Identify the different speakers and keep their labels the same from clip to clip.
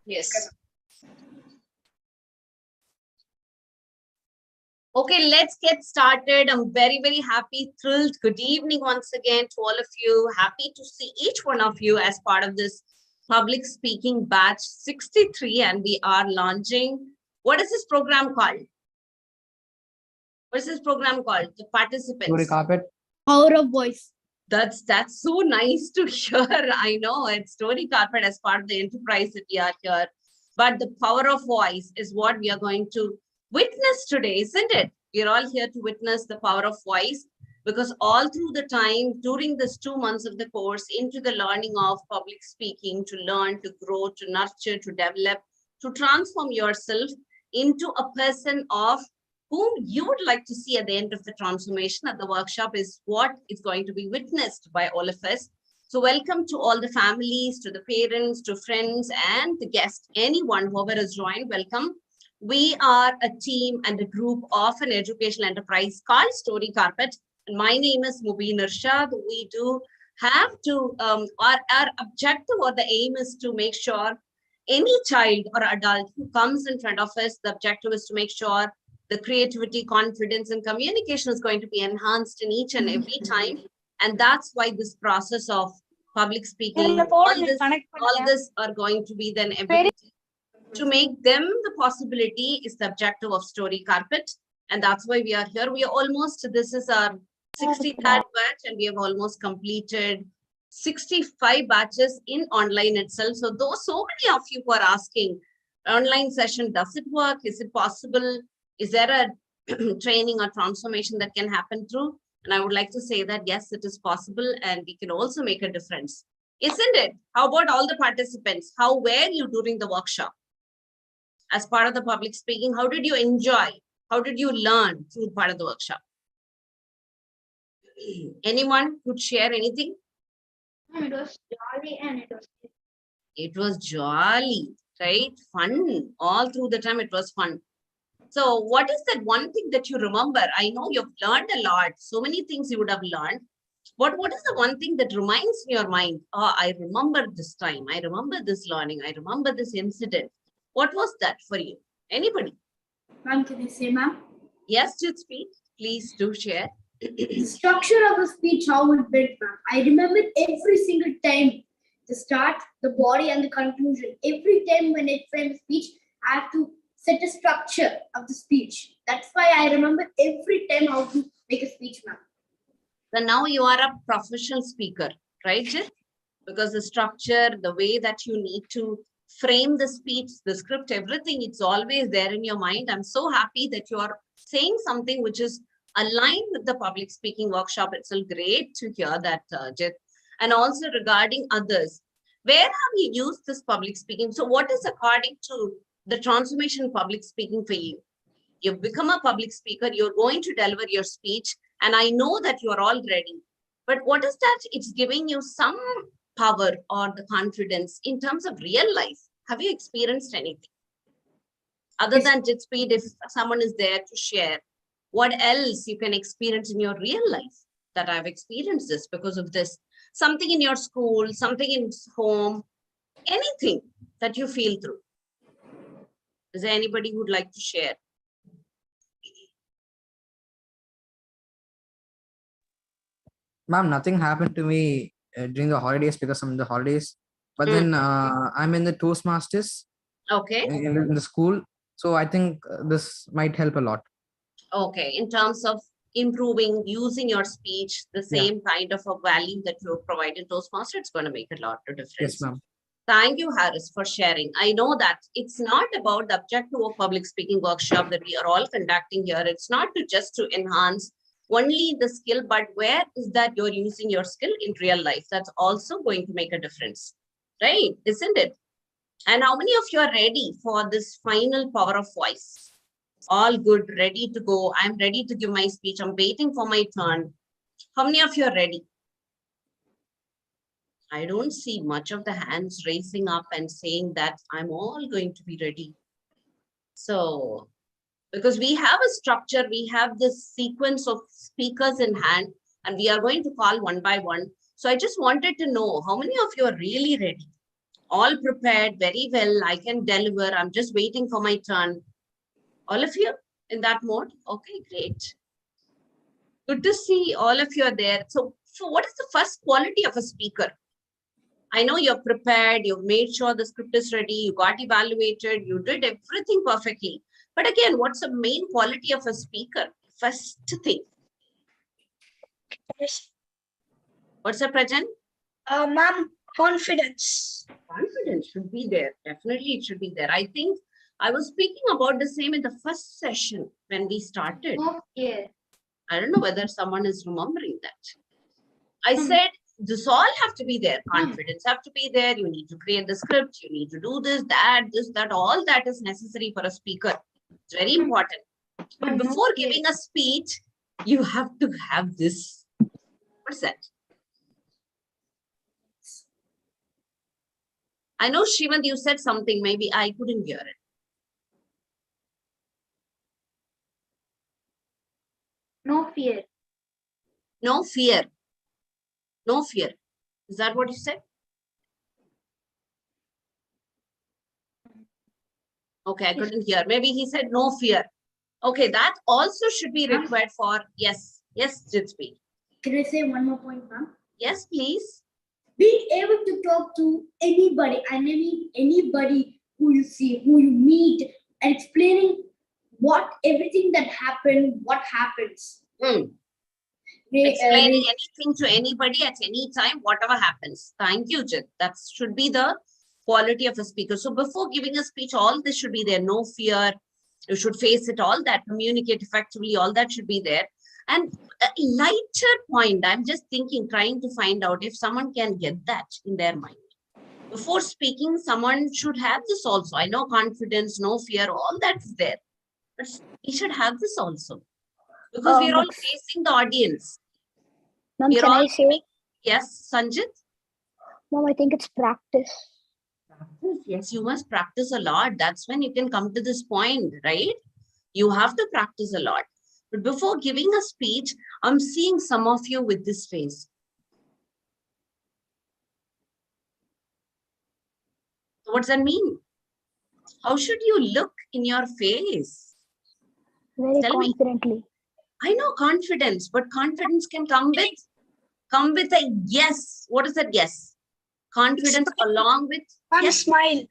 Speaker 1: Yes. Okay, let's get started. I'm very, very happy, thrilled. Good evening once again to all of you. Happy to see each one of you as part of this public speaking batch 63. And we are launching, what is this program called? What is this program called? The participants.
Speaker 2: Story carpet.
Speaker 3: Power of voice.
Speaker 1: That's so nice to hear. I know it's Story Carpet as part of the enterprise that we are here. But the power of voice is what we are going to witness today, isn't it? We're all here to witness the power of voice, because all through the time, during this 2 months of the course, into the learning of public speaking, to learn, to grow, to nurture, to develop, to transform yourself into a person of whom you would like to see at the end of the transformation at the workshop is what is going to be witnessed by all of us. So welcome to all the families, to the parents, to friends, and the guests, anyone, whoever has joined, welcome. We are a team and a group of an educational enterprise called Story Carpet. And my name is Mubin Irshad. We do have to, our objective or the aim is to make sure any child or adult who comes in front of us, the objective is to make sure the creativity, confidence, and communication is going to be enhanced in each and every time. And that's why this process of public speaking, all this are going to be then ability to make them the possibility is the objective of Story Carpet. And that's why we are here. We are almost, this is our 63rd batch, and we have almost completed 65 batches in online itself. So those, so many of you who are asking, online session, does it work? Is it possible? Is there a training or transformation that can happen through? And I would like to say that, yes, it is possible, and we can also make a difference. Isn't it? How about all the participants? How were you during the workshop? As part of the public speaking, how did you enjoy? How did you learn through part of the workshop? Anyone could share anything?
Speaker 3: It was jolly and
Speaker 1: it was jolly, right? Fun. All through the time, it was fun. So what is that one thing that you remember? I know you've learned a lot. So many things you would have learned. But what is the one thing that reminds in your mind? Oh, I remember this time. I remember this learning. I remember this incident. What was that for you? Anybody?
Speaker 3: Ma'am, can I say, ma'am?
Speaker 1: Yes, Jitspreet, please do share.
Speaker 3: The structure of the speech, how it built, ma'am. I remember every single time, the start, the body, and the conclusion. Every time when I frame a speech, I have to set a structure of the speech. That's why I remember every time how to make a speech, ma'am.
Speaker 1: So now you are a professional speaker, right, Jit? Because the structure, the way that you need to frame the speech, the script, everything, it's always there in your mind. I'm so happy that you are saying something which is aligned with the public speaking workshop. It's so great to hear that, Jit. And also regarding others, where have you used this public speaking? So what is according to the transformation public speaking for you? You've become a public speaker, you're going to deliver your speech, and I know that you're all ready. But what is that? It's giving you some power or the confidence in terms of real life. Have you experienced anything? Other than Jitspreet, if someone is there to share, what else you can experience in your real life that I've experienced this because of this? Something in your school, something in home, anything that you feel through. Is there anybody who would like to share?
Speaker 2: Ma'am, nothing happened to me during the holidays because I'm in the holidays. But then I'm in the Toastmasters.
Speaker 1: Okay.
Speaker 2: In the school. So I think this might help a lot.
Speaker 1: Okay. In terms of improving, using your speech, the same kind of a value that you provide in Toastmasters, it's going to make a lot of difference.
Speaker 2: Yes, ma'am.
Speaker 1: Thank you, Harris, for sharing. I know that it's not about the objective of public speaking workshop that we are all conducting here. It's not to just to enhance only the skill, but where is that you're using your skill in real life? That's also going to make a difference, right? Isn't it? And how many of you are ready for this final power of voice? All good, ready to go. I'm ready to give my speech. I'm waiting for my turn. How many of you are ready? I don't see much of the hands raising up and saying that I'm all going to be ready. So, because we have a structure, we have this sequence of speakers in hand, and we are going to call one by one. So I just wanted to know how many of you are really ready? all prepared very well. I can deliver. I'm just waiting for my turn. All of you in that mode? Okay, great. Good to see all of you are there. So what is the first quality of a speaker? I know you're prepared, you've made sure the script is ready, you got evaluated, you did everything perfectly. But again, what's the main quality of a speaker? First thing.
Speaker 4: Yes.
Speaker 1: What's the Prajan?
Speaker 4: Ma'am, confidence.
Speaker 1: Confidence should be there. Definitely it should be there. I think I was speaking about the same in the first session when we started.
Speaker 3: Yeah.
Speaker 1: I don't know whether someone is remembering that. I said, this all have to be there. Confidence have to be there. You need to create the script. You need to do this, that, all that is necessary for a speaker. It's very important. But before giving a speech, you have to have this. What's that? I know, Shrivan, you said something. Maybe I couldn't hear it.
Speaker 3: No fear.
Speaker 1: No fear. No fear. Is that what you said? Okay, I couldn't hear. Maybe he said no fear. Okay, that also should be required for, yes, Jitspreet.
Speaker 3: Can I say one more point, ma'am?
Speaker 1: Yes, please.
Speaker 3: Being able to talk to anybody, and I mean anybody who you see, who you meet, and explaining everything that happened, what happens.
Speaker 1: Explaining anything to anybody at any time, whatever happens. Thank you, Jit. That should be the quality of a speaker. So before giving a speech, all this should be there. No fear. You should face it, all that, communicate effectively, all that should be there. And a lighter point, I'm just thinking, trying to find out if someone can get that in their mind. Before speaking, someone should have this also. I know confidence, no fear, all that's there. But we should have this also. Because we're all facing the audience.
Speaker 4: Ma'am, can I say?
Speaker 1: Yes, Sanjit?
Speaker 4: Ma'am, I think it's practice.
Speaker 1: Yes, you must practice a lot. That's when you can come to this point, right? You have to practice a lot. But before giving a speech, I'm seeing some of you with this face. So what does that mean? How should you look in your face?
Speaker 4: Very
Speaker 1: Tell me.
Speaker 4: confidently.
Speaker 1: I know confidence, but confidence can come with a yes. What is that yes? Confidence along with
Speaker 4: Ma'am, smile.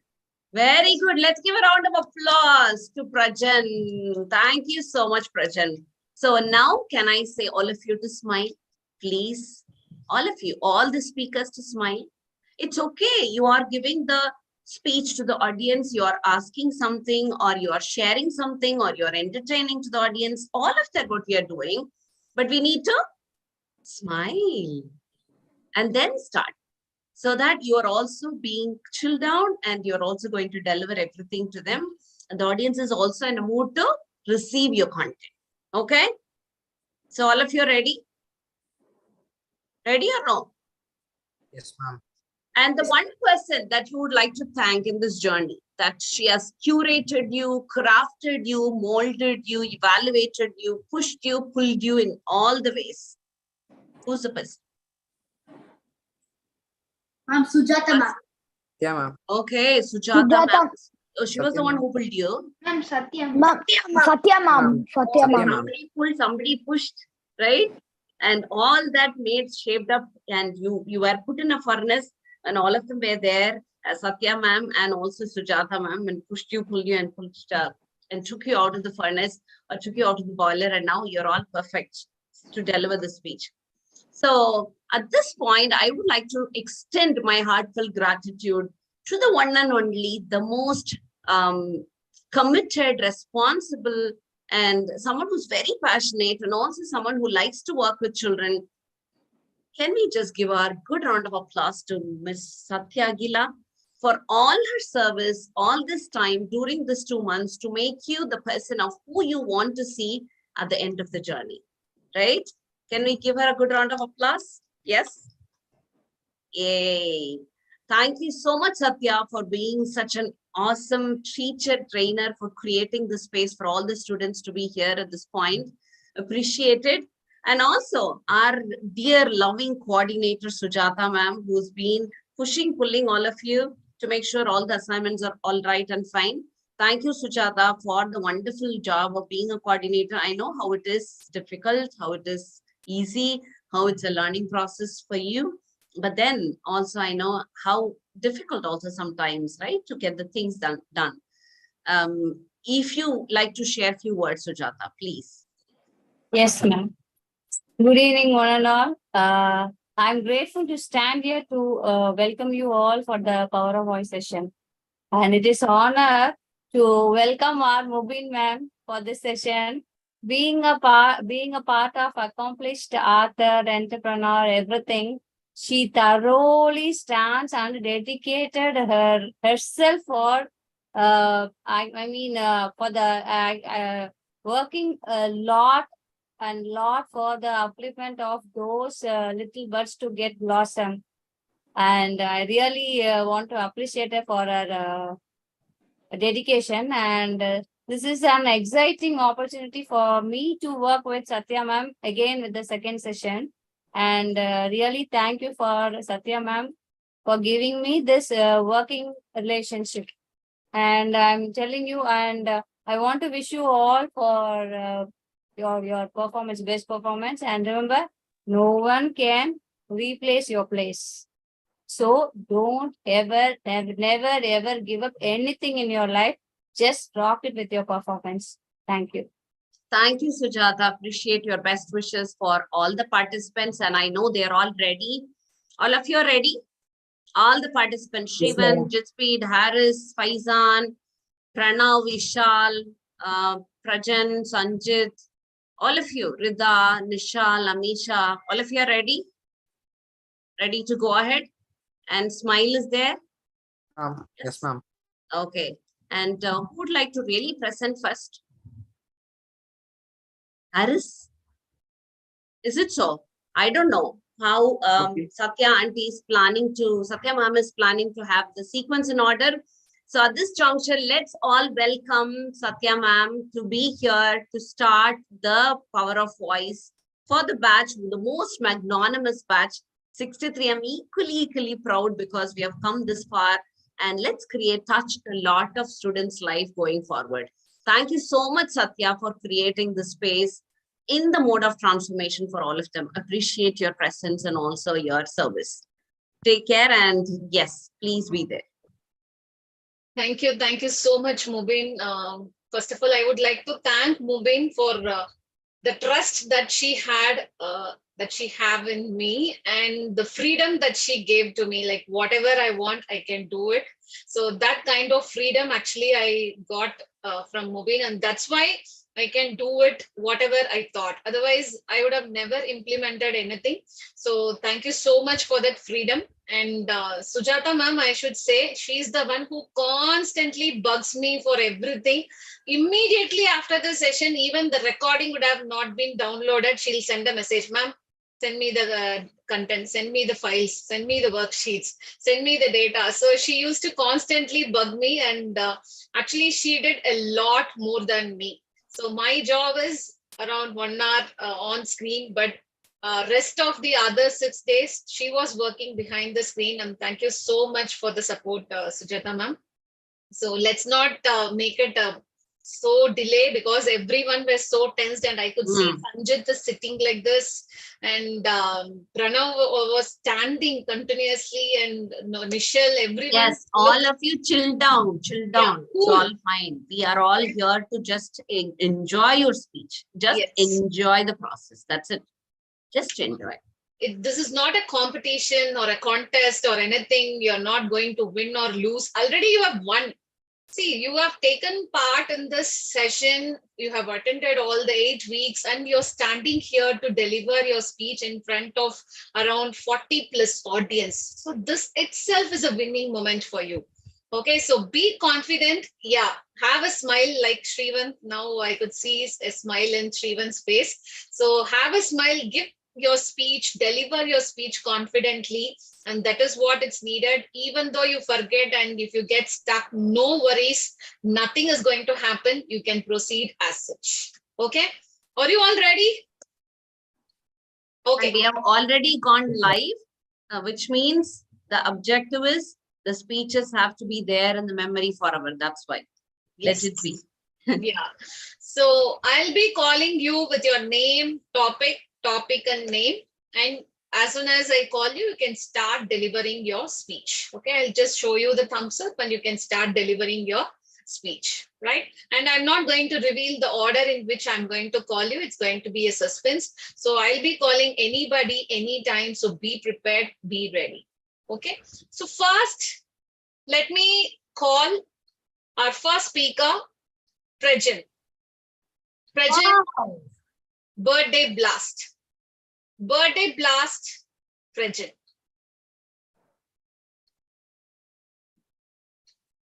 Speaker 1: Very good. Let's give a round of applause to Prajan. Thank you so much, Prajan. So now can I say all of you to smile, please? All of you, all the speakers to smile. It's okay. You are giving the speech to the audience. You are asking something, or you are sharing something, or you're entertaining to the audience. All of that what we are doing. But we need to smile and then start. So that you are also being chilled down and you're also going to deliver everything to them. And the audience is also in a mood to receive your content. Okay? So all of you are ready? Ready or no?
Speaker 2: Yes, ma'am.
Speaker 1: And the one person that you would like to thank in this journey, that she has curated you, crafted you, molded you, evaluated you, pushed you, pulled you in all the ways. Who's the person?
Speaker 3: I'm Sujata, ma'am.
Speaker 2: Yeah, ma'am.
Speaker 1: Okay, Sujata, ma'am. Oh, she was the one who pulled you.
Speaker 3: I'm Satya.
Speaker 4: Ma'am, Satya, ma'am. Satya, ma'am.
Speaker 1: Somebody pulled, somebody pushed, right? And all that made shaped up, and you were put in a furnace, and all of them were there, as Satya ma'am and also Sujata ma'am, and pushed you, pulled you, and pushed and took you out of the furnace or took you out of the boiler, and now you're all perfect to deliver the speech. So at this point, I would like to extend my heartfelt gratitude to the one and only, the most committed, responsible, and someone who's very passionate, and also someone who likes to work with children. Can we just give our good round of applause to Ms. Satya Gila for all her service all this time during this 2 months to make you the person of who you want to see at the end of the journey, right? Can we give her a good round of applause? Yes? Yay. Thank you so much, Satya, for being such an awesome teacher, trainer, for creating the space for all the students to be here at this point. Appreciated. And also our dear loving coordinator, Sujata ma'am, who's been pushing, pulling all of you to make sure all the assignments are all right and fine. Thank you, Sujata, for the wonderful job of being a coordinator. I know how it is difficult, how it is easy, how it's a learning process for you. But then also I know how difficult also sometimes, right, to get the things done. If you like to share a few words, Sujata, please.
Speaker 5: Yes, ma'am. Good evening, one and all. I'm grateful to stand here to welcome you all for the Power of Voice session. And it is honor to welcome our Mubin ma'am for this session. Being a part of accomplished author, entrepreneur, everything, she thoroughly stands and dedicated herself for for the working a lot for the upliftment of those little birds to get blossom. And I really want to appreciate her for her dedication. And this is an exciting opportunity for me to work with Satya ma'am again with the second session. And really thank you for Satya ma'am for giving me this working relationship. And I'm telling you, and I want to wish you all for your performance, best performance. And remember, no one can replace your place. So don't never ever give up anything in your life. Just rock it with your performance. Thank you.
Speaker 1: Thank you, Sujata. Appreciate your best wishes for all the participants. And I know they're all ready. All of you are ready? All the participants,
Speaker 2: Yes,
Speaker 1: Shrivan, Jitspreet, Harris, Faizan, Pranav, Vishal, Prajan, Sanjit, all of you, Rida, Nishal, Amisha, all of you are ready? Ready to go ahead? And Smile is there?
Speaker 2: Yes, ma'am.
Speaker 1: Okay. And who would like to really present first? Harris? Is it so? I don't know how
Speaker 2: Okay.
Speaker 1: Satya auntie is planning to, Satya ma'am is planning to have the sequence in order. So at this juncture, let's all welcome Satya ma'am to be here to start the Power of Voice for the batch, the most magnanimous batch, 63. I'm equally proud because we have come this far, and let's touch a lot of students' life going forward. Thank you so much, Satya, for creating the space in the mode of transformation for all of them. Appreciate your presence and also your service. Take care, and yes, please be there.
Speaker 6: Thank you. Thank you so much, Mubin. First of all, I would like to thank Mubin for the trust that she had, that she have in me, and the freedom that she gave to me. Like whatever I want, I can do it. So that kind of freedom actually I got from Mubin, and that's why I can do it whatever I thought. Otherwise, I would have never implemented anything. So thank you so much for that freedom. And Sujata ma'am, I should say, she's the one who constantly bugs me for everything. Immediately after the session, even the recording would have not been downloaded. She'll send a message, ma'am, send me the content, send me the files, send me the worksheets, send me the data. So she used to constantly bug me, and actually she did a lot more than me. So my job is around 1 hour on screen, but rest of the other 6 days, she was working behind the screen. And thank you so much for the support, Sujata ma'am. So let's not make it so delay, because everyone was so tensed, and I could see Sanjit is sitting like this, and Pranav was standing continuously, and Nishal, everyone.
Speaker 1: Yes, all of you chill down, chill down.
Speaker 6: Yeah,
Speaker 1: It's
Speaker 6: cool.
Speaker 1: all fine. We are all here to just enjoy your speech. Just enjoy the process. That's it. Just enjoy.
Speaker 6: This is not a competition or a contest or anything. You're not going to win or lose. Already you have won. See, you have taken part in this session. You have attended all the 8 weeks, and you're standing here to deliver your speech in front of around 40 plus audience. So this itself is a winning moment for you. Okay, so be confident. Yeah, have a smile like Shrivan. Now I could see a smile in Shrivan's face. So have a smile, give your speech, deliver your speech confidently. And that is what it's needed. Even though you forget and if you get stuck, no worries. Nothing is going to happen. You can proceed as such. Okay. Are you all ready? Okay.
Speaker 1: And we have already gone live, which means the objective is The speeches have to be there in the memory forever. That's why. Let it be.
Speaker 6: Yeah. So I'll be calling you with your name, topic and name. And as soon as I call you, you can start delivering your speech. Okay. I'll just show you the thumbs up and you can start delivering your speech, right? And I'm not going to reveal the order in which I'm going to call you. It's going to be a suspense. So I'll be calling anybody anytime. So be prepared, be ready. Okay. So first, let me call our first speaker, Prajan. Prajan, birthday blast. Birthday blast, Prajan.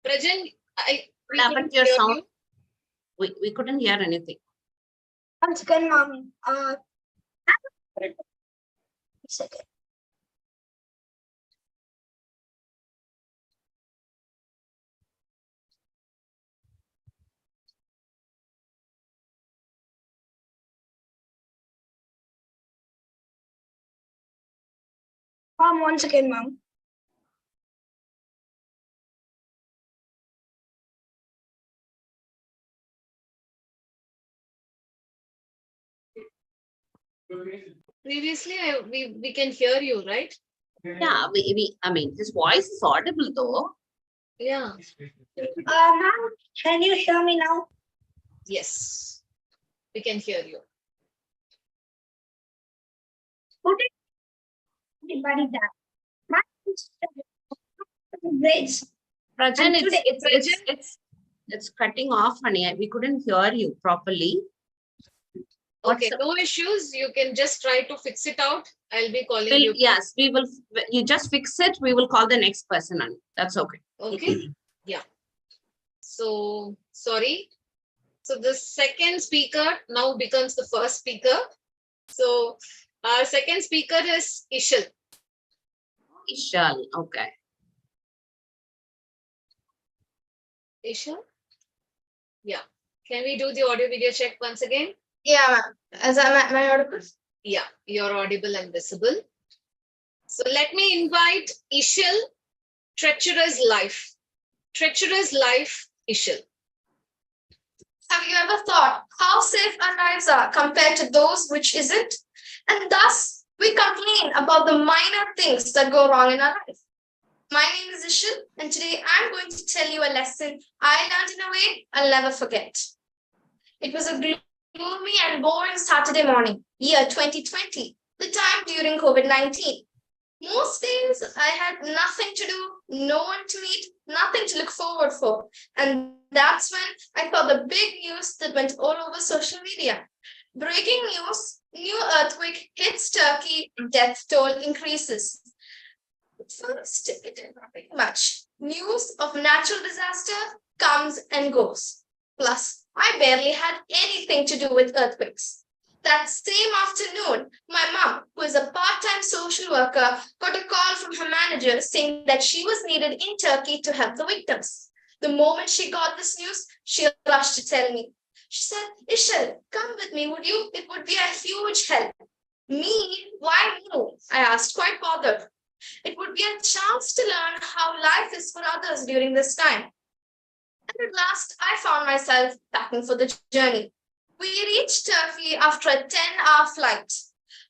Speaker 6: Prajan, we
Speaker 1: Yeah,
Speaker 6: can
Speaker 1: but your
Speaker 6: hear
Speaker 1: sound,
Speaker 6: you.
Speaker 1: we couldn't hear anything.
Speaker 3: Once again, mom. Second. Mom, once again, mom.
Speaker 6: Previously, we can hear you, right?
Speaker 1: Yeah, I mean, his voice is audible though.
Speaker 6: Yeah.
Speaker 3: Mom, can you hear me now?
Speaker 6: Yes, we can hear you.
Speaker 3: Everybody that. My grades.
Speaker 1: Prajan,
Speaker 3: And
Speaker 1: it's,
Speaker 3: today-
Speaker 1: it's cutting off, honey. We couldn't hear you properly.
Speaker 6: Okay,
Speaker 1: What's
Speaker 6: no issues. You can just try to fix it out. I'll be calling
Speaker 1: Well,
Speaker 6: you.
Speaker 1: yes, we will. You just fix it. We will call the next person on. That's okay.
Speaker 6: Okay. Yeah. So sorry. So the second speaker now becomes the first speaker. So our second speaker is Ishal.
Speaker 1: Ishal. Okay.
Speaker 6: Ishal? Yeah. Can we do the audio video check once again?
Speaker 3: Yeah, ma'am. As am I audible?
Speaker 6: Yeah, you're audible and visible. So let me invite Ishal, Treacherous Life. Treacherous Life, Ishal.
Speaker 7: Have you ever thought how safe our lives are compared to those which isn't? And thus, we complain about the minor things that go wrong in our life. My name is Ishil, and today I'm going to tell you a lesson I learned in a way I'll never forget. It was a gloomy and boring Saturday morning, year 2020, the time during COVID-19. Most days I had nothing to do, no one to meet, nothing to look forward for. And that's when I saw the big news that went all over social media. Breaking news, new earthquake hits Turkey, death toll increases. First, it did not make much. News of natural disaster comes and goes. Plus, I barely had anything to do with earthquakes. That same afternoon, my mom, who is a part-time social worker, got a call from her manager saying that she was needed in Turkey to help the victims. The moment she got this news, she rushed to tell me. She said, Ishal, come with me, would you? It would be a huge help. Me? Why me? I asked, quite bothered. It would be a chance to learn how life is for others during this time. And at last, I found myself packing for the journey. We reached Turkey after a 10-hour flight.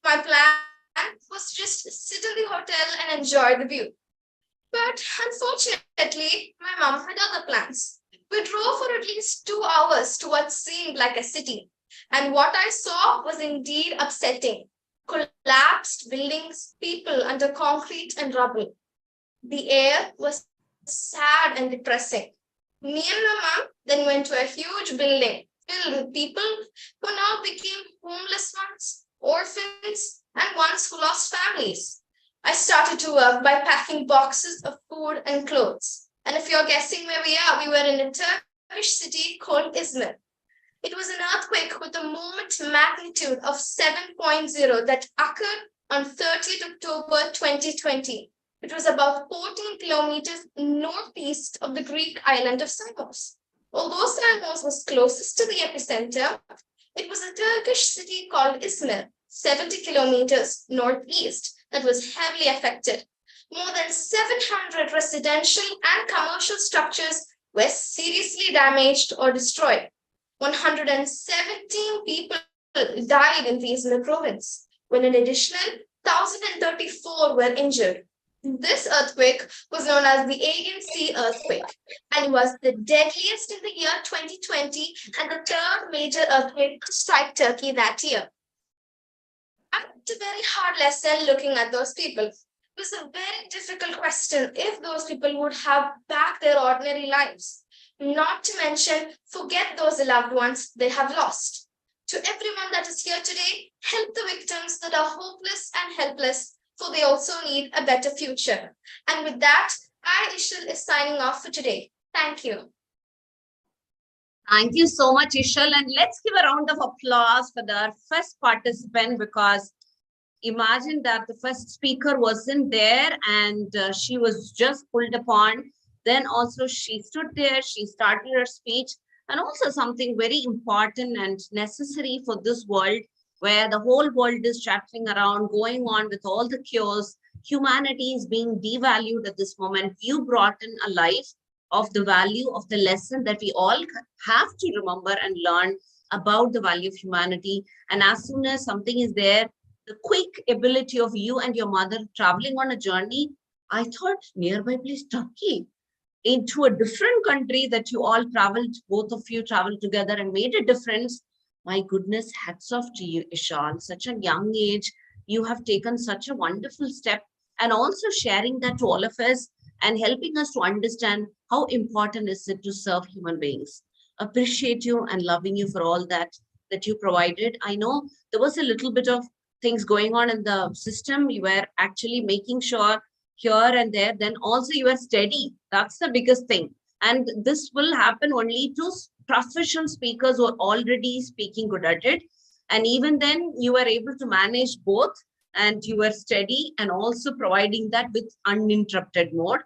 Speaker 7: My plan was just sit in the hotel and enjoy the view. But unfortunately, my mom had other plans. We drove for at least 2 hours to what seemed like a city. And what I saw was indeed upsetting. Collapsed buildings, people under concrete and rubble. The air was sad and depressing. Me and my mom then went to a huge building filled with people who now became homeless ones, orphans, and ones who lost families. I started to work by packing boxes of food and clothes. And if you're guessing where we are, we were in a Turkish city called Izmir. It was an earthquake with a moment magnitude of 7.0 that occurred on 30th October 2020. It was about 14 kilometers northeast of the Greek island of Samos. Although Samos was closest to the epicenter, it was a Turkish city called Izmir, 70 kilometers northeast, that was heavily affected. More than 700 residential and commercial structures were seriously damaged or destroyed. 117 people died in regional province, when an additional 1,034 were injured. This earthquake was known as the Aegean Sea earthquake and was the deadliest in the year 2020 and the third major earthquake to strike Turkey that year. And it's a very hard lesson looking at those people. It was a very difficult question if those people would have back their ordinary lives, not to mention forget those loved ones they have lost. To everyone that is here today, help the victims that are hopeless and helpless, for they also need a better future. And with that, I, Ishil, is signing off for today. Thank you.
Speaker 1: Thank you so much, Ishal. And let's give a round of applause for the first participant, because imagine that the first speaker wasn't there and she was just pulled upon. Then also she stood there, she started her speech, and also something very important and necessary for this world, where the whole world is chattering around, going on with all the cures. Humanity is being devalued at this moment. You brought in a life of the value of the lesson that we all have to remember and learn about the value of humanity. And as soon as something is there, the quick ability of you and your mother traveling on a journey, I thought nearby place Turkey, into a different country that you all traveled, both of you traveled together and made a difference. My goodness, hats off to you, Ishal. Such a young age, you have taken such a wonderful step, and also sharing that to all of us and helping us to understand how important is it to serve human beings. Appreciate you and loving you for all that you provided. I know there was a little bit of things going on in the system. You were actually making sure here and there, then also you are steady. That's the biggest thing. And this will happen only to professional speakers who are already speaking good at it. And even then you were able to manage both, and you were steady and also providing that with uninterrupted mode.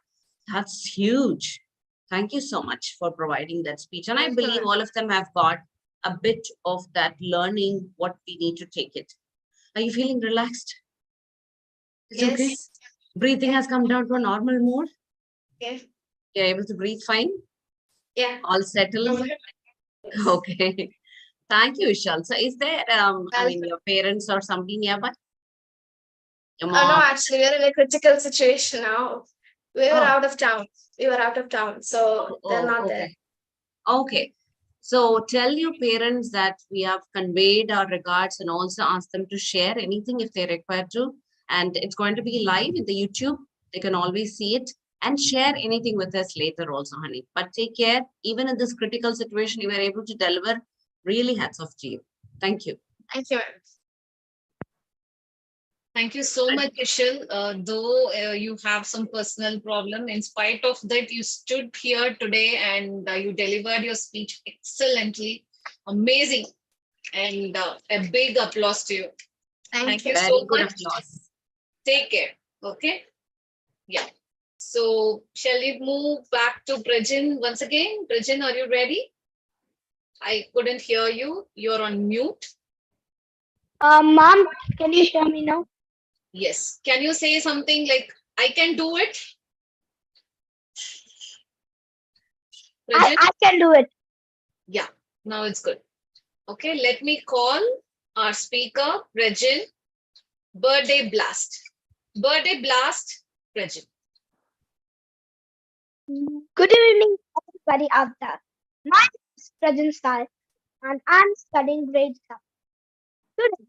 Speaker 1: That's huge. Thank you so much for providing that speech. And I believe all of them have got a bit of that learning what we need to take it. Are you feeling relaxed? It's
Speaker 7: Yes.
Speaker 1: okay. Breathing has come down to a normal mode.
Speaker 7: Yeah.
Speaker 1: You're able to breathe fine.
Speaker 7: Yeah.
Speaker 1: All settled.
Speaker 7: Yes.
Speaker 1: Okay. Thank you, Ishal. So is there, I mean, your parents or somebody nearby? Your
Speaker 7: Oh, no,
Speaker 1: mom?
Speaker 7: actually, we're in a critical situation now. We were
Speaker 1: Oh.
Speaker 7: out of town. We were out of town, so they're not there.
Speaker 1: Okay. Okay. So tell your parents that we have conveyed our regards, and also ask them to share anything if they require to. And it's going to be live in the YouTube. They can always see it and share anything with us later also, honey. But take care. Even in this critical situation, you were able to deliver. Really hats off to you. Thank you.
Speaker 7: Thank you.
Speaker 6: Thank you so much, Ishil. Though you have some personal problem, in spite of that, you stood here today and you delivered your speech excellently. Amazing. And a big applause to you. Thank you
Speaker 1: Very
Speaker 6: so
Speaker 1: good
Speaker 6: much.
Speaker 1: applause.
Speaker 6: Take care. Okay. Yeah. So shall we move back to Prajin once again? Prajin, are you ready? I couldn't hear you. You're on mute.
Speaker 4: Mom, can you hear me now?
Speaker 6: Yes. Can you say something like, I can do it? Prajin?
Speaker 4: I can do it.
Speaker 6: Yeah, now it's good. Okay, let me call our speaker, Prajin. Birthday blast. Birthday blast, Prajin.
Speaker 4: Good evening, everybody out there. My name is Prajan Sai, and I'm studying grade 7. Today,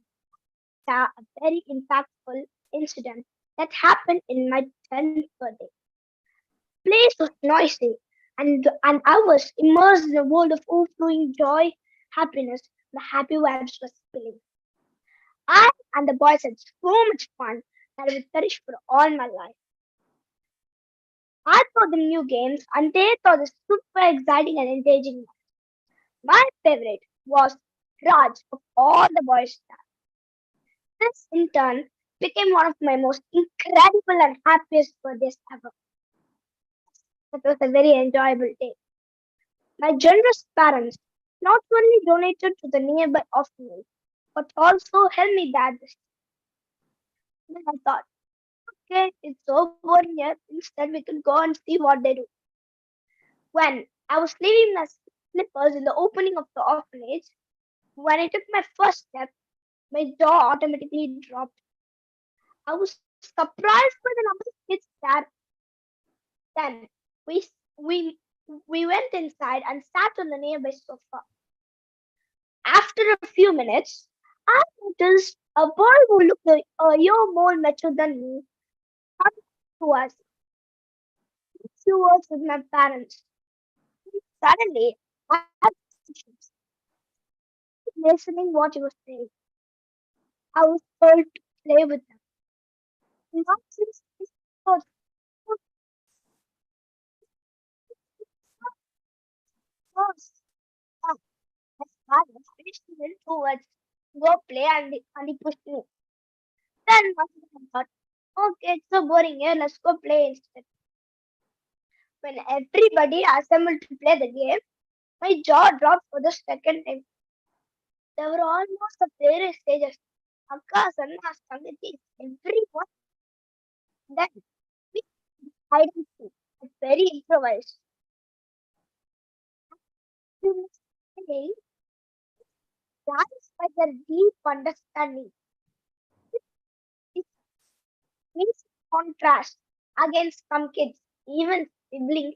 Speaker 4: there a very impactful incident that happened in my 10th birthday. Place was noisy, and I was immersed in a world of overflowing joy, happiness. The happy vibes were spilling. I and the boys had so much fun that I would cherish for all my life. I taught them new games, and they thought it super exciting and engaging. My favorite was Raj of all the boys. This in turn became one of my most incredible and happiest birthdays ever. It was a very enjoyable day. My generous parents not only donated to the nearby orphanage, but also helped me that. Then I thought, okay, it's so boring here. Instead, we can go and see what they do. When I was leaving my slippers in the opening of the orphanage, when I took my first step, my jaw automatically dropped. I was surprised by the number of kids there. Then we s- we went inside and sat on the nearby sofa. After a few minutes, I noticed a boy who looked a year more mature than me coming to us. Few words with my parents. Suddenly, I had suspicions. Listening what he was saying. I was told to play with them. Not since this was first. My father finished in 2 words. Go play and he pushed me. Then I thought, okay, it's so boring here, let's go play instead. When everybody assembled to play the game, my jaw dropped for the second time. There were almost the various stages. Akka, Sanna, Sangati, everyone. Then we hide and seek. It's very improvised. We must say that's by the deep understanding. It means contrast against some kids, even siblings.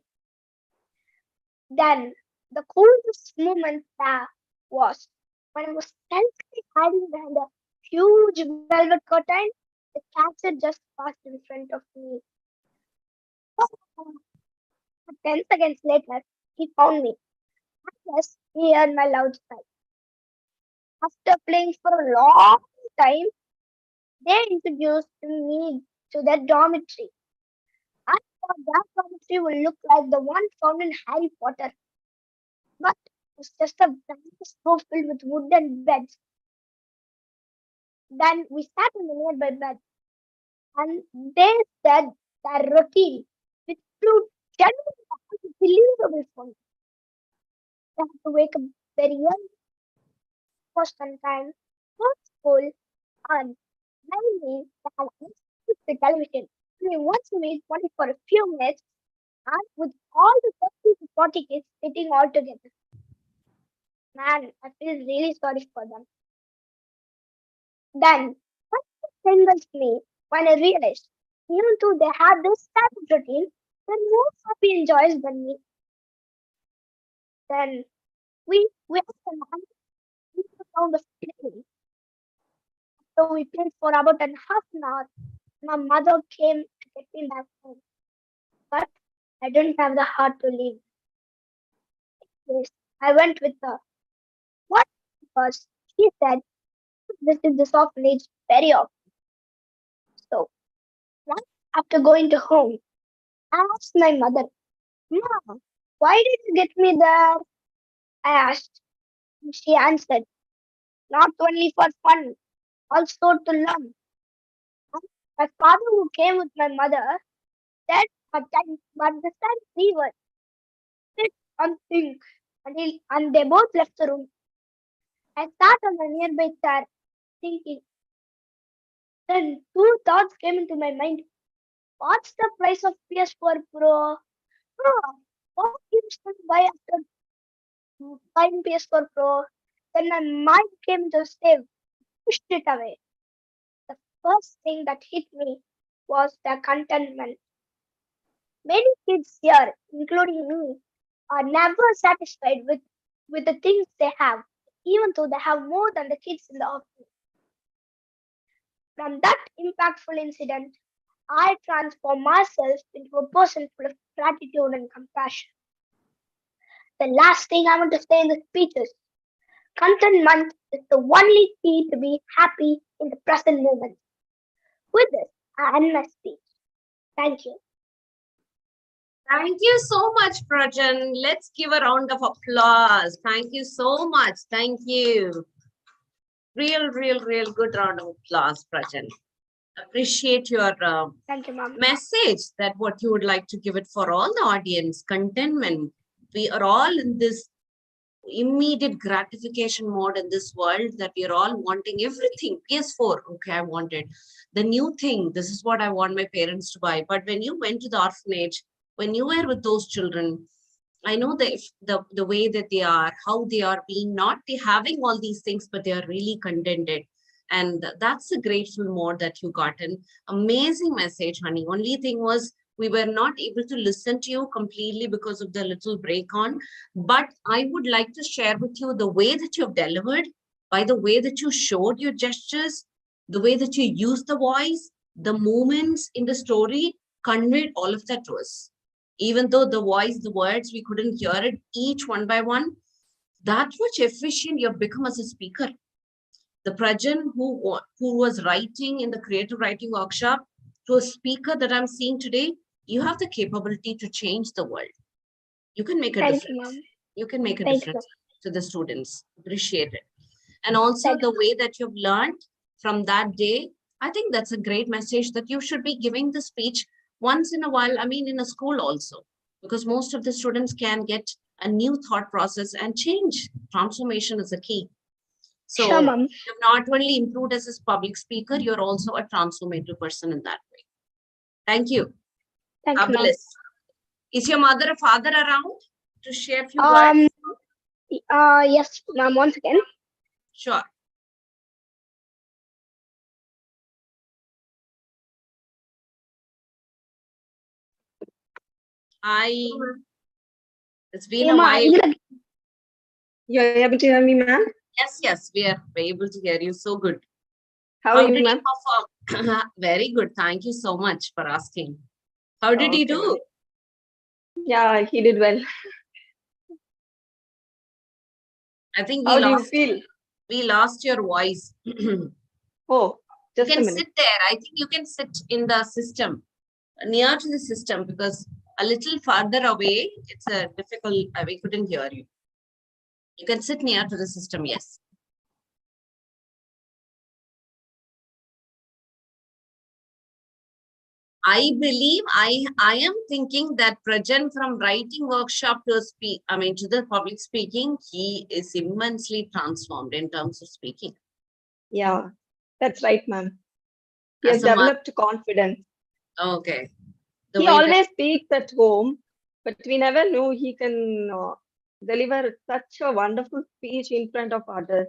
Speaker 4: Then the coolest moment there was when I was stealthily hiding behind a huge velvet curtain. The catcher just passed in front of me. 10 seconds later, he found me. Yes, he heard my loud cry. After playing for a long time, they introduced me to their dormitory. I thought that dormitory would look like the one found in Harry Potter, but it was just a vast room filled with wooden beds. Then we sat on the nearby bed, and they said their routine, which proved genuinely unbelievable for me. They had to wake up very early for some time, go to school, and mainly they had access to television. We once a week, only for a few minutes, and with all the 30 to 40 kids sitting all together. Man, I feel really sorry for them. Then, what strangers me when I realized, even though they had this type of routine, they're more happy and joyous than me. Then we had a nice round of playing. So we played for about an half an hour. My mother came to get me back home, but I didn't have the heart to leave. Yes, I went with her. What? Because she said visit this orphanage very often. So once after going to home, I asked my mother, Mom, why did you get me there? I asked. She answered, not only for fun, also to learn. My father, who came with my mother, said but this time we were sit and think. And they both left the room. I sat on the nearby chair thinking. Then two thoughts came into my mind. What's the price of PS4 Pro? Oh, what games can I buy after buying PS4 Pro? Then my mind came to save, pushed it away. The first thing that hit me was the contentment. Many kids here, including me, are never satisfied with the things they have, even though they have more than the kids in the office. From that impactful incident, I transformed myself into a person full of gratitude and compassion. The last thing I want to say in the speech is contentment is the only key to be happy in the present moment. With this, I end my speech. Thank you.
Speaker 1: Thank you so much, Prajan. Let's give a round of applause. Thank you so much. Thank you. Real good round of applause, Prajan. Appreciate your
Speaker 4: Thank you, Mom.
Speaker 1: message that what you would like to give it for all the audience. Contentment. We are all in this immediate gratification mode in this world that we are all wanting everything. PS4, okay, I wanted the new thing. This is what I want my parents to buy. But when you went to the orphanage, when you were with those children, I know the way that they are, how they are being, not they having all these things, but they are really contented. And that's a grateful mode that you got. An amazing message, honey. Only thing was we were not able to listen to you completely because of the little break on. But I would like to share with you the way that you've delivered, by the way that you showed your gestures, the way that you used the voice, the movements in the story conveyed all of that to us. Even though the voice, the words, we couldn't hear it each one by one, that much efficient you've become as a speaker. The Prajan who was writing in the creative writing workshop to a speaker that I'm seeing today, you have the capability to change the world. You can make a
Speaker 4: Thank you,
Speaker 1: difference.
Speaker 4: ma'am.
Speaker 1: You can make a
Speaker 4: Thank you.
Speaker 1: difference to the students. Appreciate it. And also
Speaker 4: Thank
Speaker 1: the way that you've learned from that day, I think that's a great message that you should be giving the speech once in a while. I mean, in a school also, because most of the students can get a new thought process and change. Transformation is a key. So
Speaker 4: Sure, ma'am.
Speaker 1: you've not only improved as a public speaker, you're also a transformative person in that way. Thank you.
Speaker 4: Thank you, ma'am.
Speaker 1: Fabulous. Is your mother or father around to share a few words?
Speaker 4: Yes, ma'am, once again.
Speaker 1: Sure. It's been a while.
Speaker 8: You're able to hear me, ma'am?
Speaker 1: Yes, we are able to hear you. So good.
Speaker 8: How are
Speaker 1: did
Speaker 8: you,
Speaker 1: he
Speaker 8: ma'am?
Speaker 1: perform? Very good. Thank you so much for asking. How did he
Speaker 8: Okay,
Speaker 1: do?
Speaker 8: ma'am. Yeah, he did well.
Speaker 1: I think
Speaker 8: How do you feel?
Speaker 1: we lost your voice. You
Speaker 8: Oh, just a
Speaker 1: can
Speaker 8: minute.
Speaker 1: sit there. I think you can sit in the system, near to the system, because a little farther away, it's a difficult, we couldn't hear you. You can sit near to the system, yes. I believe I am thinking that Prajan from writing workshop to to the public speaking, he is immensely transformed in terms of speaking.
Speaker 8: Yeah, that's right, ma'am. He
Speaker 1: As
Speaker 8: has
Speaker 1: a mother-
Speaker 8: developed confidence.
Speaker 1: Okay.
Speaker 8: He always speaks at home, but we never knew he can deliver such a wonderful speech in front of others.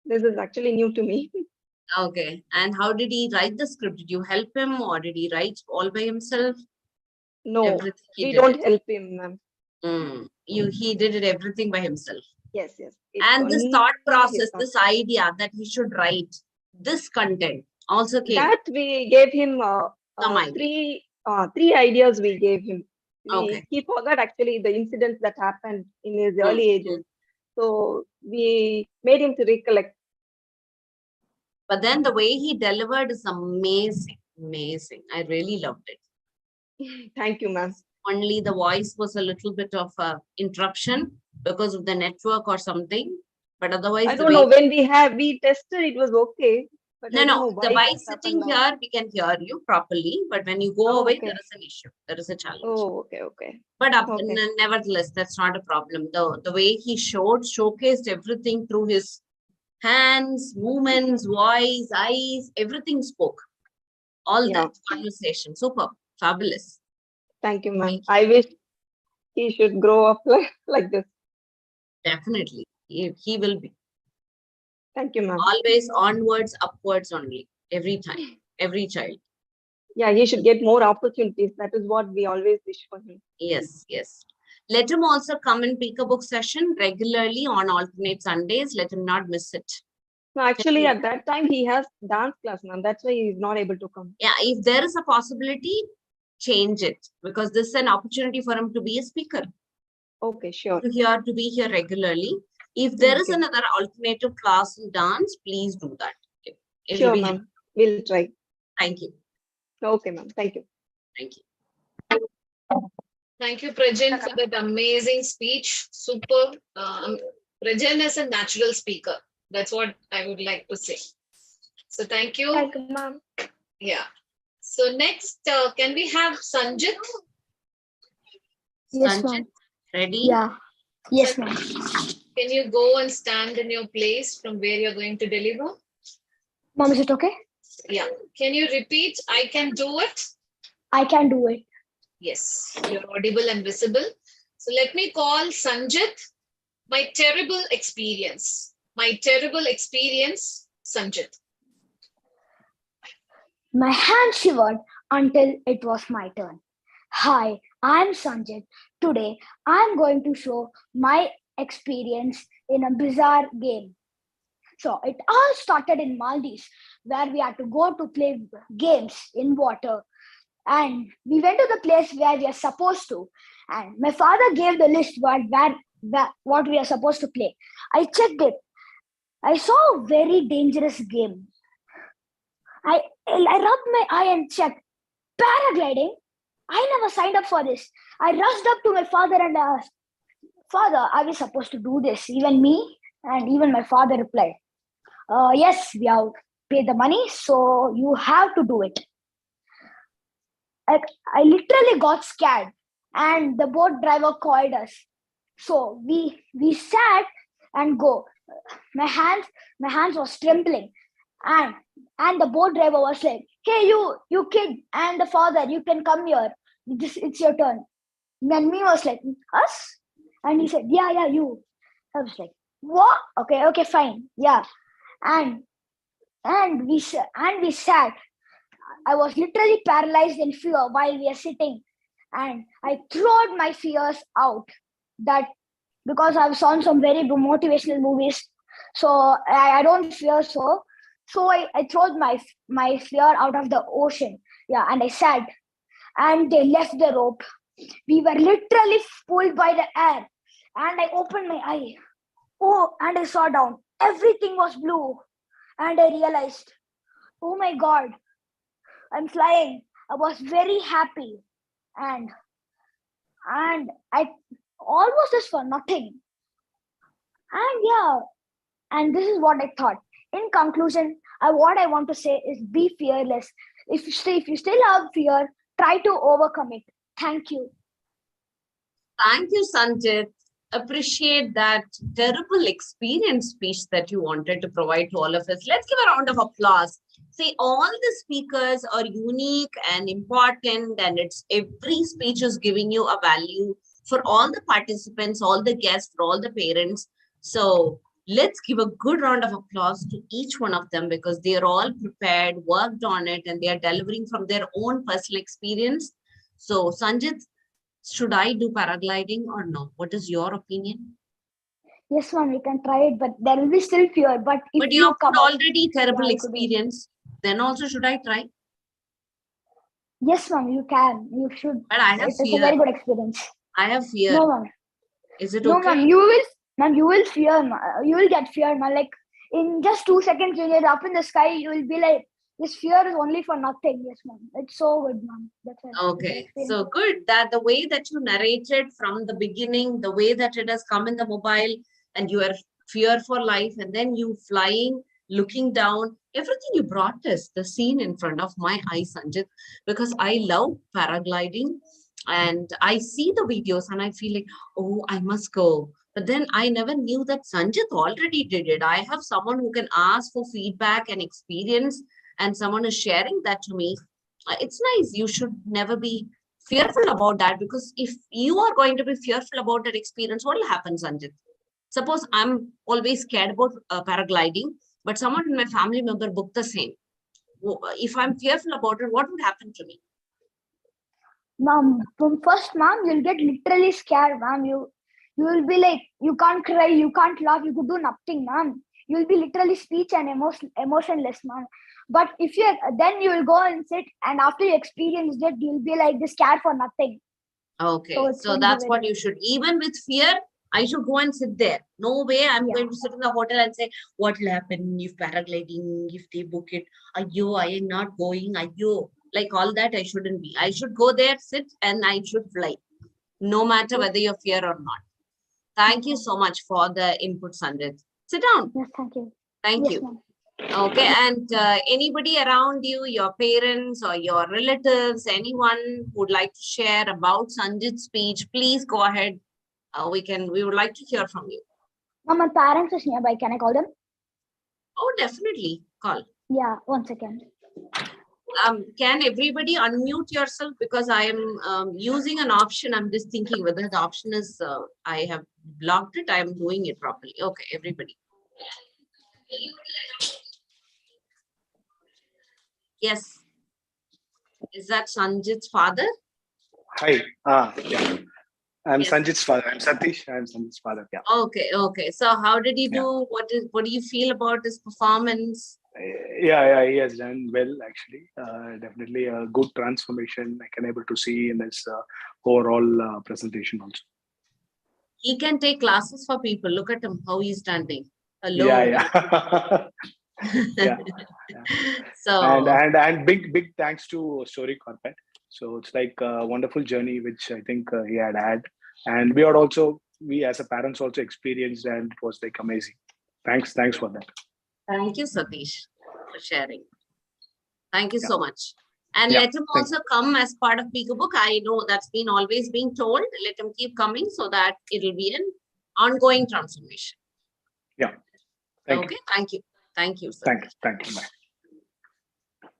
Speaker 8: This is actually new to me.
Speaker 1: Okay. And how did he write the script? Did you help him or did he write all by himself?
Speaker 8: No,
Speaker 1: Everything he
Speaker 8: we
Speaker 1: did
Speaker 8: don't
Speaker 1: it.
Speaker 8: help him, ma'am.
Speaker 1: He did it everything by himself.
Speaker 8: Yes. It's
Speaker 1: And this
Speaker 8: only
Speaker 1: thought
Speaker 8: his
Speaker 1: process,
Speaker 8: thought.
Speaker 1: this idea that he should write this content also came.
Speaker 8: That we gave him
Speaker 1: Some idea.
Speaker 8: three ideas we gave him.
Speaker 1: Okay.
Speaker 8: He forgot actually the incidents that happened in his early ages. So we made him to recollect.
Speaker 1: But then the way he delivered is amazing. Amazing. I really loved it.
Speaker 8: Thank you, ma'am.
Speaker 1: Only the voice was a little bit of a interruption because of the network or something. But otherwise,
Speaker 8: I don't know, when we tested, it was okay. But I don't know
Speaker 1: the
Speaker 8: why
Speaker 1: by
Speaker 8: it
Speaker 1: sitting
Speaker 8: happened now.
Speaker 1: here, we can hear you properly. But when you go away,
Speaker 8: Okay.
Speaker 1: there is an issue. There is a challenge.
Speaker 8: Oh, okay.
Speaker 1: But
Speaker 8: Okay.
Speaker 1: nevertheless, that's not a problem. The way he showcased everything through his hands, movements, voice, eyes, everything spoke. All
Speaker 8: Yeah.
Speaker 1: that conversation. Super. Fabulous.
Speaker 8: Thank you, ma'am. I wish he should grow up like this.
Speaker 1: Definitely. He will be.
Speaker 8: Thank you, ma'am.
Speaker 1: Always onwards, upwards only. Every time. Every child.
Speaker 8: Yeah, he should get more opportunities. That is what we always wish for him.
Speaker 1: Yes. Let him also come and Peekaboo session regularly on alternate Sundays. Let him not miss it.
Speaker 8: No, actually, at that time, he has dance class, ma'am. That's why he is not able to come.
Speaker 1: Yeah, if there is a possibility, change it, because this is an opportunity for him to be a speaker.
Speaker 8: Okay, sure.
Speaker 1: To be here regularly. If there is
Speaker 8: Okay.
Speaker 1: another alternative class in dance, please do that. It will
Speaker 8: Sure,
Speaker 1: be
Speaker 8: ma'am. We'll try.
Speaker 1: Thank you.
Speaker 8: Okay, ma'am. Thank you.
Speaker 1: Thank you.
Speaker 6: Thank you, Prajan, for that amazing speech. Super. Prajan is a natural speaker. That's what I would like to say. So thank you.
Speaker 4: Thank you, ma'am.
Speaker 6: Yeah. So next, can we have Sanjit?
Speaker 4: Yes,
Speaker 1: Sanjit,
Speaker 4: ma'am.
Speaker 1: ready?
Speaker 4: Yeah.
Speaker 3: Yes, ma'am.
Speaker 6: Can you go and stand in your place from where you're going to deliver?
Speaker 3: Mom, is it okay?
Speaker 6: Yeah. Can you repeat? I can do it.
Speaker 3: I can do it.
Speaker 6: Yes, you're audible and visible. So let me call Sanjit. My terrible experience. My terrible experience, Sanjit.
Speaker 4: My hand shivered until it was my turn. Hi, I'm Sanjit. Today, I'm going to show my experience in a bizarre game. So, it all started in Maldives, where we had to go to play games in water. And we went to the place where we are supposed to. And my father gave the list what we are supposed to play. I checked it. I saw a very dangerous game. I rubbed my eye and checked. Paragliding? I never signed up for this. I rushed up to my father and asked, Father, are we supposed to do this? Even me? And even my father replied, yes, we have paid the money, so you have to do it. I literally got scared, and the boat driver called us. So we sat and go. My hands was trembling, and the boat driver was like, "Hey, you kid, and the father, you can come here. It's your turn." And me was like, "Us?" And he said, "Yeah, you." I was like, "What? Okay, fine, yeah." And we sat. I was literally paralyzed in fear while we are sitting, and I threw my fears out. That because I've seen some very motivational movies, so I don't fear so. So I threw my fear out of the ocean. Yeah, and I sat, and they left the rope. We were literally pulled by the air, and I opened my eye. Oh, and I saw down. Everything was blue, and I realized, oh my God, I'm flying. I was very happy, and I almost just for nothing. And yeah, and this is what I thought. In conclusion, what I want to say is be fearless. If you still have fear, try to overcome it. Thank you.
Speaker 1: Thank you, Sanjit. Appreciate that terrible experience speech that you wanted to provide to all of us. Let's give a round of applause. See, all the speakers are unique and important, and every speech is giving you a value for all the participants, all the guests, for all the parents. So let's give a good round of applause to each one of them, because they are all prepared, worked on it, and they are delivering from their own personal experience. So Sanjit, should I do paragliding or no? What is your opinion?
Speaker 4: Yes, ma'am, we can try it, but there will be still fear. But if
Speaker 1: But you have
Speaker 4: come
Speaker 1: already terrible
Speaker 4: yeah, it could be-
Speaker 1: experience. Then also should I try?
Speaker 4: yes, ma'am, you can. You should.
Speaker 1: But I have
Speaker 4: It is a
Speaker 1: fear.
Speaker 4: very good experience.
Speaker 1: I have fear.
Speaker 4: No, ma'am.
Speaker 1: Is it
Speaker 4: No,
Speaker 1: okay?
Speaker 4: ma'am, you will fear, ma'am. You will get fear, ma'am. Like in just 2 seconds, when you're up in the sky, you will be like, this fear is only for nothing. Yes, ma'am. It's so good, ma'am. That's why.
Speaker 1: Okay, so good that the way that you narrated from the beginning, the way that it has come in the mobile, and you are fear for life, and then you flying, looking down, everything you brought us, the scene in front of my eyes, Sanjit, because I love paragliding and I see the videos and I feel like, oh, I must go. But then I never knew that Sanjit already did it. I have someone who can ask for feedback and experience, and someone is sharing that to me. It's nice. You should never be fearful about that, because if you are going to be fearful about that experience, what will happen, Sanjit? Suppose I'm always scared about paragliding, but someone in my family member booked the same. If I'm fearful about it, what would happen to me?
Speaker 4: Ma'am, first, ma'am, you'll get literally scared, ma'am. You will be like, you can't cry, you can't laugh, you could do nothing, ma'am. You'll be literally speech and emotionless, ma'am. But if then you will go and sit, and after you experience it, you'll be like this scared for nothing.
Speaker 1: Okay, so that's what you should. Even with fear, I should go and sit there. No way I'm going to sit in the hotel and say, what will happen if paragliding, if they book it? Ayyo, I am not going. Ayyo. Like all that, I shouldn't be. I should go there, sit, and I should fly. No matter whether you're fear or not. Thank you so much for the input, Sanjit. Sit down.
Speaker 4: Yes, thank you.
Speaker 1: Thank you. Okay, and anybody around you, your parents or your relatives, anyone who would like to share about Sanjit's speech, please go ahead. we would like to hear from you.
Speaker 4: Mom, my parents is nearby. Can I call them?
Speaker 1: Oh, definitely. Call.
Speaker 4: Yeah, 1 second.
Speaker 1: Can everybody unmute yourself, because I am using an option. I'm just thinking whether the option is, I have blocked it. I'm doing it properly. Okay, everybody. Yes. Is that Sanjit's father?
Speaker 9: Hi. Yeah. I'm
Speaker 1: Yes.
Speaker 9: Sanjit's father. I'm Satish. I'm Sanjit's father. Yeah.
Speaker 1: Okay. So how did he do? What do you feel about his performance?
Speaker 9: Yeah. He has done well, actually. Definitely a good transformation I can able to see in this overall presentation also.
Speaker 1: He can take classes for people. Look at him, how he's standing alone.
Speaker 9: Yeah. Yeah.
Speaker 1: So
Speaker 9: and big thanks to Story Carpet. So it's like a wonderful journey which I think he had, and we as a parents also experienced, and it was like amazing. Thanks for that.
Speaker 1: thank you, Satish, for sharing. Thank you
Speaker 9: Yeah.
Speaker 1: so much. And
Speaker 9: Yeah,
Speaker 1: let him
Speaker 9: thank
Speaker 1: also come as part of Peekabook. I know that's been always being told. Let him keep coming so that it'll be an ongoing transformation.
Speaker 9: Thank
Speaker 1: Okay,
Speaker 9: you.
Speaker 1: thank you, Satish.
Speaker 9: Thank you. Bye.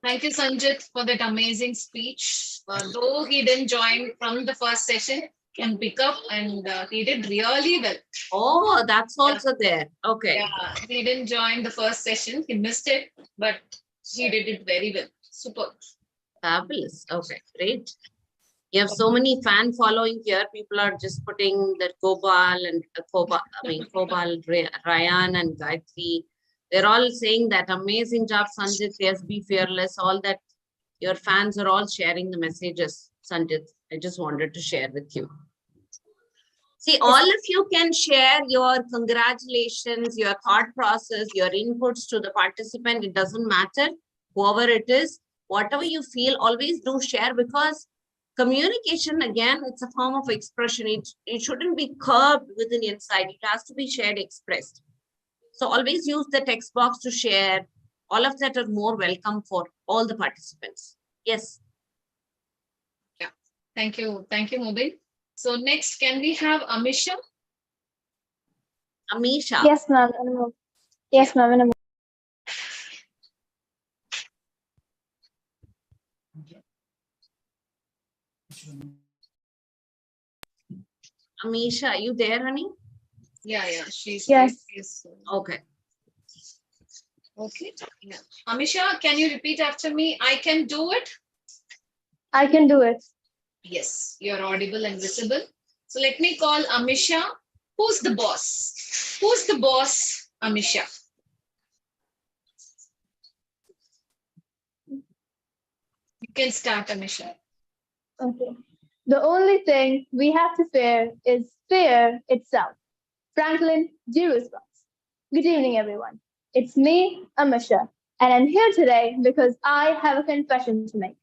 Speaker 6: Thank you, Sanjit, for that amazing speech. Though he didn't join from the first session, can pick up, and he did really well.
Speaker 1: Oh, that's also there. Okay.
Speaker 6: Yeah, he didn't join the first session. He missed it, but he did it very well. Super.
Speaker 1: Fabulous. Okay, great. You have so many fan following here. People are just putting that Gopal and Gopal, Ryan and Gayatri. They're all saying that amazing job, Sanjit. Yes, be fearless. All that your fans are all sharing the messages, Sanjit. I just wanted to share with you. See, all of you can share your congratulations, your thought process, your inputs to the participant. It doesn't matter, whoever it is, whatever you feel, always do share, because communication, again, it's a form of expression. It shouldn't be curbed within inside. It has to be shared, expressed. So always use the text box to share. All of that are more welcome for all the participants. Yes.
Speaker 6: Yeah. Thank you, Mubin. So next, can we have Amisha?
Speaker 1: Amisha.
Speaker 4: Yes, ma'am. Yes, ma'am.
Speaker 1: Amisha, are you there, honey?
Speaker 6: Yeah, she's
Speaker 4: Yes.
Speaker 1: Okay.
Speaker 6: Okay. Yeah. Amisha, can you repeat after me? I can do it.
Speaker 4: I can do it.
Speaker 6: Yes, you're audible and visible. So let me call Amisha. Who's the boss? Who's the boss, Amisha? You can start, Amisha.
Speaker 4: Okay. The only thing we have to fear is fear itself. Franklin D. Roosevelt. Good evening, everyone. It's me, Amisha, and I'm here today because I have a confession to make.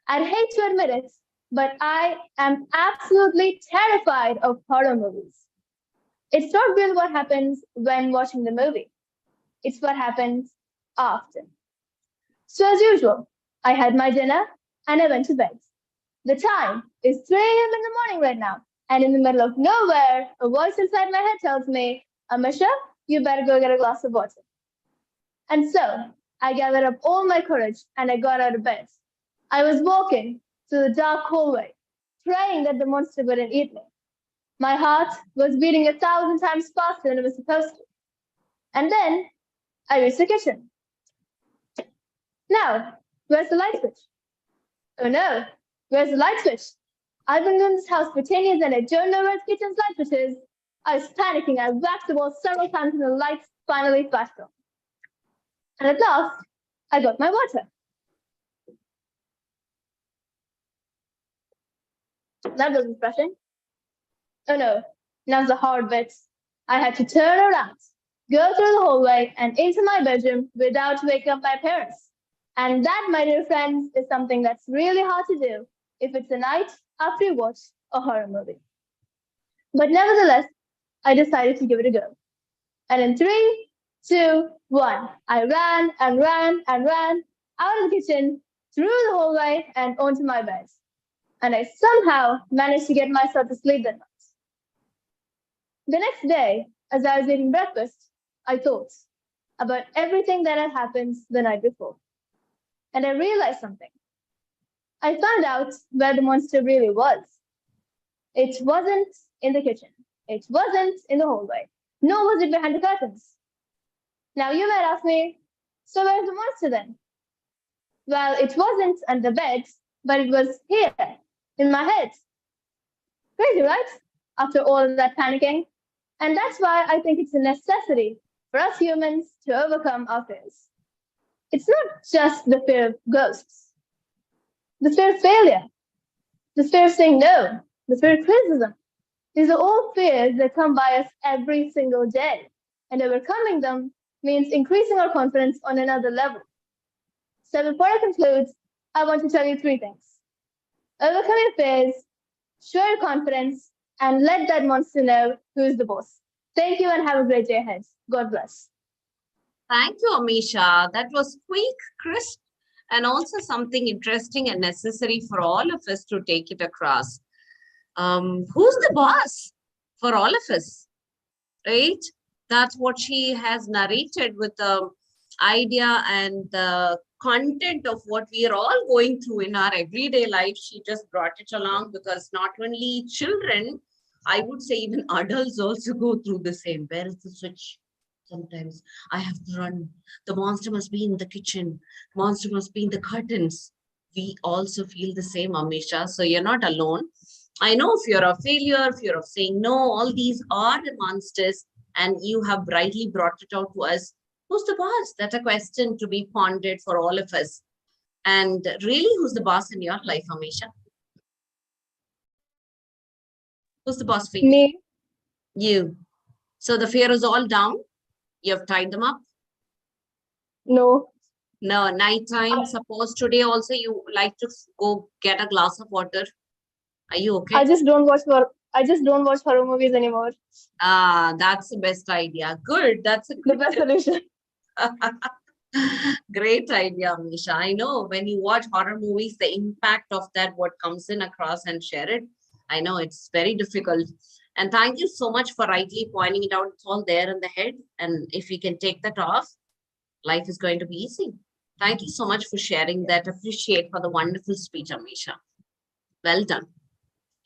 Speaker 4: I'd hate to admit it, but I am absolutely terrified of horror movies. It's not really what happens when watching the movie. It's what happens after. So as usual, I had my dinner and I went to bed. The time is 3 a.m. in the morning right now, and in the middle of nowhere, a voice inside my head tells me, Amisha, you better go get a glass of water. And so I gathered up all my courage and I got out of bed. I was walking through the dark hallway, praying that the monster wouldn't eat me. My heart was beating 1,000 times faster than it was supposed to. And then I reached the kitchen. Now, where's the light switch? Oh no, where's the light switch? I've been in this house for 10 years and I don't know where the kitchen's light switch is. I was panicking. I whacked the wall several times and the lights finally flashed on. And at last, I got my water. That was refreshing. Oh no, now's the hard bit. I had to turn around, go through the hallway and into my bedroom without waking up my parents. And that, my dear friends, is something that's really hard to do if it's the night after you watch a horror movie. But nevertheless, I decided to give it a go. And in 3, 2, 1, I ran and ran and ran out of the kitchen, through the hallway and onto my bed. And I somehow managed to get myself to sleep that night.
Speaker 10: The next day, as I was eating breakfast, I thought about everything that had happened the night before. And I realized something. I found out where the monster really was. It wasn't in the kitchen. It wasn't in the hallway. Nor was it behind the curtains. Now you might ask me, so where's the monster then? Well, it wasn't under bed, but it was here, in my head. Crazy, right? After all of that panicking. And that's why I think it's a necessity for us humans to overcome our fears. It's not just the fear of ghosts, the fear of failure, the fear of saying no, the fear of criticism. These are all fears that come by us every single day. And overcoming them means increasing our confidence on another level. So before I conclude, I want to tell you 3 things. Overcome your fears, show your confidence, and let that monster know who's the boss. Thank you and have a great day ahead. God bless.
Speaker 1: Thank you, Amisha. That was quick, crisp, and also something interesting and necessary for all of us to take it across. Who's the boss for all of us, right? That's what she has narrated with the idea and the content of what we are all going through in our everyday life. She just brought it along because not only children, I would say even adults also go through the same. Where is the switch? Sometimes I have to run. The monster must be in the kitchen. Monster must be in the curtains. We also feel the same, Amisha. So you're not alone. I know fear of failure, fear of saying no, all these are the monsters, and you have brightly brought it out to us. Who's the boss? That's a question to be pondered for all of us. And really, who's the boss in your life, Amisha? Who's the boss for you?
Speaker 10: Me.
Speaker 1: You. So the fear is all down. You have tied them up.
Speaker 10: No.
Speaker 1: No, nighttime. Suppose today also you like to go get a glass of water. Are you okay?
Speaker 10: I just don't watch horror movies anymore.
Speaker 1: That's the best idea. Good. That's a
Speaker 10: The
Speaker 1: good
Speaker 10: best solution.
Speaker 1: great idea, Amisha. I know when you watch horror movies, the impact of that, what comes in across and share it. I know it's very difficult. And thank you so much for rightly pointing it out. It's all there in the head. And if we can take that off, life is going to be easy. Thank you so much for sharing that. Appreciate for the wonderful speech, Amisha. Well done.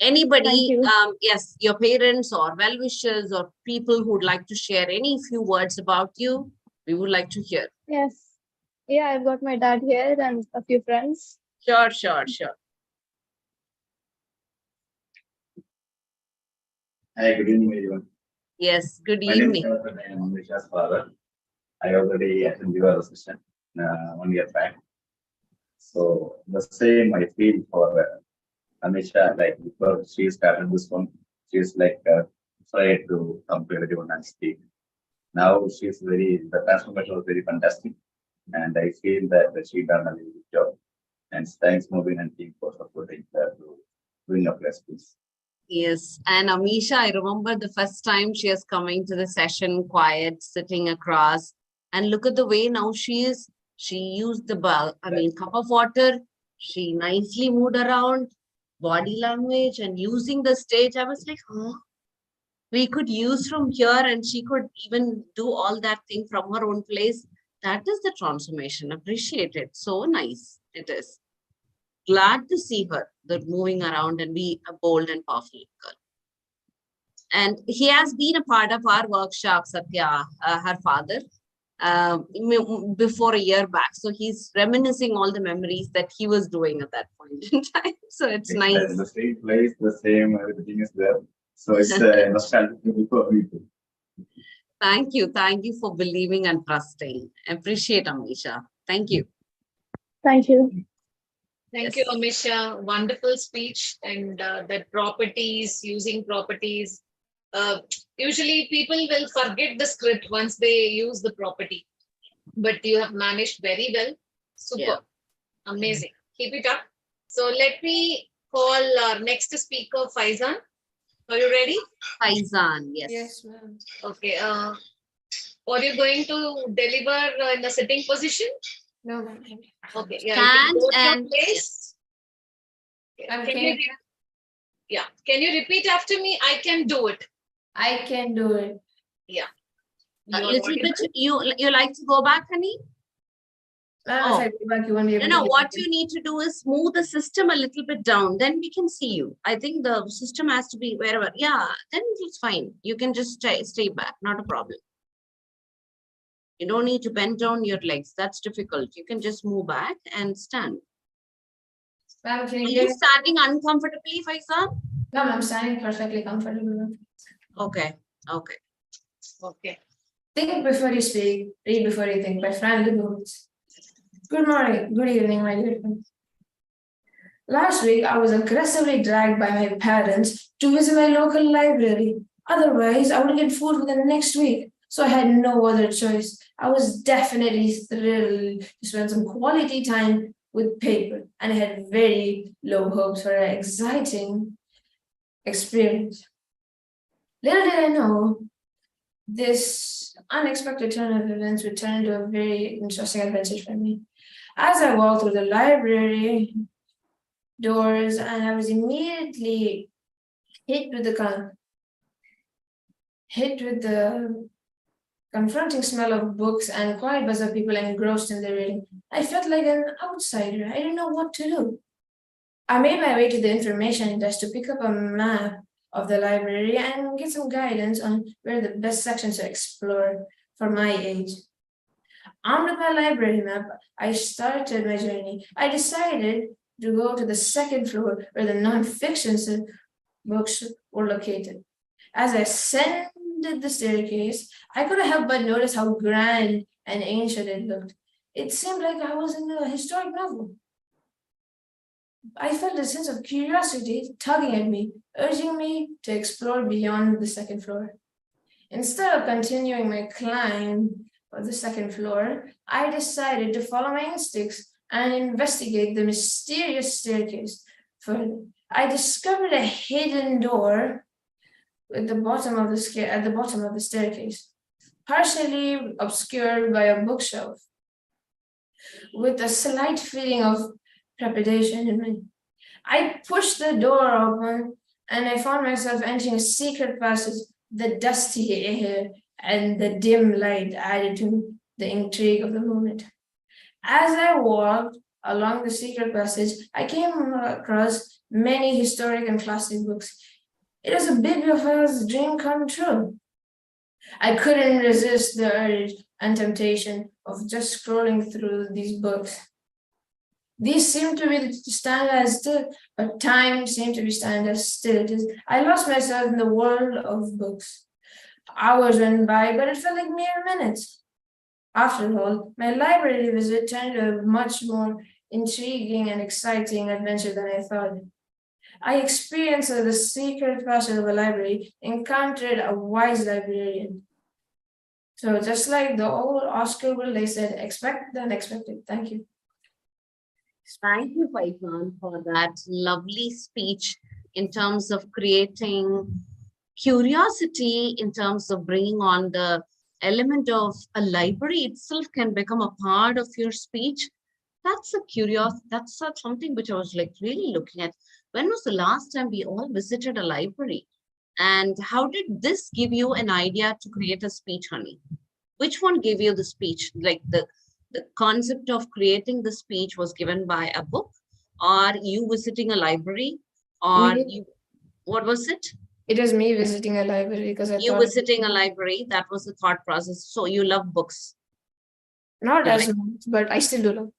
Speaker 1: Anybody, yes, your parents or well-wishers or people who would like to share any few words about you, we would like to hear.
Speaker 10: Yes. Yeah, I've got my dad here and a few friends.
Speaker 1: Sure, sure, sure.
Speaker 11: Hi, good evening, everyone.
Speaker 1: Yes, good
Speaker 11: My name is
Speaker 1: evening.
Speaker 11: I am Amisha's father. I already attended your session 1 year back. So the same I feel for Amisha, like before she started this one, she's like afraid to come to everyone and speak. Now the transformation was very fantastic. And I feel that she done a really good job. And thanks, Mobin and team, for supporting her to bring up your speech.
Speaker 1: Yes, and Amisha, I remember the first time she is coming to the session, quiet, sitting across, and look at the way now she is. She used the cup of water. She nicely moved around, body language, and using the stage. I was like, oh, we could use from here, and she could even do all that thing from her own place. That is the transformation. Appreciate it. So nice it is. Glad to see her, moving around and be a bold and powerful girl. And he has been a part of our workshop, Satya, her father, before a year back. So he's reminiscing all the memories that he was doing at that point in time. So it's nice.
Speaker 11: The same place, the same, everything is there. So it's nostalgic for me too.
Speaker 1: Thank you. Thank you for believing and trusting. Appreciate Amisha. Thank you.
Speaker 10: Thank you.
Speaker 6: Thank you, Amisha. Wonderful speech and that properties, using properties. Usually people will forget the script once they use the property, but you have managed very well. Super.
Speaker 1: Yeah.
Speaker 6: Amazing. Keep it up. So let me call our next speaker, Faizan. Are you ready?
Speaker 1: Faizan, yes.
Speaker 12: Yes, ma'am.
Speaker 6: Okay. Are you going to deliver in the sitting position?
Speaker 12: No, ma'am.
Speaker 6: Okay. Yeah.
Speaker 1: Stand
Speaker 6: you can go to
Speaker 1: and-
Speaker 6: your place.
Speaker 12: I'm
Speaker 6: Can
Speaker 12: okay.
Speaker 6: you, can you repeat after me? I can do it.
Speaker 10: I can do it.
Speaker 1: A
Speaker 6: You're
Speaker 1: little
Speaker 6: not
Speaker 1: bit,
Speaker 6: able-
Speaker 1: you like to go back, honey?
Speaker 10: Ma'am,
Speaker 1: Oh.
Speaker 10: if I go back, you won't be able
Speaker 1: No,
Speaker 10: to hear
Speaker 1: what
Speaker 10: me.
Speaker 1: you need to do is move the system a little bit down, then we can see you. I think the system has to be wherever, yeah, then it's fine. You can just stay back, not a problem. You don't need to bend down your legs, that's difficult. You can just move back and stand.
Speaker 10: Ma'am, can
Speaker 1: Are
Speaker 10: you
Speaker 1: you
Speaker 10: hear?
Speaker 1: standing uncomfortably, Faisal?
Speaker 10: Ma'am, I'm standing perfectly comfortable.
Speaker 1: Okay, okay.
Speaker 6: Okay.
Speaker 10: Think before you speak, read before you think by Frank Boots. Good morning, good evening, my dear friends. Last week, I was aggressively dragged by my parents to visit my local library. Otherwise, I would get food for the next week. So I had no other choice. I was definitely thrilled to spend some quality time with paper, and I had very low hopes for an exciting experience. Little did I know, this unexpected turn of events would turn into a very interesting adventure for me. As I walked through the library doors, and I was immediately hit with the confronting smell of books and quiet buzz of people engrossed in their reading. I felt like an outsider. I didn't know what to do. I made my way to the information desk to pick up a map of the library and get some guidance on where the best sections to explore for my age. Armed with my library map, I started my journey. I decided to go to the second floor where the non-fiction books were located. As I ascended the staircase, I couldn't help but notice how grand and ancient it looked. It seemed like I was in a historic novel. I felt a sense of curiosity tugging at me, urging me to explore beyond the second floor. Instead of continuing my climb of the second floor, I decided to follow my instincts and investigate the mysterious staircase further. I discovered a hidden door at the bottom of the staircase, partially obscured by a bookshelf. With a slight feeling of trepidation in me, I pushed the door open and I found myself entering a secret passage. The dusty air and the dim light added to the intrigue of the moment. As I walked along the secret passage, I came across many historic and classic books. It was a bibliophile's dream come true. I couldn't resist the urge and temptation of just scrolling through these books. These seemed to be stand as still, but time seemed to be stand as still it is. I lost myself in the world of books. Hours went by, but it felt like mere minutes. After all, my library visit turned into a much more intriguing and exciting adventure than I thought. I experienced the secret passage of a library, encountered a wise librarian. So just like the old Oscar Wilde said, expect the unexpected. Thank you.
Speaker 1: Thank you, Faizan, for that lovely speech in terms of creating curiosity, in terms of bringing on the element of a library itself can become a part of your speech. That's a curiosity. That's something which I was like really looking at. When was the last time we all visited a library? And how did this give you an idea to create a speech, honey? Which one gave you the speech? Like the concept of creating the speech was given by a book, or you visiting a library, or what was it?
Speaker 10: It was me visiting a library because I
Speaker 1: You
Speaker 10: thought
Speaker 1: visiting a library, that was the thought process. So you love books.
Speaker 10: not
Speaker 1: You
Speaker 10: as
Speaker 1: like-
Speaker 10: much, but I still do love.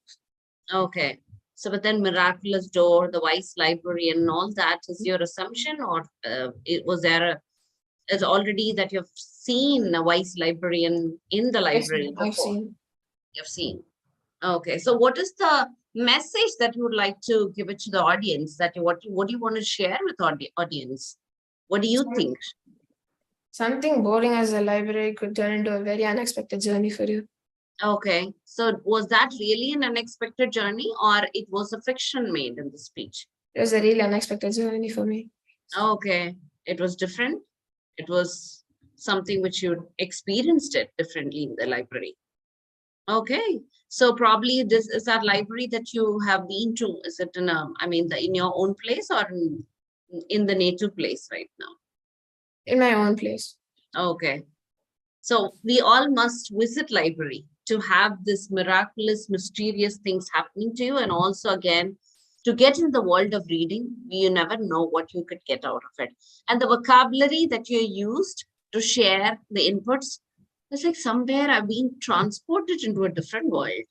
Speaker 1: Okay. So, but then Miraculous Door, the Wise Librarian, and all that is your assumption, or was there it's already that you've seen a Wise Librarian in the library before?
Speaker 10: I've seen.
Speaker 1: You've seen. Okay. So what is the message that you would like to give it to the audience? That what do you want to share with audience? What do you think?
Speaker 10: Something boring as a library could turn into a very unexpected journey for you.
Speaker 1: Okay. So was that really an unexpected journey, or it was a fiction made in the speech?
Speaker 10: It was a really unexpected journey for me.
Speaker 1: Okay. It was different. It was something which you experienced it differently in the library. Okay. So probably this is that library that you have been to. Is it in in your own place or in the native place right now?
Speaker 7: in my own place.
Speaker 1: Okay. So we all must visit library to have this miraculous, mysterious things happening to you. And also again, to get in the world of reading, you never know what you could get out of it. And the vocabulary that you used to share the inputs, it's like somewhere I've been transported into a different world.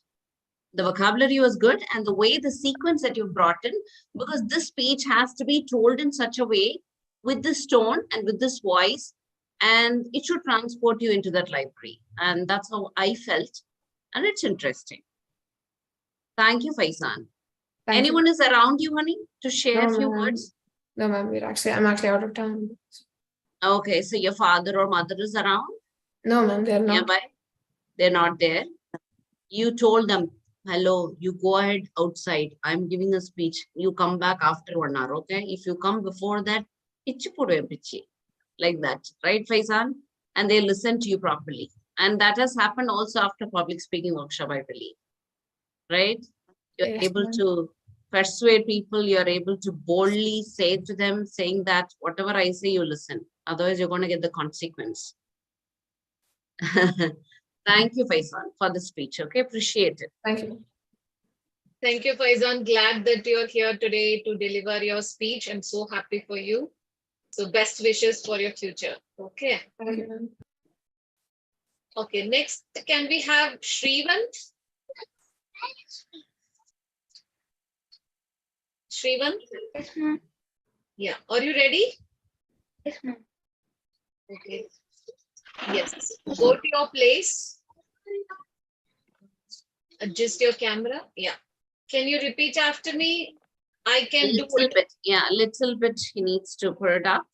Speaker 1: The vocabulary was good, and the way the sequence that you brought in, because this speech has to be told in such a way with this tone and with this voice, and it should transport you into that library. And that's how I felt. And it's interesting. Thank you, Faizan.
Speaker 7: Thank
Speaker 1: Anyone is around you, honey, to share a
Speaker 7: No,
Speaker 1: few
Speaker 7: ma'am.
Speaker 1: words?
Speaker 7: No, ma'am, I'm actually out of town.
Speaker 1: Okay, so your father or mother is around
Speaker 7: No, ma'am, they're not.
Speaker 1: nearby? They're not there. You told them, hello, you go ahead outside. I'm giving a speech. You come back after 1 hour, okay? If you come before that, like that, right, Faizan? And they listen to you properly. And that has happened also after public speaking workshop, I believe, right? You're
Speaker 7: Yes,
Speaker 1: able
Speaker 7: ma'am.
Speaker 1: to persuade people. You're able to boldly say to them, saying that whatever I say, you listen. Otherwise, you're going to get the consequence. Thank you, Faizan, for the speech. Okay, appreciate it.
Speaker 7: Thank you.
Speaker 6: Thank you, Faizan. Glad that you're here today to deliver your speech. I'm so happy for you. So best wishes for your future. Okay.
Speaker 7: Thank you, ma'am.
Speaker 6: Okay, next, can we have Shrivant? Shrivant?
Speaker 3: Yes, ma'am.
Speaker 6: Yeah. Are you ready?
Speaker 3: Yes, ma'am.
Speaker 6: Okay. Yes. Go to your place. Adjust your camera. Yeah. Can you repeat after me? I can do
Speaker 1: Little
Speaker 6: it.
Speaker 1: bit, yeah, little bit. He needs to put it up.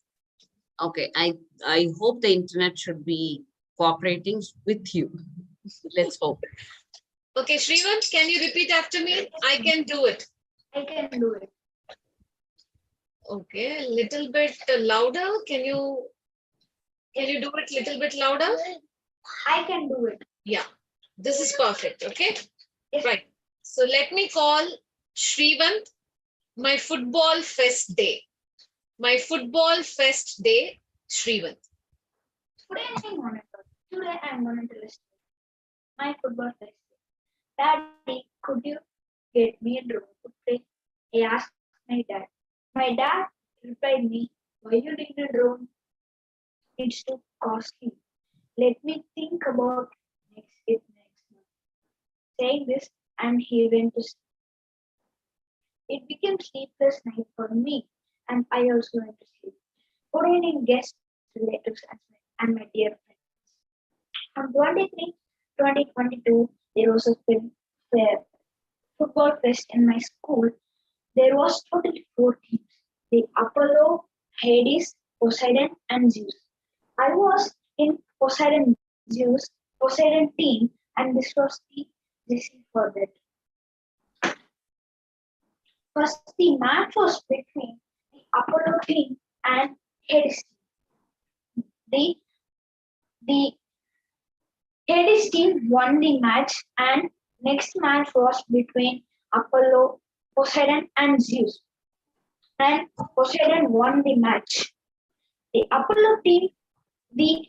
Speaker 1: Okay, I hope the internet should be cooperating with you. Let's hope.
Speaker 6: Okay, Shrivant, can you repeat after me? I can do it.
Speaker 3: I can do it.
Speaker 6: Okay, little bit louder. Can you do it little bit louder?
Speaker 3: I can do it.
Speaker 6: Yeah, this is perfect. Okay,
Speaker 3: Yes.
Speaker 6: right. So let me call Shrivant my football fest day. My football fest day, Shrivant.
Speaker 3: Today I'm going to list my football festival. Daddy, could you get me a drone to play? I asked my dad. My dad replied me, why you need a drone? It's too costly. Let me think about next month. Saying this, and he went to sleep. It became sleepless night for me, and I also went to sleep. Good evening, guests, relatives, and my dear friends. On 23, 2022, there was a football fest in my school. There was totally 4 teams: the Apollo, Hades, Poseidon, and Zeus. I was in Poseidon team, and this was the reason for that. First, the match was between the Apollo team and Hades team. The Hades team won the match, and next match was between Apollo, Poseidon, and Zeus. And Poseidon won the match. The Apollo team, the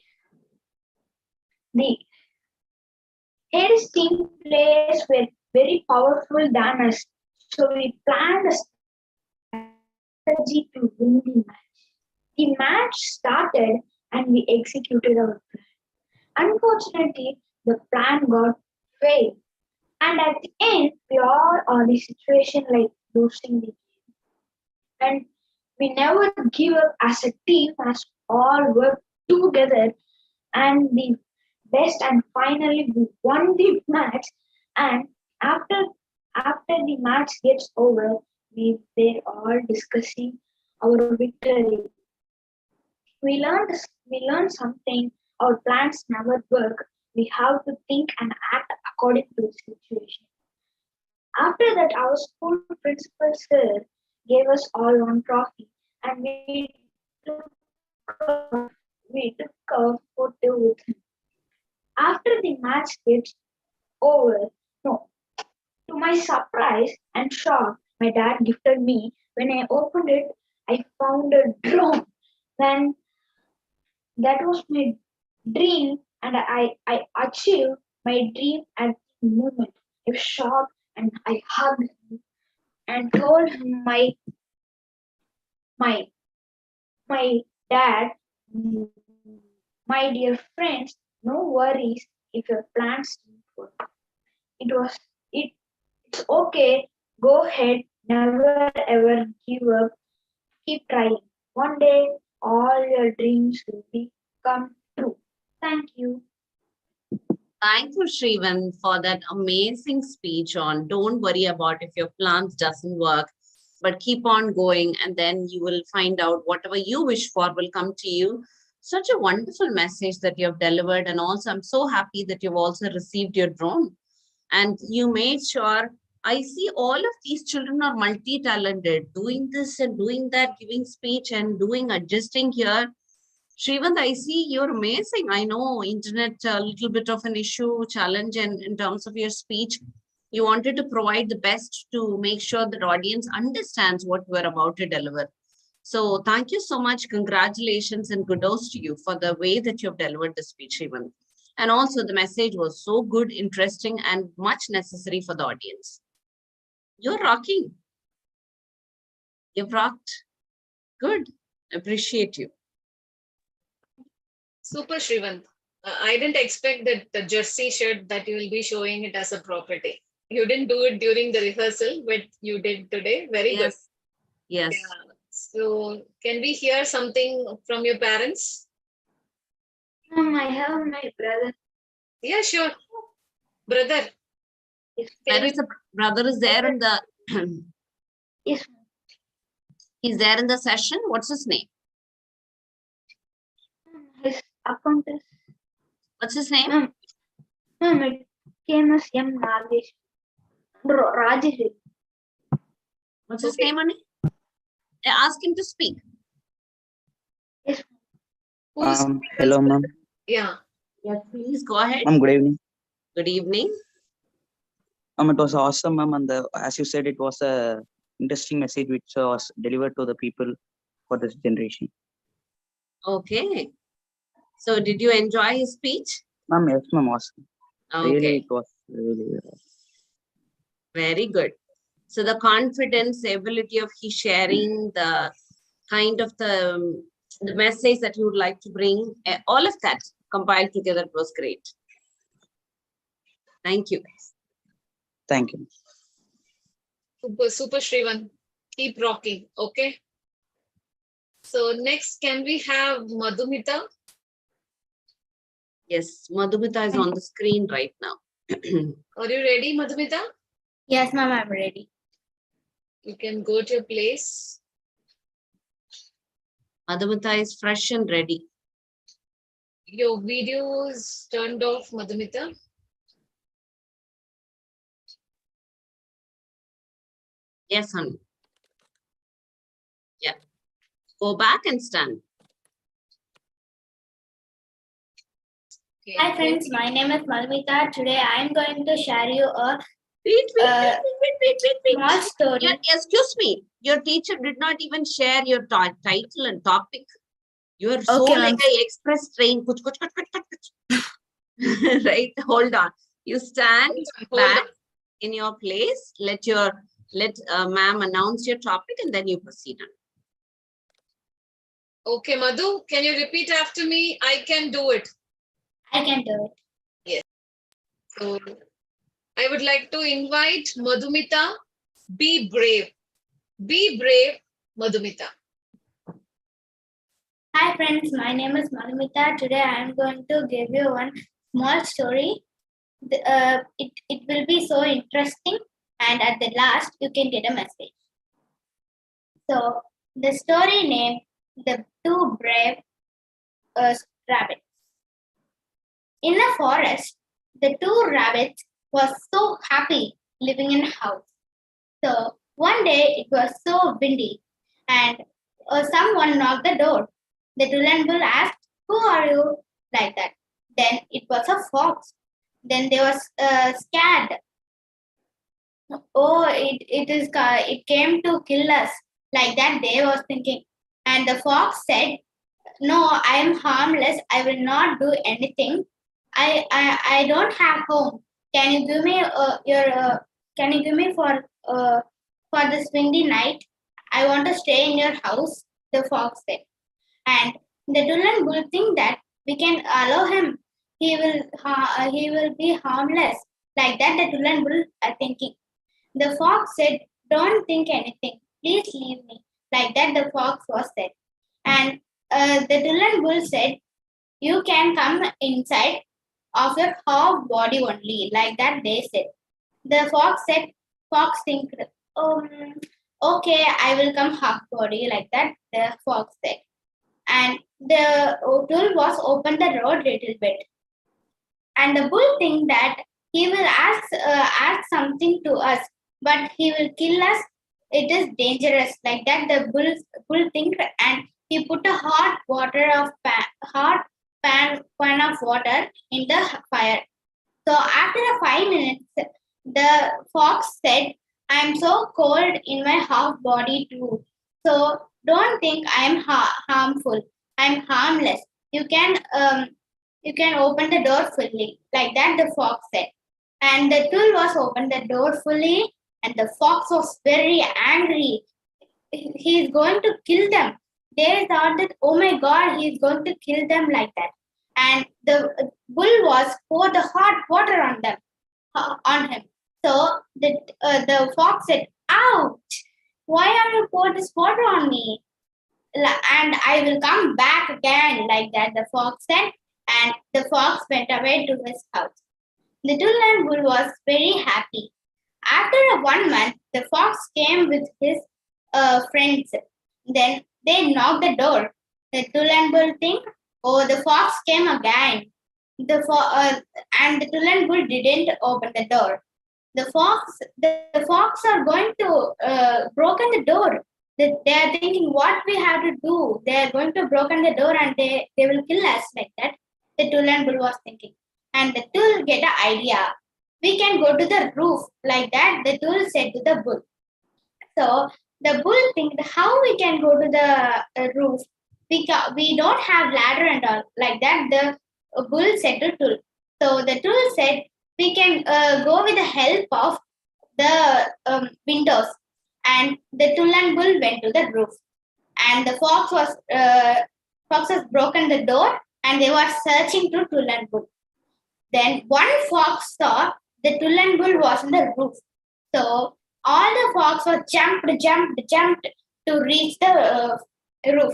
Speaker 3: Hades team players were very powerful than us, so we planned a strategy to win the match. The match started, and we executed our plan. Unfortunately, the plan got failed, and at the end, we all are in the situation like losing the game. And we never give up as a team, as all work together, and the best. And finally, we won the match. And after the match gets over, we were all discussing our victory. We learned something. Our plans never work. We have to think and act according to the situation. After that, our school principal sir gave us all one trophy, and we took a photo with him. After the match gets over, to my surprise and shock, my dad gifted me. When I opened it, I found a drone.
Speaker 12: That was my dream, and I achieved my dream at the moment. I was shocked and I hugged him and told him my my dad, "Mm, my dear friends, no worries if your plans don't work. It was it it's okay. Go ahead, never ever give up. Keep trying. One day all your dreams will become true. Thank you.
Speaker 1: Thank you, Shrivan, for that amazing speech on don't worry about if your plans doesn't work, but keep on going and then you will find out whatever you wish for will come to you. Such a wonderful message that you have delivered. And also, I'm so happy that you've also received your drone. And you made sure, I see all of these children are multi-talented, doing this and doing that, giving speech and doing adjusting here. Shrivant, I see you're amazing. I know internet a little bit of an issue, challenge, and in terms of your speech, you wanted to provide the best to make sure that audience understands what we're about to deliver. So thank you so much. Congratulations and kudos to you for the way that you've delivered the speech, Shrivant. And also the message was so good, interesting, and much necessary for the audience. You're rocking. You've rocked. Good. Appreciate you.
Speaker 6: Super, Shrivant. I didn't expect that the jersey shirt that you will be showing it as a property. You didn't do it during the rehearsal, but you did today. Very good.
Speaker 1: Yes.
Speaker 6: Yeah. So, can we hear something from your parents?
Speaker 12: I have my brother.
Speaker 6: Yeah, sure. Brother.
Speaker 1: There is a brother is there in the
Speaker 12: Yes.
Speaker 1: he's there in the session. What's his name?
Speaker 12: His account is.
Speaker 1: What's his name?
Speaker 12: Ma'am, it came as M. Nagesh. Rajesh.
Speaker 1: What's his name, Ani? Ask him to speak.
Speaker 12: Yes.
Speaker 13: Hello, ma'am.
Speaker 6: Yeah.
Speaker 1: Yes, please go ahead.
Speaker 13: Good evening.
Speaker 1: Good evening.
Speaker 13: It was awesome, ma'am. And as you said, it was a interesting message which was delivered to the people for this generation.
Speaker 1: Okay. So did you enjoy his speech?
Speaker 13: Ma'am, yes, ma'am, awesome.
Speaker 1: Okay.
Speaker 13: Really, it was really.
Speaker 1: Very good. So the confidence, the ability of he sharing, the kind of the message that you would like to bring, all of that compiled together was great. Thank you.
Speaker 13: Thank you.
Speaker 6: Super, super, Shrivant. Keep rocking. Okay. So next, can we have Madhumita?
Speaker 1: Yes, Madhumita is on the screen right now.
Speaker 6: Are you ready, Madhumita?
Speaker 12: Yes, ma'am, I'm ready.
Speaker 6: You can go to your place.
Speaker 1: Madhumita is fresh and ready.
Speaker 6: Your video is turned off, Madhumita.
Speaker 1: Yes, honey. Yeah. Go back and stand.
Speaker 6: Okay.
Speaker 12: Hi friends, my name is Malmita. Today I am going to share you a
Speaker 1: Wait.
Speaker 12: small story.
Speaker 1: Yeah, excuse me. Your teacher did not even share your title and topic. You are so
Speaker 12: Okay,
Speaker 1: like
Speaker 12: ma'am.
Speaker 1: a express train. Kuch. Right? Hold on. You stand
Speaker 6: Hold
Speaker 1: back
Speaker 6: on.
Speaker 1: in your place. Let ma'am announce your topic and then you proceed on.
Speaker 6: Okay, Madhu, can you repeat after me? I can do it.
Speaker 12: I can do it.
Speaker 6: Yes. So I would like to invite Madhumita. Be brave. Be brave, Madhumita.
Speaker 12: Hi friends, my name is Malmita. Today I am going to give you one small story. It will be so interesting, and at the last you can get a message. So the story name, The Two Brave Rabbits. In a forest, the two rabbits were so happy living in a house. So one day it was so windy and someone knocked the door. The Dulan Bull asked, "Who are you?" like that. Then it was a fox. Then they were scared. Oh, it came to kill us. Like that they was thinking. And the fox said, no, I am harmless. I will not do anything. I don't have home. Can you give me can you give me for this windy night? I want to stay in your house, the fox said. And the Dulan bull think that we can allow him. He will be harmless. Like that, the Dulan bull are thinking. The fox said, "Don't think anything. Please leave me." Like that, the fox was said. And the Dulan bull said, "You can come inside of your half body only." Like that, they said. The fox said, "Fox think, okay, I will come half body." Like that, the fox said. And the bull was open the road little bit. And the bull think that he will ask something to us, but he will kill us. It is dangerous. Like that, the bull think, and he put a hot pan of water in the fire. So after 5 minutes, the fox said, "I'm so cold in my half body too. So don't think I'm harmful. I'm harmless. You can open the door fully." Like that, the fox said. And the bull was opened the door fully, and the fox was very angry. He's going to kill them. They thought that, oh my God, he's going to kill them like that. And the bull was poured the hot water on them, on him. So the fox said, "Ouch! Why are you poured this water on me? And I will come back again." Like that, the fox said. And the fox went away to his house. The Dulan bull was very happy. After 1 month, the fox came with his friends. Then they knocked the door. The Dulan bull think, "Oh, the fox came again." And the Dulan bull didn't open the door. The fox are going to broken the door. They are thinking, what we have to do? They are going to broken the door and they will kill us. Like that, the Dulan bull was thinking. And the bull get an idea. We can go to the roof. Like that, the bull said to the bull. So the bull think, how we can go to the roof? We don't have ladder and all. Like that, the bull said to Tul. So the Tul said, we can go with the help of the windows. And the Tul and bull went to the roof. And the fox was broken the door, and they were searching to Tul and bull. Then one fox saw the Tul and bull was on the roof. So all the fox were jumped to reach the roof.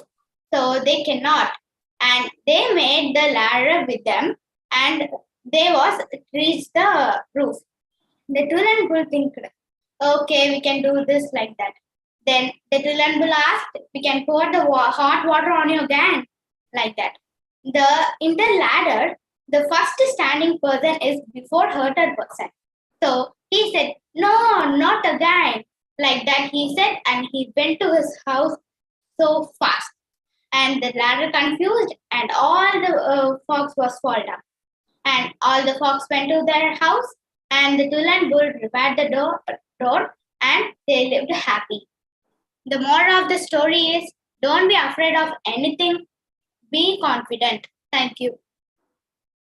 Speaker 12: So they cannot. And they made the ladder with them, and they was reached the roof. The Tul and bull think, okay, we can do this like that. Then the Tul and bull asked, we can pour the hot water on you again, like that. In the ladder, the first standing person is before hurted person. So he said, no, not again. Like that he said, and he went to his house so fast. And the ladder confused, and all the fox was fall down. And all the fox went to their house, and the Tul and bull repaired the door, and they lived happy. The moral of the story is, don't be afraid of anything. Be confident. Thank you.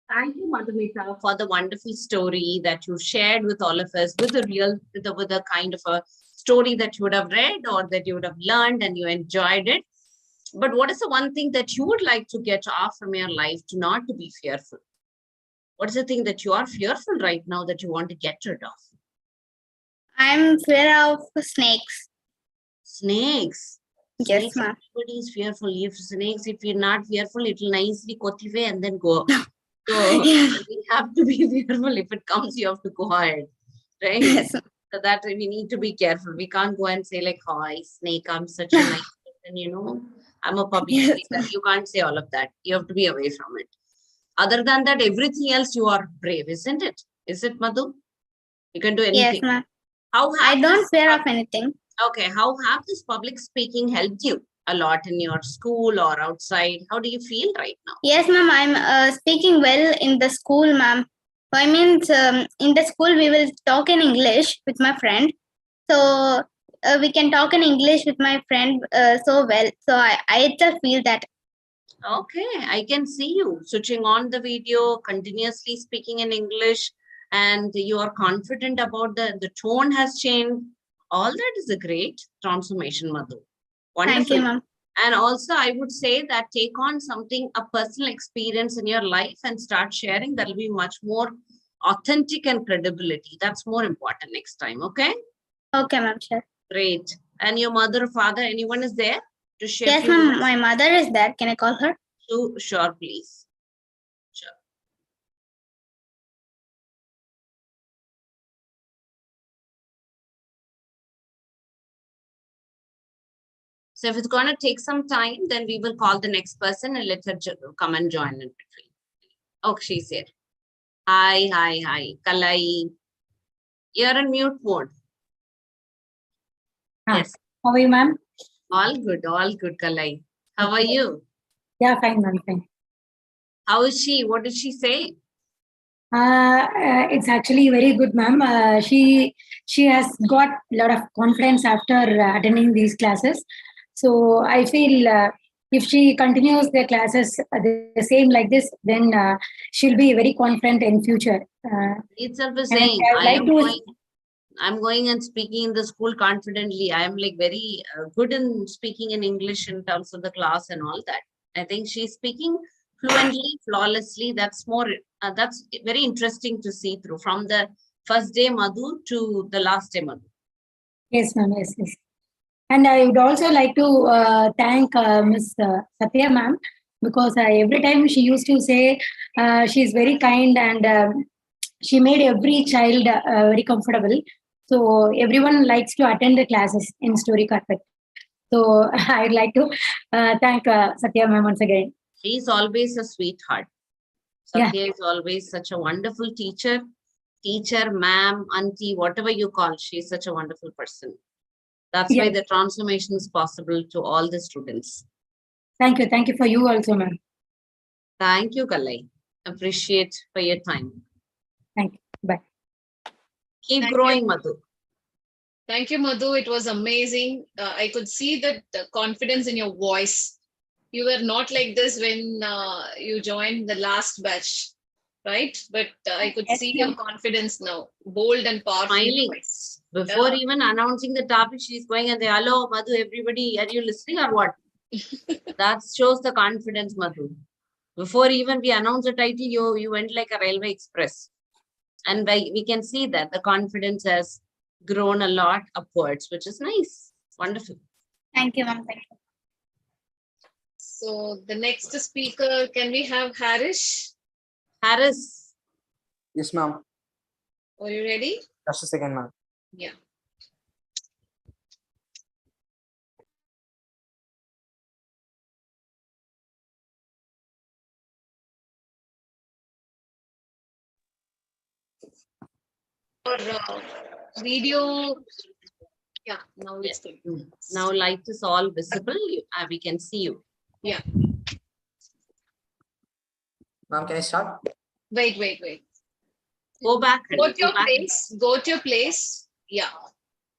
Speaker 1: Thank you, Madhumita, for the wonderful story that you shared with all of us, with a kind of a story that you would have read or that you would have learned and you enjoyed it. But what is the one thing that you would like to get off from your life to not to be fearful? What is the thing that you are fearful right now that you want to get rid of?
Speaker 12: I'm fear of snakes.
Speaker 1: Snakes?
Speaker 12: Yes, ma'am.
Speaker 1: Everybody is fearful. If you're not fearful, it will nicely go away and then go. So we have to be fearful. If it comes, you have to go ahead, right?
Speaker 12: Yes.
Speaker 1: So that we need to be careful. We can't go and say like, hi, snake, I'm such a nice person, I'm a puppy.
Speaker 12: Yes.
Speaker 1: You can't say all of that. You have to be away from it. Other than that, everything else, you are brave, isn't it? Is it, Madhu? You can do anything.
Speaker 12: Yes, ma'am.
Speaker 1: How
Speaker 12: I don't fear of anything.
Speaker 1: Okay. How have this public speaking helped you a lot in your school or outside? How do you feel right now?
Speaker 12: Yes, ma'am. I'm speaking well in the school, ma'am. I mean, in the school, we will talk in English with my friend. So we can talk in English with my friend so well. So I just feel that.
Speaker 1: Okay, I can see you switching on the video, continuously speaking in English, and you are confident about the tone has changed. All that is a great transformation, Madhu.
Speaker 12: Thank you,
Speaker 1: Wonderful.
Speaker 12: ma'am.
Speaker 1: And also, I would say that take on something, a personal experience in your life and start sharing. That'll be much more authentic and credibility. That's more important next time. Okay,
Speaker 12: Okay, ma'am, sure.
Speaker 1: great. And your mother, father, anyone is there to share?
Speaker 12: Yes,
Speaker 1: few
Speaker 12: ma'am,
Speaker 1: words?
Speaker 12: my mother is there. Can I call her?
Speaker 1: Sure, please. Sure. So if it's going to take some time, then we will call the next person and let her come and join in between. Oh, she's here. Hi. Kalai. You're in mute mode. Yes.
Speaker 14: How are you, ma'am?
Speaker 1: All good, Kalai. How are you?
Speaker 14: Yeah, fine, ma'am. Fine.
Speaker 1: How is she? What did she say?
Speaker 14: It's actually very good, ma'am. She has got a lot of confidence after attending these classes. So I feel if she continues the classes the same like this, then she'll be very confident in future.
Speaker 1: Itself is
Speaker 14: and
Speaker 1: saying,
Speaker 14: I
Speaker 1: I'm going and speaking in the school confidently. I am like very good in speaking in English in terms of the class and all that. I think she's speaking fluently, flawlessly. That's more, that's very interesting to see through from the first day Madhu to the last day Madhu.
Speaker 14: Yes, ma'am. Yes. And I would also like to thank Ms. Satya, ma'am, because every time she used to say she's very kind and she made every child very comfortable. So everyone likes to attend the classes in Story Carpet. So I'd like to thank Satya, ma'am, once again.
Speaker 1: She's always a sweetheart. Satya is always such a wonderful teacher, ma'am, auntie, whatever you call. She's such a wonderful person. That's why the transformation is possible to all the students.
Speaker 14: Thank you. Thank you for you also, ma'am.
Speaker 1: Thank you, Kalai. Appreciate for your time.
Speaker 14: Thank you. Bye.
Speaker 1: Keep growing, Madhu.
Speaker 6: Thank you, Madhu. It was amazing. I could see that confidence in your voice. You were not like this when you joined the last batch, right? But I could see your confidence now, bold and powerful.
Speaker 1: Smiling.
Speaker 6: Voice.
Speaker 1: Before even announcing the topic, she's going and say, hello, Madhu, everybody, are you listening or what? That shows the confidence, Madhu. Before even we announce the title, you went like a railway express. And we can see that the confidence has grown a lot upwards, which is nice. Wonderful.
Speaker 12: Thank you, ma'am. Thank you.
Speaker 6: So the next speaker, can we have Harish?
Speaker 1: Harris.
Speaker 2: Yes, ma'am.
Speaker 6: Are you ready?
Speaker 2: Just a second, ma'am.
Speaker 6: Yeah. Or video. Yeah, now it's good.
Speaker 1: Now light is all visible. We can see you.
Speaker 6: Yeah.
Speaker 2: Ma'am, can I start?
Speaker 6: Wait.
Speaker 1: Go back.
Speaker 6: Go to your place. Go to your place. Yeah.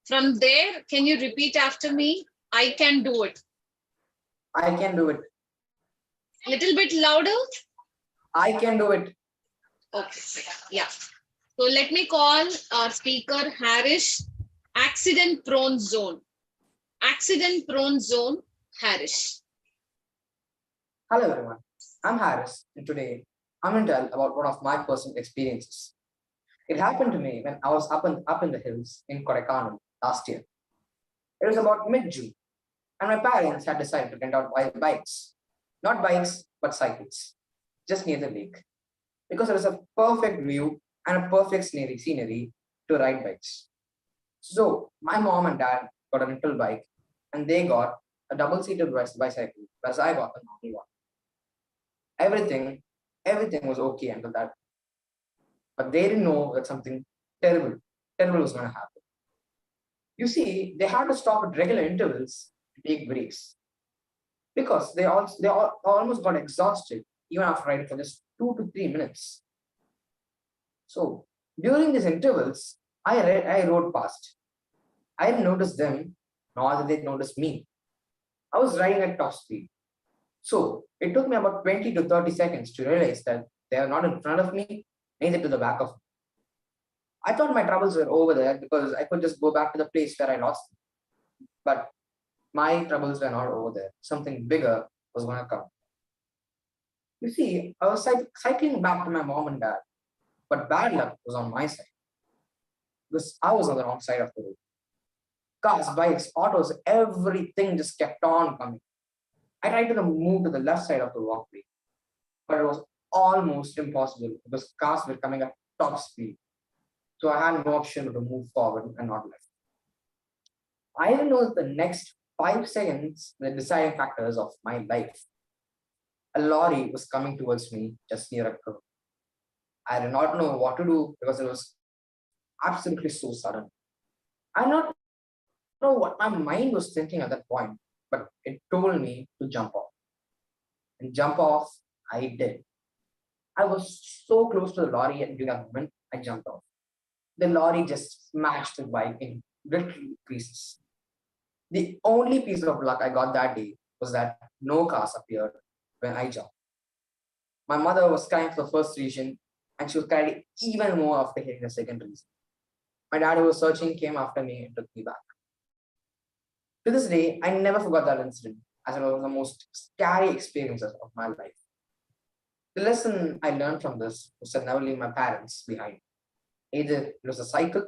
Speaker 6: From there, can you repeat after me? I can do it.
Speaker 2: I can do it.
Speaker 6: Little bit louder.
Speaker 2: I can do it.
Speaker 6: Okay. Yeah. So let me call our speaker Harish. Accident prone zone. Accident prone zone, Harish.
Speaker 2: Hello, everyone. I'm Harris, and today I'm going to tell about one of my personal experiences. It happened to me when I was up in the hills in Kodaikanal last year. It was about mid-June, and my parents had decided to rent out bikes. Not bikes, but cycles, just near the lake. Because it was a perfect view and a perfect scenery to ride bikes. So my mom and dad got a rental bike, and they got a double-seated bicycle, whereas I got a normal one. Everything was okay until that. But they didn't know that something terrible was going to happen. You see, they had to stop at regular intervals to take breaks because they almost got exhausted even after riding for just 2 to 3 minutes. So during these intervals, I rode past. I didn't notice them, nor did they notice me. I was riding at top speed. So it took me about 20 to 30 seconds to realize that they are not in front of me, neither to the back of me. I thought my troubles were over there because I could just go back to the place where I lost them. But my troubles were not over there. Something bigger was going to come. You see, I was cycling back to my mom and dad, but bad luck was on my side because I was on the wrong side of the road. Cars, bikes, autos, everything just kept on coming. I tried to move to the left side of the walkway, but it was almost impossible because cars were coming at top speed. So I had no option to move forward and not left. I didn't know that the next 5 seconds were the deciding factors of my life. A lorry was coming towards me just near a curve. I did not know what to do because it was absolutely so sudden. I did not know what my mind was thinking at that point, but it told me to jump off. And jump off, I did. I was so close to the lorry and during that moment, I jumped off. The lorry just smashed the bike in little pieces. The only piece of luck I got that day was that no cars appeared when I jumped. My mother was crying for the first region and she was crying even more after hitting the second region. My dad, who was searching, came after me and took me back. To this day, I never forgot that incident as it was the most scary experiences of my life. The lesson I learned from this was to never leave my parents behind. Either it was a cycle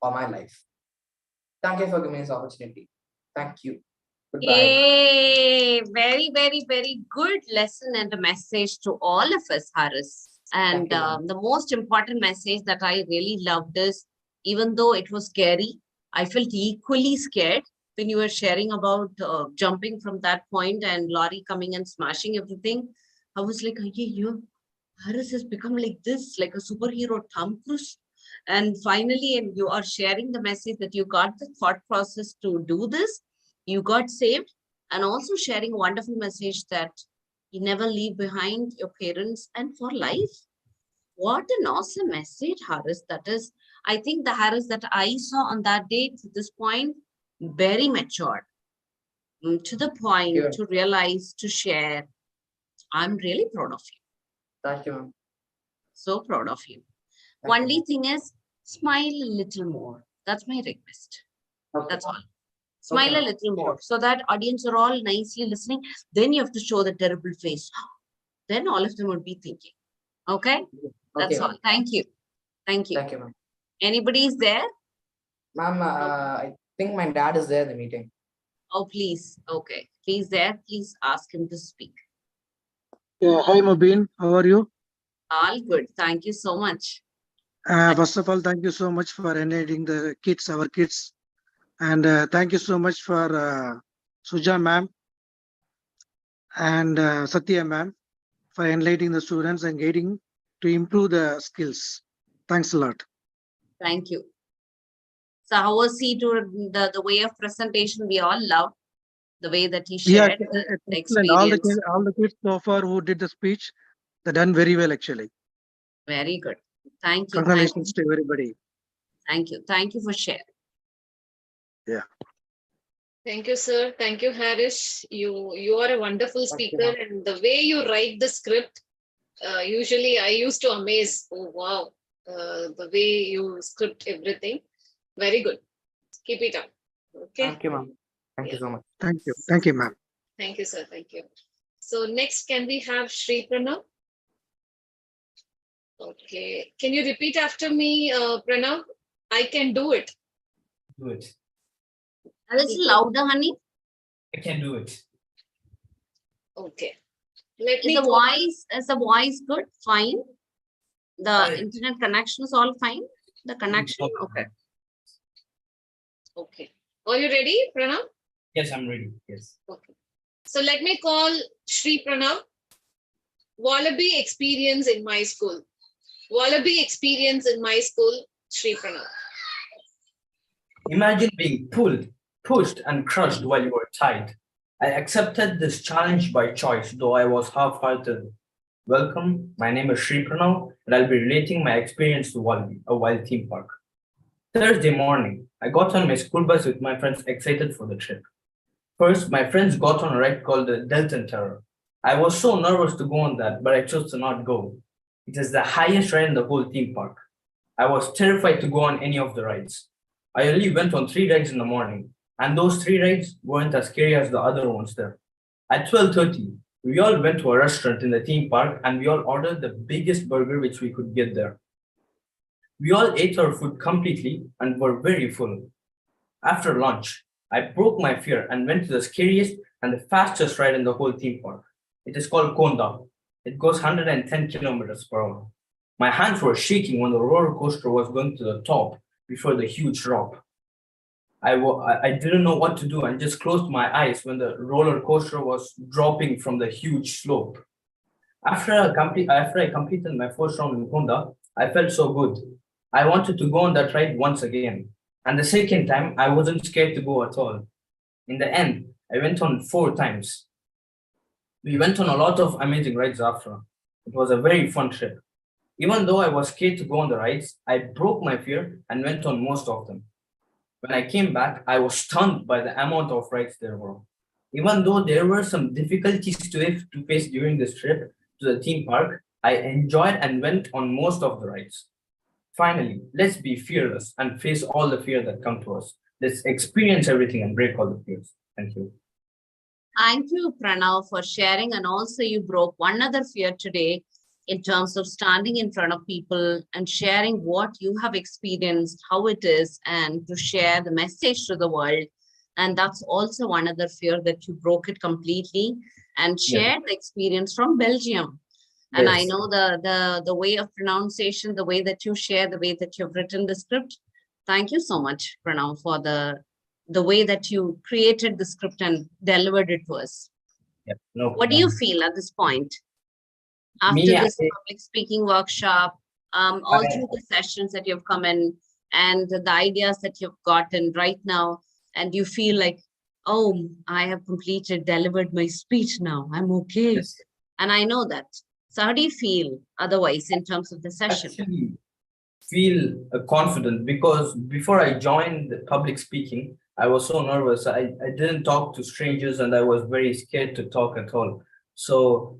Speaker 2: or my life. Thank you for giving me this opportunity. Thank you. Goodbye.
Speaker 1: Yay! Very, very, very good lesson and a message to all of us, Haris. And the most important message that I really loved is, even though it was scary, I felt equally scared when you were sharing about jumping from that point and lorry coming and smashing everything. I was like, Haris has become like this, like a superhero, Tom Cruise. And finally, and you are sharing the message that you got the thought process to do this. You got saved, and also sharing a wonderful message that you never leave behind your parents and for life. What an awesome message, Haris. That is, I think the Haris that I saw on that day to this point, very matured, to the point to realize, to share. I'm really proud of you.
Speaker 2: Thank you, ma'am.
Speaker 1: So proud of you. Only thing is, smile a little more. That's my request.
Speaker 2: Okay.
Speaker 1: That's all. Smile a little more so that audience are all nicely listening. Then you have to show the terrible face. Then all of them would be thinking. Okay? That's all. Thank you. Thank you.
Speaker 2: Thank you, ma'am.
Speaker 1: Anybody is there?
Speaker 2: Ma'am, I think my dad is there in the meeting.
Speaker 1: Oh, please. Okay. Please there. Please ask him to speak.
Speaker 15: Yeah, hi Mubin, how are you?
Speaker 1: All good. Thank you so much.
Speaker 15: First of all, thank you so much for enlightening the kids, our kids. And thank you so much for Suja ma'am and Satya ma'am for enlightening the students and guiding to improve the skills. Thanks a lot.
Speaker 1: Thank you. So how was he to the way of presentation? We all loved the way that he shared the experience.
Speaker 15: All the kids so far who did the speech, they done very well actually.
Speaker 1: Very good. Thank you.
Speaker 15: Congratulations to everybody.
Speaker 1: Thank you. Thank you for sharing.
Speaker 15: Yeah.
Speaker 6: Thank you, sir. Thank you, Haris. You are a wonderful speaker, and the way you write the script, usually I used to amaze. Oh wow, the way you script everything. Very good. Keep it up. Okay.
Speaker 2: Thank you, ma'am. Thank you so much.
Speaker 15: Thank you. Thank you, ma'am.
Speaker 6: Thank you, sir. Thank you. So next, can we have Shri Pranav? Okay. Can you repeat after me, Pranav? I can do it.
Speaker 16: Do it.
Speaker 1: A little louder, honey.
Speaker 16: I can do it.
Speaker 6: Okay.
Speaker 1: Is the voice good? Fine. The internet connection is all fine. The connection, okay.
Speaker 6: Okay. Are you ready, Pranav?
Speaker 16: Yes, I'm ready. Yes.
Speaker 6: Okay. So let me call Shri Pranav. Wallaby experience in my school. Wallaby experience in my school, Shri Pranav.
Speaker 16: Imagine being pulled, pushed, and crushed while you were tied. I accepted this challenge by choice, though I was half-hearted. Welcome, my name is Shri Pranav, and I'll be relating my experience to Wallaby, a wild theme park. Thursday morning, I got on my school bus with my friends excited for the trip. First, my friends got on a ride called the Delton Terror. I was so nervous to go on that, but I chose to not go. It is the highest ride in the whole theme park. I was terrified to go on any of the rides. I only went on 3 rides in the morning, and those 3 rides weren't as scary as the other ones there. At 12:30, we all went to a restaurant in the theme park and we all ordered the biggest burger which we could get there. We all ate our food completely and were very full. After lunch, I broke my fear and went to the scariest and the fastest ride in the whole theme park. It is called Konda. It goes 110 kilometers per hour. My hands were shaking when the roller coaster was going to the top before the huge drop. I didn't know what to do and just closed my eyes when the roller coaster was dropping from the huge slope. After I completed my first round in Honda, I felt so good. I wanted to go on that ride once again. And the second time, I wasn't scared to go at all. In the end, I went on 4 times. We went on a lot of amazing rides after. It was a very fun trip. Even though I was scared to go on the rides, I broke my fear and went on most of them. When I came back, I was stunned by the amount of rides there were. Even though there were some difficulties to face during this trip to the theme park, I enjoyed and went on most of the rides. Finally, let's be fearless and face all the fear that come to us. Let's experience everything and break all the fears. Thank you.
Speaker 1: Thank you, Pranav, for sharing. And also you broke one other fear today in terms of standing in front of people and sharing what you have experienced, how it is, and to share the message to the world. And that's also one other fear that you broke it completely and shared the experience from Belgium. And I know the way of pronunciation, the way that you share, the way that you've written the script. Thank you so much, Pranav, for the way that you created the script and delivered it to us.
Speaker 16: No
Speaker 1: What do you feel at this point? After this public speaking workshop, all through the sessions that you've come in and the ideas that you've gotten right now, and you feel like, oh, I have delivered my speech now. I'm okay.
Speaker 16: Yes.
Speaker 1: And I know that. So how do you feel otherwise in terms of the session?
Speaker 16: Actually, feel confident because before I joined the public speaking, I was so nervous. I didn't talk to strangers and I was very scared to talk at all. So,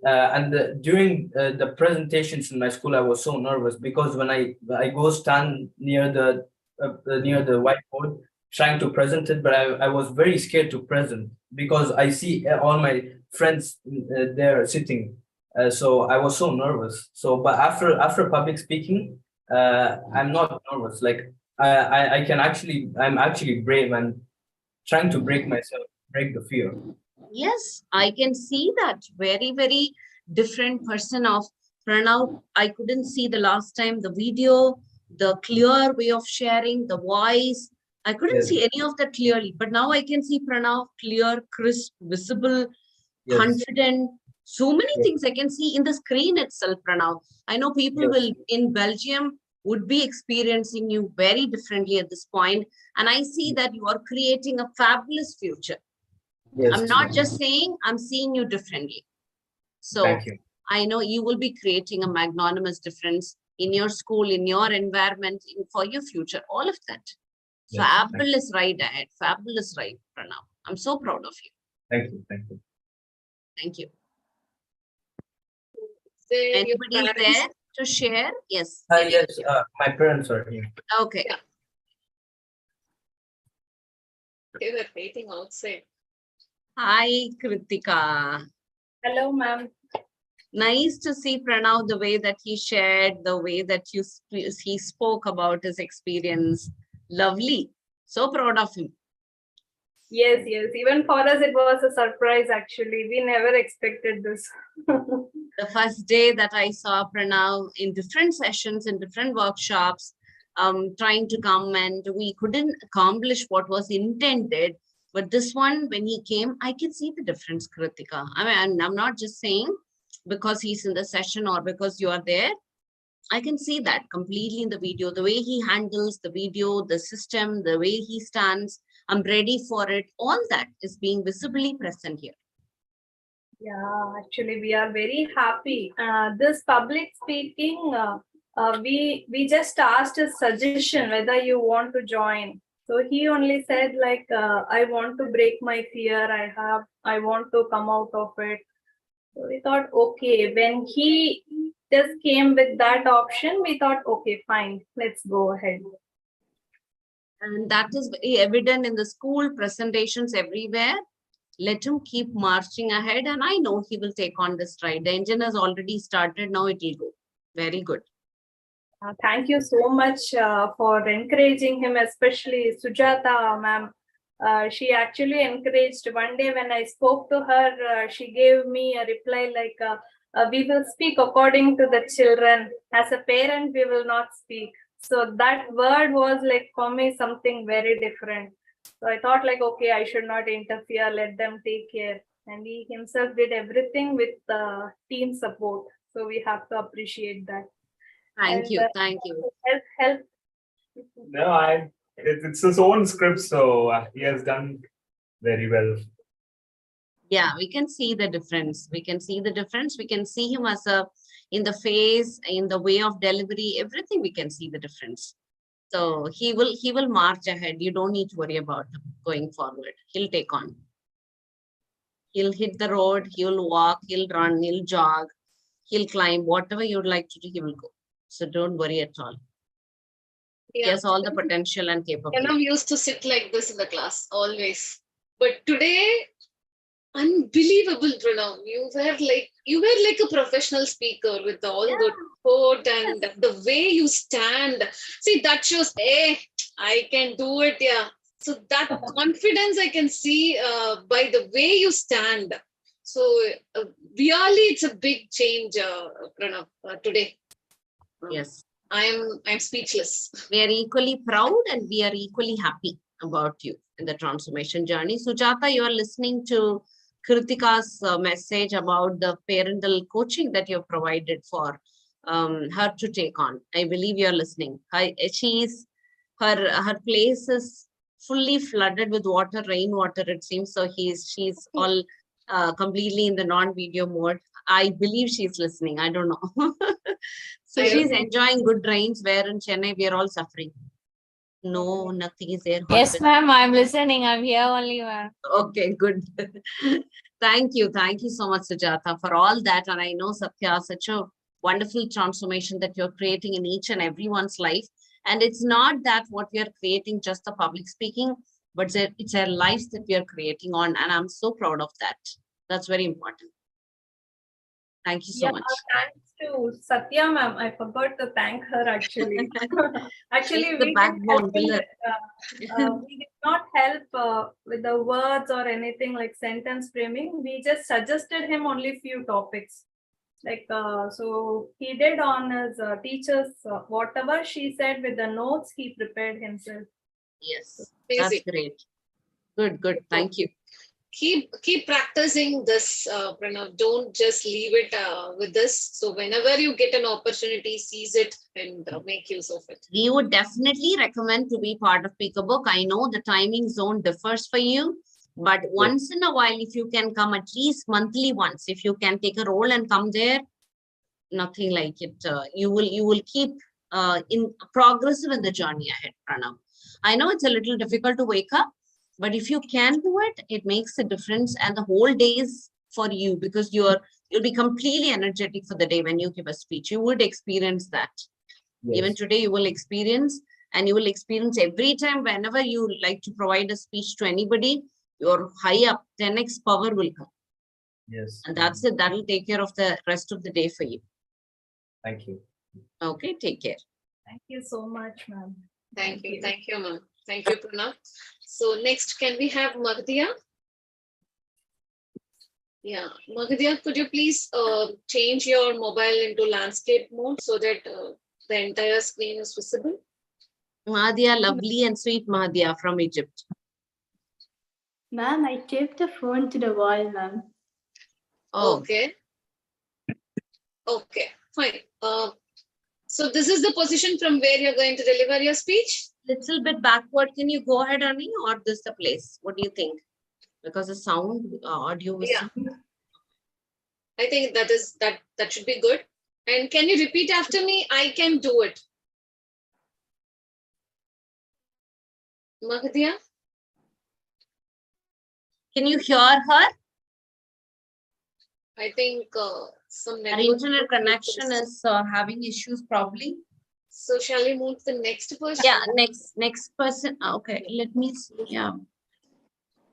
Speaker 16: during the presentations in my school, I was so nervous because when I go stand near the whiteboard trying to present it, but I was very scared to present because I see all my friends there sitting. So I was so nervous. So, but after public speaking, I'm not nervous. Like I'm actually brave and trying to break the fear.
Speaker 1: Yes, I can see that. Very, very different person of Pranav. I couldn't see the last time the video, the clear way of sharing, the voice. I couldn't see any of that clearly, but now I can see Pranav clear, crisp, visible, confident. So many things I can see in the screen itself, Pranav. I know people will in Belgium would be experiencing you very differently at this point. And I see that you are creating a fabulous future. I'm not just saying, I'm seeing you differently. So
Speaker 16: Thank you.
Speaker 1: I know you will be creating a magnanimous difference in your school, in your environment, for your future, all of that. Fabulous ride ahead, fabulous ride, Pranav. I'm so proud of you.
Speaker 16: Thank you. Thank you.
Speaker 1: Thank you.
Speaker 6: Anybody
Speaker 1: Anybody there to share? Yes.
Speaker 16: Yes, my parents are here.
Speaker 1: Okay.
Speaker 6: They were waiting outside.
Speaker 1: Hi, Kritika.
Speaker 17: Hello, ma'am.
Speaker 1: Nice to see Pranav, the way that he shared, the way that he spoke about his experience. Lovely. So proud of him.
Speaker 17: Yes. Even for us, it was a surprise, actually. We never expected this.
Speaker 1: The first day that I saw Pranav in different sessions, in different workshops, trying to come, and we couldn't accomplish what was intended. But this one, when he came, I can see the difference, Kritika. I mean, I'm not just saying because he's in the session or because you are there. I can see that completely in the video, the way he handles the video, the system, the way he stands. I'm ready for it. All that is being visibly present here.
Speaker 17: Yeah, actually, we are very happy. This public speaking, we just asked a suggestion whether you want to join. So he only said like, I want to break my fear. I want to come out of it. So we thought, okay, when he just came with that option, we thought, okay, fine, let's go ahead.
Speaker 1: And that is very evident in the school presentations everywhere. Let him keep marching ahead, and I know he will take on this stride. The engine has already started, now it will go. Very good.
Speaker 17: Thank you so much for encouraging him, especially Sujata ma'am. She actually encouraged. One day when I spoke to her, she gave me a reply like, we will speak according to the children. As a parent, we will not speak. So that word was like for me something very different. So I thought like, okay, I should not interfere, let them take care. And he himself did everything with team support. So we have to appreciate that.
Speaker 1: Thank you. Thank you.
Speaker 17: Help.
Speaker 18: No, it's his own script, so he has done very well.
Speaker 1: Yeah, we can see the difference. We can see the difference. We can see him as in the face, in the way of delivery, everything we can see the difference. So he will march ahead. You don't need to worry about him going forward. He'll take on. He'll hit the road, he'll walk, he'll run, he'll jog, he'll climb, whatever you'd like to do, he will go. So don't worry at all. He has all the potential and capability.
Speaker 6: We used to sit like this in the class, always. But today, unbelievable, Pranav. You were like a professional speaker with all the quote and the way you stand. See, that shows, hey, I can do it, yeah. So that confidence I can see by the way you stand. So really, it's a big change, Pranav, today.
Speaker 1: Yes.
Speaker 6: I'm speechless.
Speaker 1: We are equally proud and we are equally happy about you in the transformation journey. Sujata, you are listening to Kritika's message about the parental coaching that you have provided for her to take on. I believe you are listening. Her place is fully flooded with water, rainwater, it seems. So she's all completely in the non-video mode. I believe she's listening. I don't know. So she's enjoying good rains, where in Chennai we are all suffering. No, nothing is there.
Speaker 5: Yes, ma'am, I'm listening. I'm here only, ma'am.
Speaker 1: Okay, good. Thank you. Thank you so much, Sujata, for all that. And I know, Satya, such a wonderful transformation that you're creating in each and everyone's life. And it's not that what we are creating, just the public speaking, but it's our lives that we are creating on. And I'm so proud of that. That's very important. Thank you so much.
Speaker 17: Thanks to Satya ma'am. I forgot to thank her actually. Actually,
Speaker 1: the backbone pillar.
Speaker 17: We did not help with the words or anything like sentence framing. We just suggested him only few topics. Like, so he did on his teachers, whatever she said with the notes, he prepared himself.
Speaker 1: Yes, that's great. Good. Thank you.
Speaker 6: Keep practicing this, Pranav. Don't just leave it with this. So whenever you get an opportunity, seize it and make use of it.
Speaker 1: We would definitely recommend to be part of PeakaBook. I know the timing zone differs for you, but once in a while, if you can come at least monthly once, if you can take a role and come there, nothing like it. You will keep in progressive in the journey ahead, Pranav. I know it's a little difficult to wake up, but if you can do it, it makes a difference. And the whole day is for you, because you'll be completely energetic for the day when you give a speech. You would experience that. Yes. Even today, you will experience, and you will experience every time whenever you like to provide a speech to anybody, you're high up, 10x power will come.
Speaker 16: Yes.
Speaker 1: And that's it. That will take care of the rest of the day for you.
Speaker 16: Thank you.
Speaker 1: Okay, take care.
Speaker 17: Thank you so much, ma'am.
Speaker 6: Thank you, ma'am. Thank you, Pranav. So next, can we have Maghdiya? Yeah, Maghdiya, could you please change your mobile into landscape mode so that the entire screen is visible?
Speaker 1: Maghdiya, lovely and sweet Maghdiya from Egypt.
Speaker 10: Ma'am, I taped the phone to the wall, ma'am.
Speaker 1: Oh.
Speaker 6: Okay. Okay, fine. So this is the position from where you're going to deliver your speech?
Speaker 1: Little bit backward. Can you go ahead, Annie, or this the place? What do you think? Because the sound, audio was.
Speaker 6: Yeah. I think that should be good. And can you repeat after me? I can do it. Maghdiya?
Speaker 1: Can you hear her?
Speaker 6: I think some
Speaker 1: Our
Speaker 6: network
Speaker 1: internet connection is having issues probably.
Speaker 6: So shall we move to the next person?
Speaker 1: Yeah, next person. Okay, let me see. Yeah.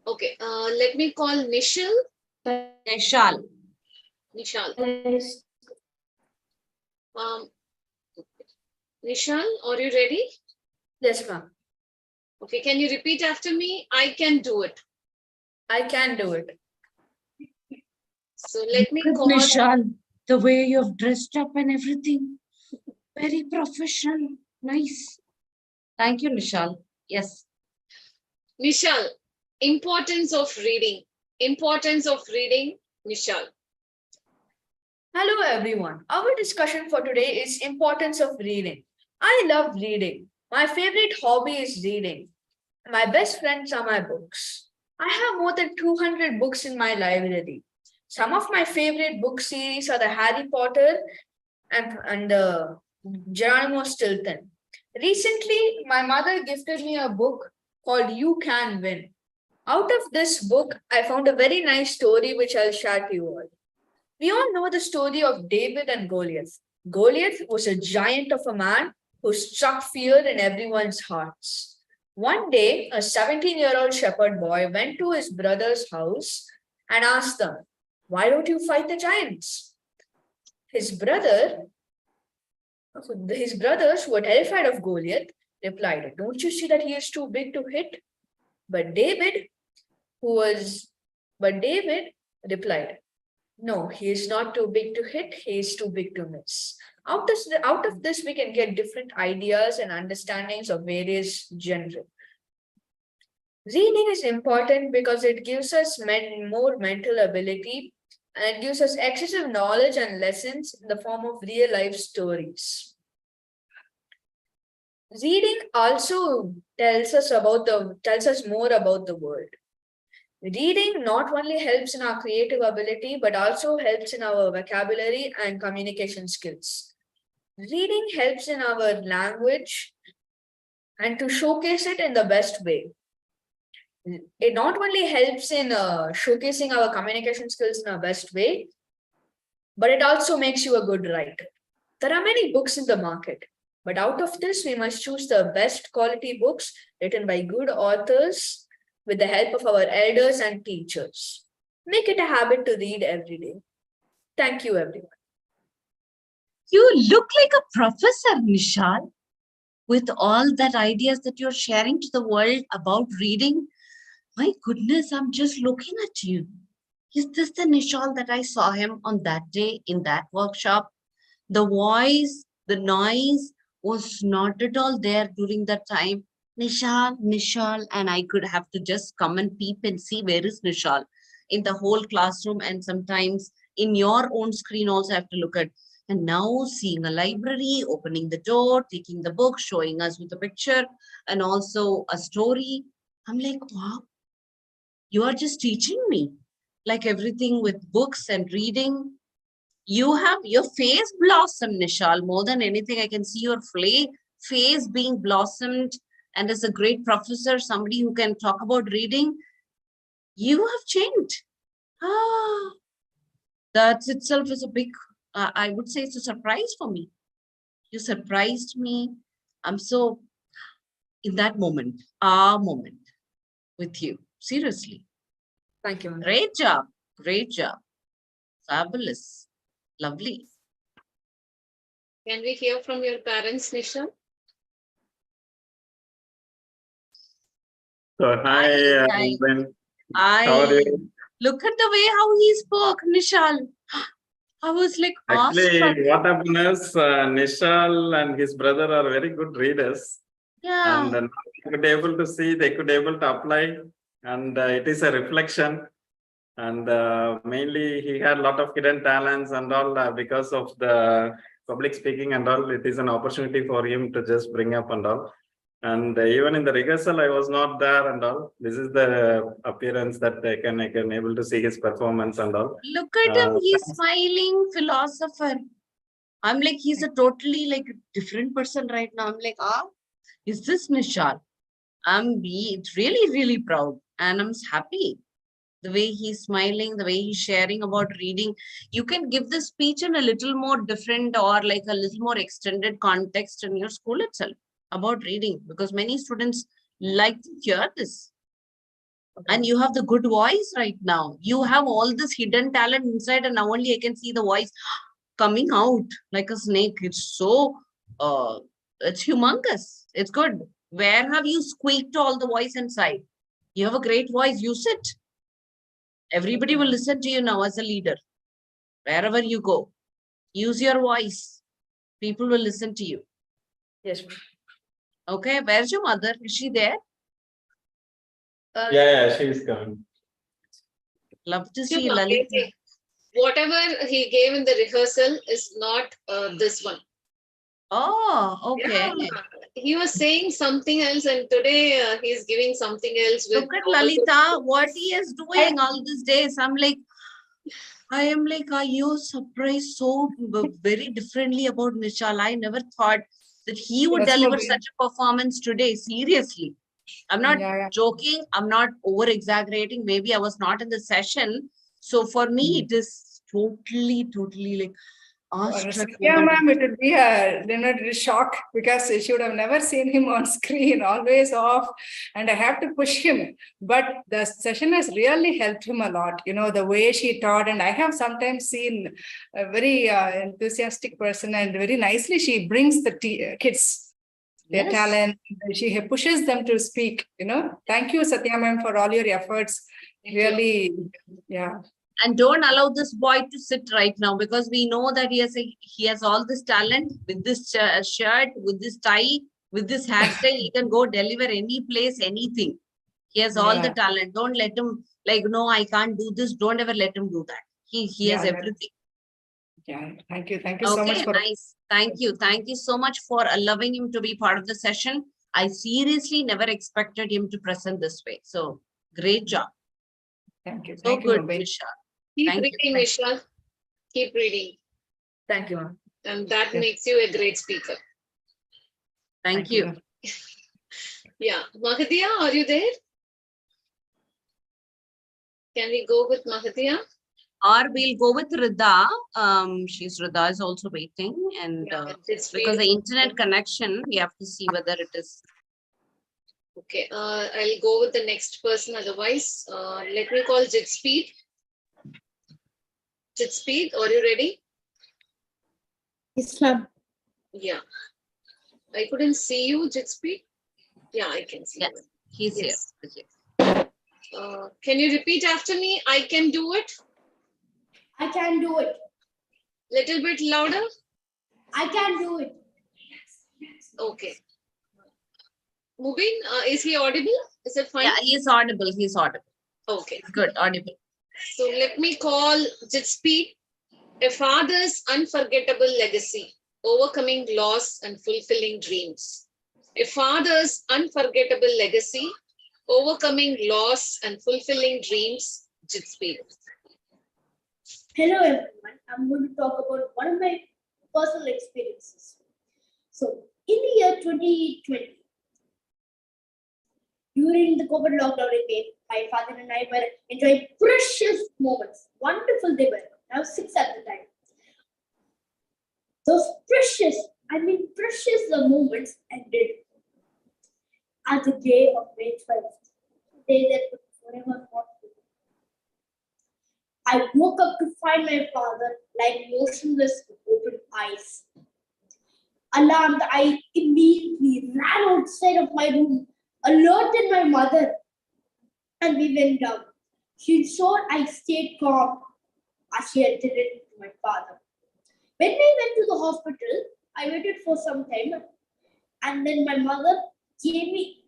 Speaker 6: Okay, let me call Nishal.
Speaker 1: Nishal.
Speaker 6: Nishal. Nishal, are you ready?
Speaker 19: Yes, ma'am.
Speaker 6: Okay, can you repeat after me? I can do it.
Speaker 19: I can do it.
Speaker 6: So let me
Speaker 1: Good,
Speaker 6: call
Speaker 1: Nishal, the way you've dressed up and everything. Very professional. Nice. Thank you, Nishal. Yes.
Speaker 6: Nishal. Importance of reading. Importance of reading, Nishal.
Speaker 19: Hello, everyone. Our discussion for today is importance of reading. I love reading. My favorite hobby is reading. My best friends are my books. I have more than 200 books in my library. Some of my favorite book series are the Harry Potter and Geronimo Stilton. Recently, my mother gifted me a book called You Can Win. Out of this book, I found a very nice story which I'll share to you all. We all know the story of David and Goliath. Goliath was a giant of a man who struck fear in everyone's hearts. One day, a 17-year-old shepherd boy went to his brother's house and asked them, "Why don't you fight the giants?" His brothers, who were terrified of Goliath, replied, "Don't you see that he is too big to hit?" But David replied, "No, he is not too big to hit, he is too big to miss." Out of this, we can get different ideas and understandings of various genres. Reading is important because it gives us more mental ability and it gives us excessive knowledge and lessons in the form of real life stories. Reading also tells us more about the world. Reading not only helps in our creative ability, but also helps in our vocabulary and communication skills. Reading helps in our language and to showcase it in the best way. It not only helps in showcasing our communication skills in our best way, but it also makes you a good writer. There are many books in the market, but out of this, we must choose the best quality books written by good authors with the help of our elders and teachers. Make it a habit to read every day. Thank you, everyone.
Speaker 1: You look like a professor, Nishal, with all that ideas that you're sharing to the world about reading. My goodness, I'm just looking at you. Is this the Nishal that I saw him on that day in that workshop? The voice, the noise was not at all there during that time. Nishal, and I could have to just come and peep and see where is Nishal in the whole classroom, and sometimes in your own screen also have to look at. And now seeing a library, opening the door, taking the book, showing us with a picture and also a story. I'm like, wow, you are just teaching me like everything with books and reading. You have your face blossomed, Nishal. More than anything, I can see your face being blossomed. And as a great professor, somebody who can talk about reading, you have changed. That itself is a big, I would say it's a surprise for me. You surprised me. I'm so in that moment, moment with you. Seriously.
Speaker 19: Thank you.
Speaker 1: Great job. Great job. Fabulous. Lovely.
Speaker 6: Can we hear from your parents, Nishal?
Speaker 20: So hi, how are you?
Speaker 1: Look at the way how he spoke, Nishal. I was like,
Speaker 20: Actually,
Speaker 1: awestruck.
Speaker 20: what happened is Nishal and his brother are very good readers.
Speaker 1: Yeah.
Speaker 20: And they could able to see, they could able to apply, and it is a reflection. And mainly he had a lot of hidden talents and all because of the public speaking and all. It is an opportunity for him to just bring up and all. And even in the rehearsal, I was not there and all. This is the appearance that I can able to see his performance and all.
Speaker 1: Look at him, he's smiling philosopher. I'm like, he's a totally like different person right now. I'm like, is this Nishal? I'm really, really proud and I'm happy. The way he's smiling, the way he's sharing about reading. You can give the speech in a little more different or like a little more extended context in your school itself about reading, because many students like to hear this. And you have the good voice right now. You have all this hidden talent inside, and now only I can see the voice coming out like a snake. It's so, it's humongous. It's good. Where have you squeaked all the voice inside? You have a great voice. Use it. Everybody will listen to you now as a leader. Wherever you go, use your voice. People will listen to you.
Speaker 19: Yes.
Speaker 1: Okay. Where's your mother? Is she there?
Speaker 18: Yeah, she's coming.
Speaker 1: Love to
Speaker 6: So
Speaker 1: see Lalita.
Speaker 6: amazing. Whatever he gave in the rehearsal is not this one.
Speaker 1: Oh, okay.
Speaker 6: Yeah, he was saying something else, and today he's giving something else. With
Speaker 1: Look at
Speaker 6: all the-
Speaker 1: Lalita, what he is doing all these days. I am like, are you surprised so very differently about Nishal? I never thought that he would
Speaker 21: Yes,
Speaker 1: deliver
Speaker 21: Mobin.
Speaker 1: such a performance today. Seriously. I'm not joking. I'm not over exaggerating. Maybe I was not in the session. So for me, it is totally like awestruck
Speaker 21: Satya
Speaker 1: moment.
Speaker 21: ma'am, it would be a shock because she would have never seen him on screen, always off, and I have to push him. But the session has really helped him a lot. You know, the way she taught, and I have sometimes seen a very enthusiastic person, and very nicely she brings the kids. Their
Speaker 1: Yes.
Speaker 21: talent, she pushes them to speak, you know. Thank you, Satya ma'am, for all your efforts. Really, yeah.
Speaker 1: And don't allow this boy to sit right now, because we know that he has all this talent with this shirt, with this tie, with this hairstyle. He can go deliver any place, anything. He has all the
Speaker 21: Yeah.
Speaker 1: talent. Don't let him like, no, I can't do this. Don't ever let him do that. He has
Speaker 21: Yeah,
Speaker 1: everything.
Speaker 21: Yeah, thank you. Thank you so much
Speaker 1: Okay,
Speaker 21: for
Speaker 1: nice. Thank you. Thank you so much for allowing him to be part of the session. I seriously never expected him to present this way. So great job.
Speaker 21: Thank you.
Speaker 1: So
Speaker 21: Thank you,
Speaker 1: good,
Speaker 21: Mobin.
Speaker 1: Nisha.
Speaker 6: Keep
Speaker 1: Thank you.
Speaker 6: reading, Vishal. Keep reading.
Speaker 19: Thank you, ma'am.
Speaker 6: And that
Speaker 21: Yes.
Speaker 6: makes you a great speaker.
Speaker 1: Thank you.
Speaker 6: Yeah. Mahadia, are you there? Can we go with Mahadia?
Speaker 1: Or we'll go with Rida. Rida is also waiting, and
Speaker 6: it's
Speaker 1: because the
Speaker 6: fine.
Speaker 1: internet connection, we have to see whether it is.
Speaker 6: Okay, I'll go with the next person. Otherwise, let me call Jitspeed. Jitspeed, are you ready?
Speaker 3: Yes, ma'am.
Speaker 6: Yeah. I couldn't see you, Jitspeed. Yeah, I can see
Speaker 1: Yes,
Speaker 6: you.
Speaker 1: he's
Speaker 6: Yes.
Speaker 1: here.
Speaker 6: Can you repeat after me? I can do it.
Speaker 3: I can do it.
Speaker 6: Little bit louder.
Speaker 3: I can do it.
Speaker 6: Okay. Mubin, is he audible? Is it fine?
Speaker 1: Yeah, he's audible. He's audible.
Speaker 6: Okay.
Speaker 1: Good, audible.
Speaker 6: So let me call Jitspeed. A father's unforgettable legacy, overcoming loss and fulfilling dreams. A father's unforgettable legacy, overcoming loss and fulfilling dreams. Jitspeed.
Speaker 3: Hello, everyone. I'm going to talk about one of my personal experiences. So, in the year 2020, during the COVID lockdown, my father and I were enjoying precious moments. Wonderful they were. I was 6 at the time. Those precious moments ended at the day of May 12th, the day that would forever haunt me. I woke up to find my father lying motionless with open eyes. Alarmed, I immediately ran outside of my room, alerted my mother, and we went down. She ensured I stayed calm as she attended to my father. When we went to the hospital, I waited for some time, and then my mother gave me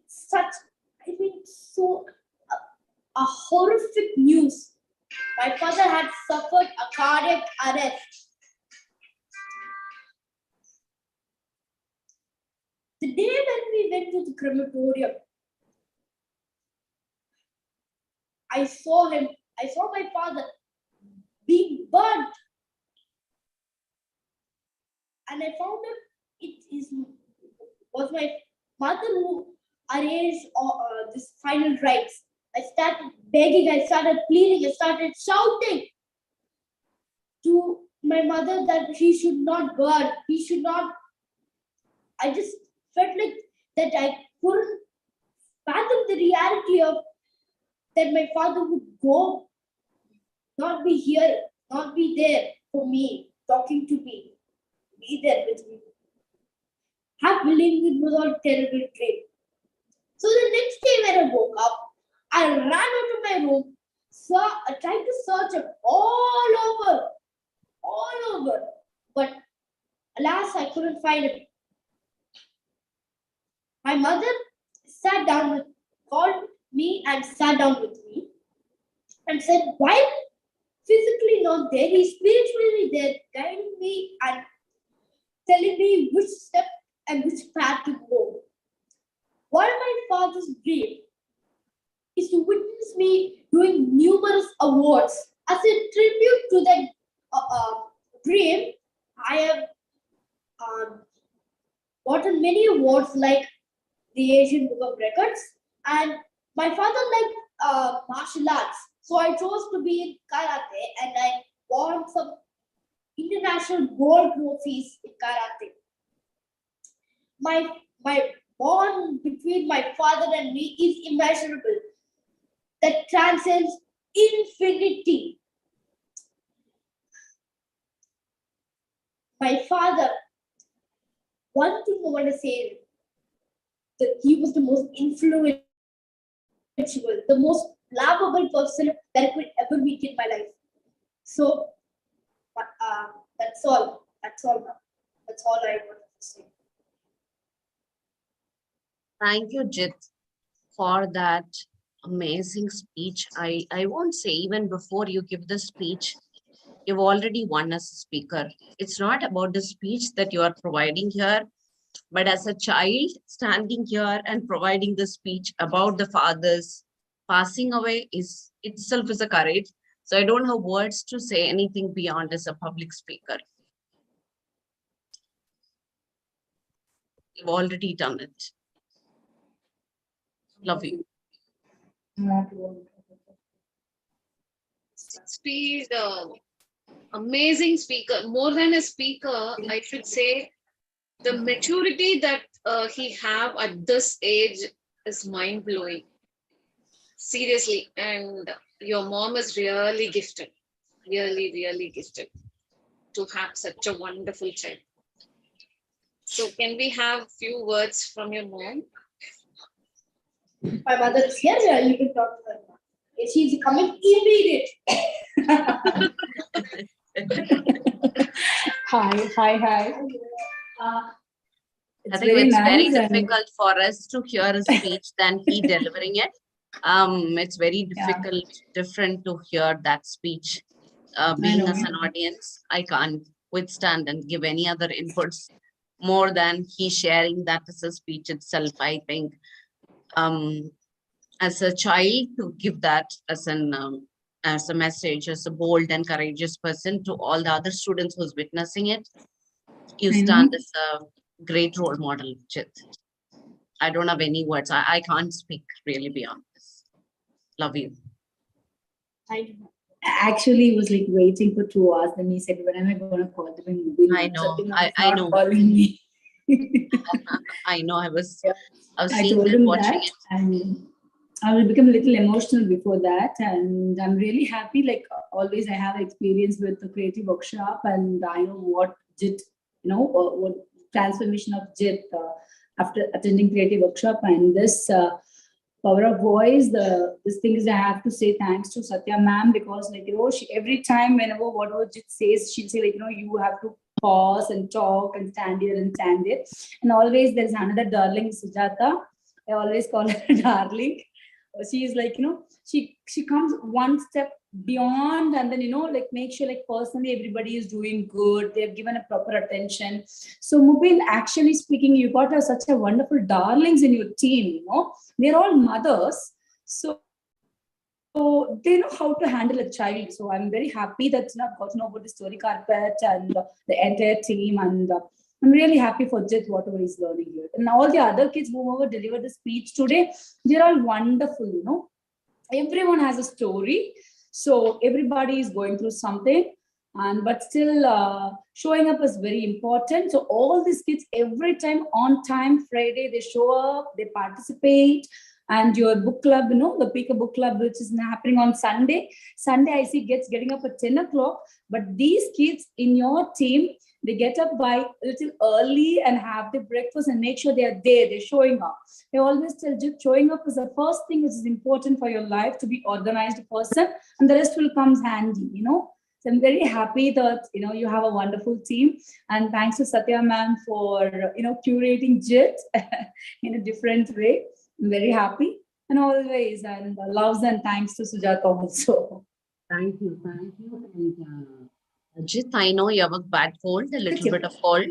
Speaker 3: a horrific news. My father had suffered a cardiac arrest. The day when we went to the crematorium, I saw my father being burnt. And I found out was my mother who arranged this final rites. I started begging, I started pleading, I started shouting to my mother that he should not burn, he should not. I just felt like that I couldn't fathom the reality of that my father would go, not be here, not be there for me, talking to me, be there with me. I believed it was all terrible dream. So the next day when I woke up, I ran out of my room, I tried to search it all over, but alas, I couldn't find it. My mother called me and sat down with me and said, while physically not there, he's spiritually there, guiding me and telling me which step and which path to go. One of my father's dream is to witness me doing numerous awards. As a tribute to that dream, I have gotten many awards like the Asian Book of Records, and my father liked martial arts, so I chose to be in karate, and I won some international gold trophies in karate. My bond between my father and me is immeasurable. That transcends infinity. My father, one thing I want to say is that he was the most influential, the most lovable person that I could ever meet in my life. So that's all. That's all now. That's all I wanted to say.
Speaker 1: Thank you, Jit, for that amazing speech. I won't say even before you give the speech, you've already won as a speaker. It's not about the speech that you are providing here, but as a child standing here and providing the speech about the father's passing away is itself is a courage. So I don't have words to say anything beyond as a public speaker. You've already done it. Love you.
Speaker 6: Speed, amazing speaker. More than a speaker, I should say, the maturity that he have at this age is mind blowing. Seriously, and your mom is really gifted, really gifted to have such a wonderful child. So, can we have few words from your mom?
Speaker 3: My mother is here, you can talk to her now. She's coming immediate.
Speaker 8: Hi.
Speaker 1: I think it's very difficult for us to hear a speech than he delivering it. It's very different to hear that speech. Being as an audience, I can't withstand and give any other inputs more than he sharing that as a speech itself. I think as a child to give that as a message, as a bold and courageous person to all the other students who's witnessing it, you stand as a great role model, Jit. I don't have any words. I can't speak really beyond this. Love you.
Speaker 8: Actually, he was like waiting for 2 hours. Then he said, when am I going to call them?
Speaker 1: I know. I know.
Speaker 8: Calling me.
Speaker 1: I know. I was
Speaker 8: I
Speaker 1: seeing
Speaker 8: told
Speaker 1: that,
Speaker 8: him
Speaker 1: watching
Speaker 8: that,
Speaker 1: it.
Speaker 8: and I will become a little emotional before that. And I'm really happy. Like always, I have experience with the creative workshop, and I know what Jit, what transformation of Jit after attending creative workshop, and this power of voice. This thing is I have to say thanks to Satya ma'am, because she, every time whenever whatever Jit says, she'll say you have to pause and talk and stand here and stand there. And always there's another darling, Sujata. I always call her darling. She's like, she comes one step beyond, and then make sure personally everybody is doing good, they've given a proper attention. So Mubin, actually speaking, you got such a wonderful darlings in your team. They're all mothers, so they know how to handle a child. So I'm very happy that I've got to know about the story carpet and the entire team, and I'm really happy for Jit, whatever he's learning here. And all the other kids who delivered the speech today, they're all wonderful, everyone has a story. So everybody is going through something, and but still showing up is very important. So all these kids every time on time, Friday, they show up, they participate. And your book club, the Pika book club, which is happening on Sunday. Sunday, I see kids getting up at 10 o'clock. But these kids in your team, they get up by a little early and have their breakfast and make sure they are there, they're showing up. They always tell you showing up is the first thing which is important for your life, to be organized person, and the rest will come handy. So I'm very happy that you have a wonderful team, and thanks to Satya ma'am for curating JIT in a different way. I'm very happy, and always, and loves and thanks to Sujata also.
Speaker 1: Thank you. And Jit, I know you have a bad cold, a little bit of cold.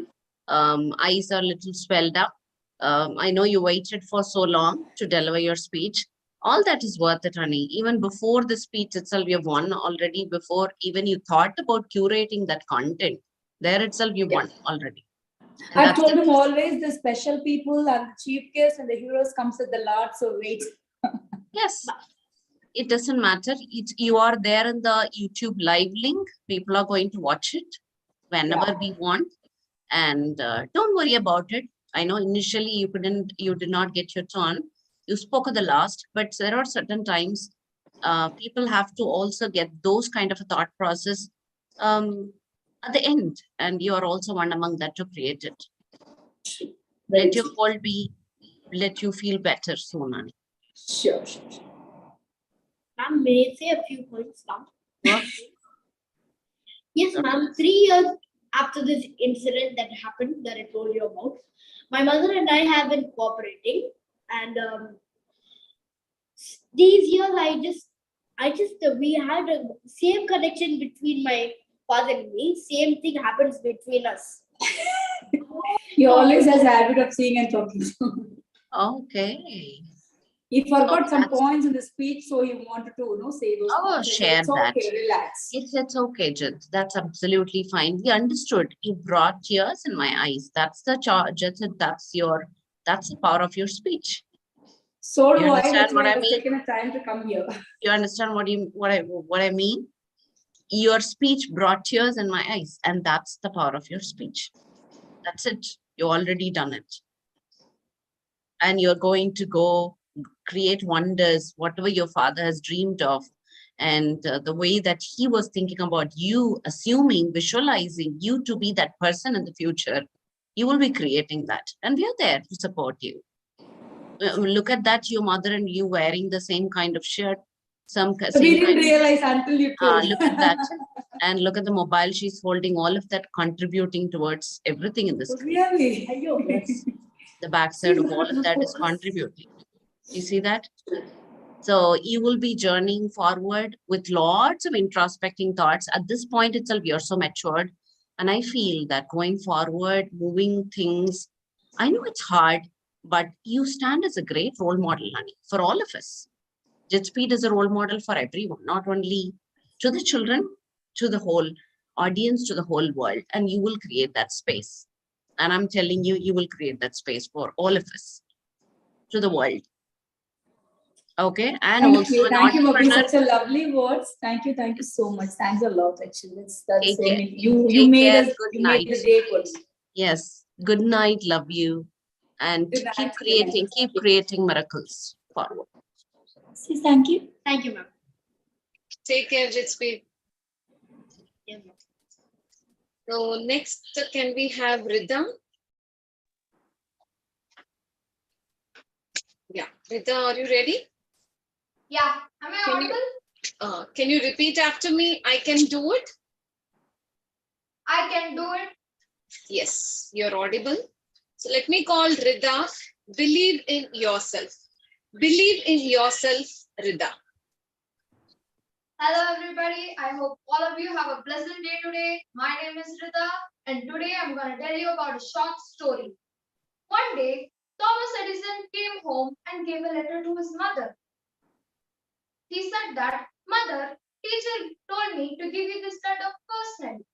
Speaker 1: Eyes are a little swelled up. I know you waited for so long to deliver your speech. All that is worth it, honey. Even before the speech itself, you have won already. Before even you thought about curating that content, there itself you won already. And
Speaker 8: I told them always the special people and the chief guests and the heroes comes at the last, so wait.
Speaker 1: Yes, it doesn't matter. You are there in the YouTube live link. People are going to watch it whenever we want. And don't worry about it. I know initially you did not get your turn. You spoke at the last, but there are certain times people have to also get those kind of a thought process at the end, and you are also one among that to create it. Let your world let you feel better soon, honey.
Speaker 3: Sure. Ma'am, may I say a few points now? Yes, ma'am. 3 years after this incident that happened that I told you about, my mother and I have been cooperating, and these years we had a same connection between my father and me. Same thing happens between us.
Speaker 8: He always has a habit of seeing and talking.
Speaker 1: Okay.
Speaker 8: He forgot some points in the speech, so he wanted to say those.
Speaker 1: Oh, share that.
Speaker 8: Okay, relax.
Speaker 1: It's okay, Jit. That's absolutely fine. We understood. You brought tears in my eyes. That's the charge. That's the power of your speech.
Speaker 8: So
Speaker 1: you
Speaker 8: do I.
Speaker 1: understand
Speaker 8: That's
Speaker 1: what
Speaker 8: why
Speaker 1: I
Speaker 8: it has
Speaker 1: mean?
Speaker 8: taken a time to come here.
Speaker 1: You understand what I mean? Your speech brought tears in my eyes, and that's the power of your speech. That's it. You already done it. And you're going to go create wonders, whatever your father has dreamed of. And the way that he was thinking about you, assuming, visualizing you to be that person in the future, you will be creating that. And we are there to support you. Look at that, your mother and you wearing the same kind of shirt.
Speaker 8: So we didn't realize until you told.
Speaker 1: Look at that. And look at the mobile she's holding, all of that contributing towards everything in this.
Speaker 8: Really?
Speaker 1: Yes. The backside of all of that is contributing. You see that? So you will be journeying forward with lots of introspecting thoughts. At this point itself, you're so matured. And I feel that going forward, moving things, I know it's hard, but you stand as a great role model, honey, for all of us. JITSpeed is a role model for everyone, not only to the children, to the whole audience, to the whole world. And you will create that space. And I'm telling you, you will create that space for all of us, to the world. Okay. And
Speaker 8: Thank
Speaker 1: also
Speaker 8: you. Thank you for being
Speaker 1: entrepreneur.
Speaker 8: such a lovely words. Thank you so much. Thanks a lot. Actually, that's
Speaker 1: Take
Speaker 8: so
Speaker 1: care.
Speaker 8: you
Speaker 1: Take
Speaker 8: made
Speaker 1: care.
Speaker 8: us.
Speaker 1: Good
Speaker 8: You
Speaker 1: night.
Speaker 8: made the day good.
Speaker 1: Yes. Good night. Love you. And
Speaker 8: Good night.
Speaker 1: keep creating miracles forward.
Speaker 8: Thank you.
Speaker 3: Thank you, ma'am.
Speaker 6: Take care, JITSpeed. So next, can we have Rida? Yeah, Rida, are you ready?
Speaker 7: Yeah, am I audible?
Speaker 6: Can you repeat after me? I can do it.
Speaker 7: I can do it.
Speaker 6: Yes, you're audible. So let me call Rida. Believe in yourself. Believe in yourself, Rida.
Speaker 7: Hello everybody, I hope all of you have a pleasant day today. My name is Rida and today I'm going to tell you about a short story. One day, Thomas Edison came home and gave a letter to his mother. He said that, "Mother, teacher told me to give you this letter personally."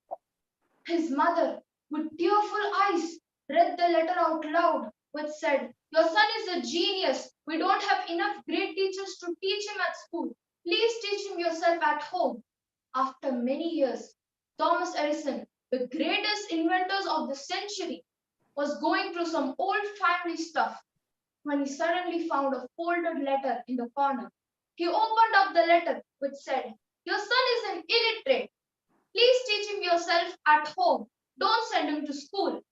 Speaker 7: His mother, with tearful eyes, read the letter out loud which said, "Your son is a genius. We don't have enough great teachers to teach him at school. Please teach him yourself at home." After many years, Thomas Edison, the greatest inventors of the century, was going through some old family stuff when he suddenly found a folded letter in the corner. He opened up the letter, which said, "Your son is an illiterate. Please teach him yourself at home. Don't send him to school."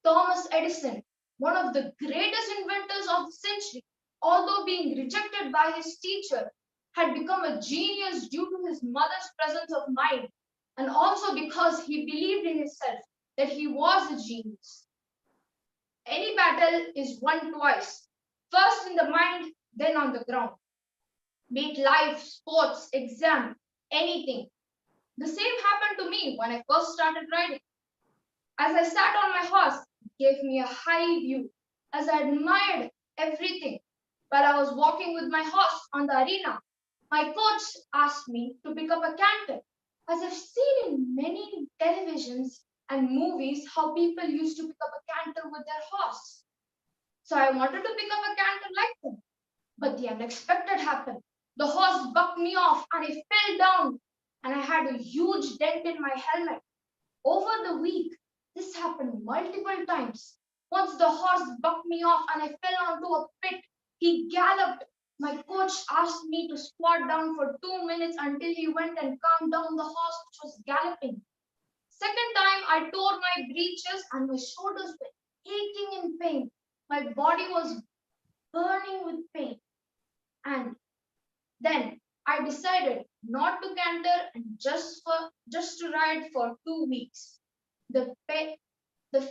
Speaker 7: Thomas Edison, one of the greatest inventors of the century, although being rejected by his teacher, had become a genius due to his mother's presence of mind and also because he believed in himself that he was a genius. Any battle is won twice, first in the mind, then on the ground. Be it life, sports, exam, anything. The same happened to me when I first started riding. As I sat on my horse, it gave me a high view as I admired everything. While I was walking with my horse on the arena, my coach asked me to pick up a canter, as I've seen in many televisions and movies how people used to pick up a canter with their horse. So I wanted to pick up a canter like them. But the unexpected happened. The horse bucked me off and I fell down and I had a huge dent in my helmet. Over the week, this happened multiple times. Once the horse bucked me off and I fell onto a pit. He galloped. My coach asked me to squat down for 2 minutes until he went and calmed down the horse which was galloping. Second time, I tore my breeches and my shoulders were aching in pain. My body was burning with pain. And then I decided not to canter and just to ride for 2 weeks. The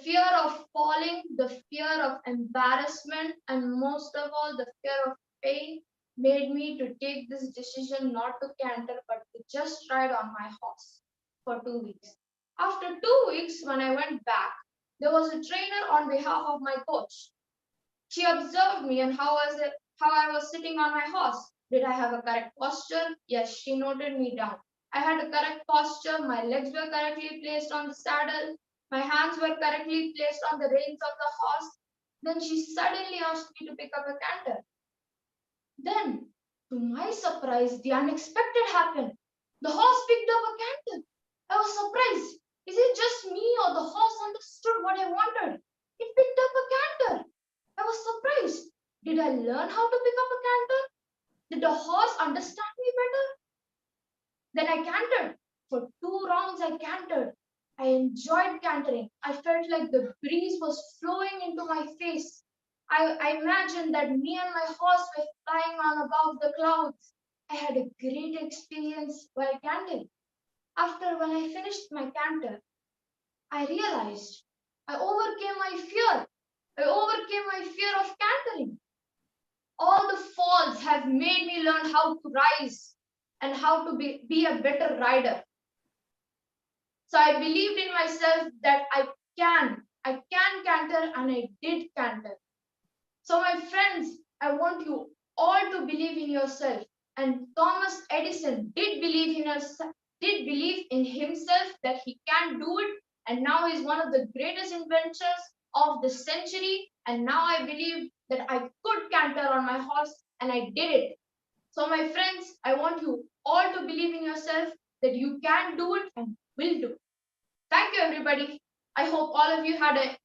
Speaker 7: fear of falling, the fear of embarrassment, and most of all, the fear of pain made me to take this decision not to canter but to just ride on my horse for 2 weeks. After 2 weeks, when I went back, there was a trainer on behalf of my coach. She observed me and how I was sitting on my horse. Did I have a correct posture? Yes, she noted me down. I had a correct posture, my legs were correctly placed on the saddle, my hands were correctly placed on the reins of the horse. Then she suddenly asked me to pick up a canter. Then, to my surprise, the unexpected happened. The horse picked up a canter. I was surprised. Is it just me or the horse understood what I wanted? It picked up a canter. I was surprised. Did I learn how to pick up a canter? Did the horse understand me better? Then I cantered. For 2 rounds, I cantered. I enjoyed cantering. I felt like the breeze was flowing into my face. I imagined that me and my horse were flying on above the clouds. I had a great experience while cantering. After when I finished my canter, I realized I overcame my fear. I overcame my fear of cantering. All the falls have made me learn how to rise and how to be a better rider. So I believed in myself that I can canter, and I did canter. So my friends, I want you all to believe in yourself. And Thomas Edison did believe in himself that he can do it. And now he's one of the greatest inventors of the century. And now I believe that I could canter on my horse, and I did it. So my friends, I want you all to believe in yourself that you can do it and will do it. Thank you, everybody. I hope all of you had an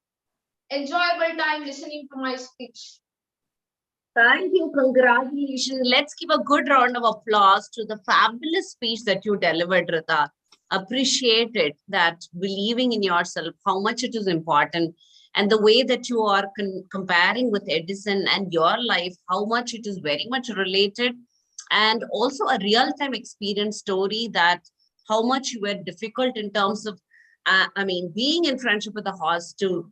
Speaker 7: enjoyable time listening to my speech.
Speaker 1: Thank you. Congratulations. Let's give a good round of applause to the fabulous speech that you delivered, Rita. Appreciate it, that believing in yourself, how much it is important, and the way that you are comparing with Edison and your life, how much it is very much related, and also a real-time experience story that how much you were difficult in terms of, being in friendship with a horse to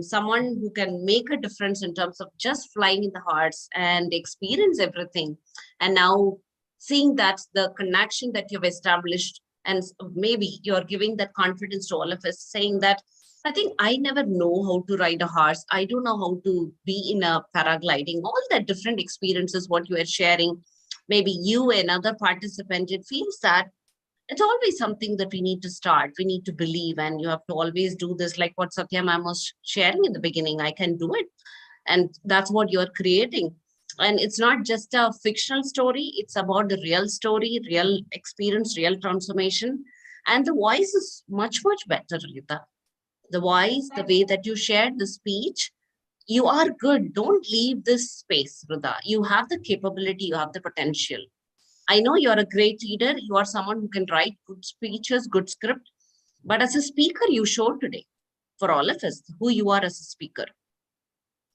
Speaker 1: someone who can make a difference in terms of just flying in the horse and experience everything. And now seeing that the connection that you've established, and maybe you're giving that confidence to all of us, saying that, I think I never know how to ride a horse. I don't know how to be in a paragliding, all the different experiences, what you are sharing. Maybe you, another participant, it feels that It's always something that we need to start. We need to believe, and you have to always do this, like what Satya ma'am was sharing in the beginning. I can do it. And that's what you're creating. And it's not just a fictional story. It's about the real story, real experience, real transformation. And the voice is much, much better, Rita. The voice, the way that you shared the speech, you are good. Don't leave this space, Rita. You have the capability, you have the potential. I know you're a great leader. You are someone who can write good speeches, good script. But as a speaker, you showed today for all of us who you are as a speaker.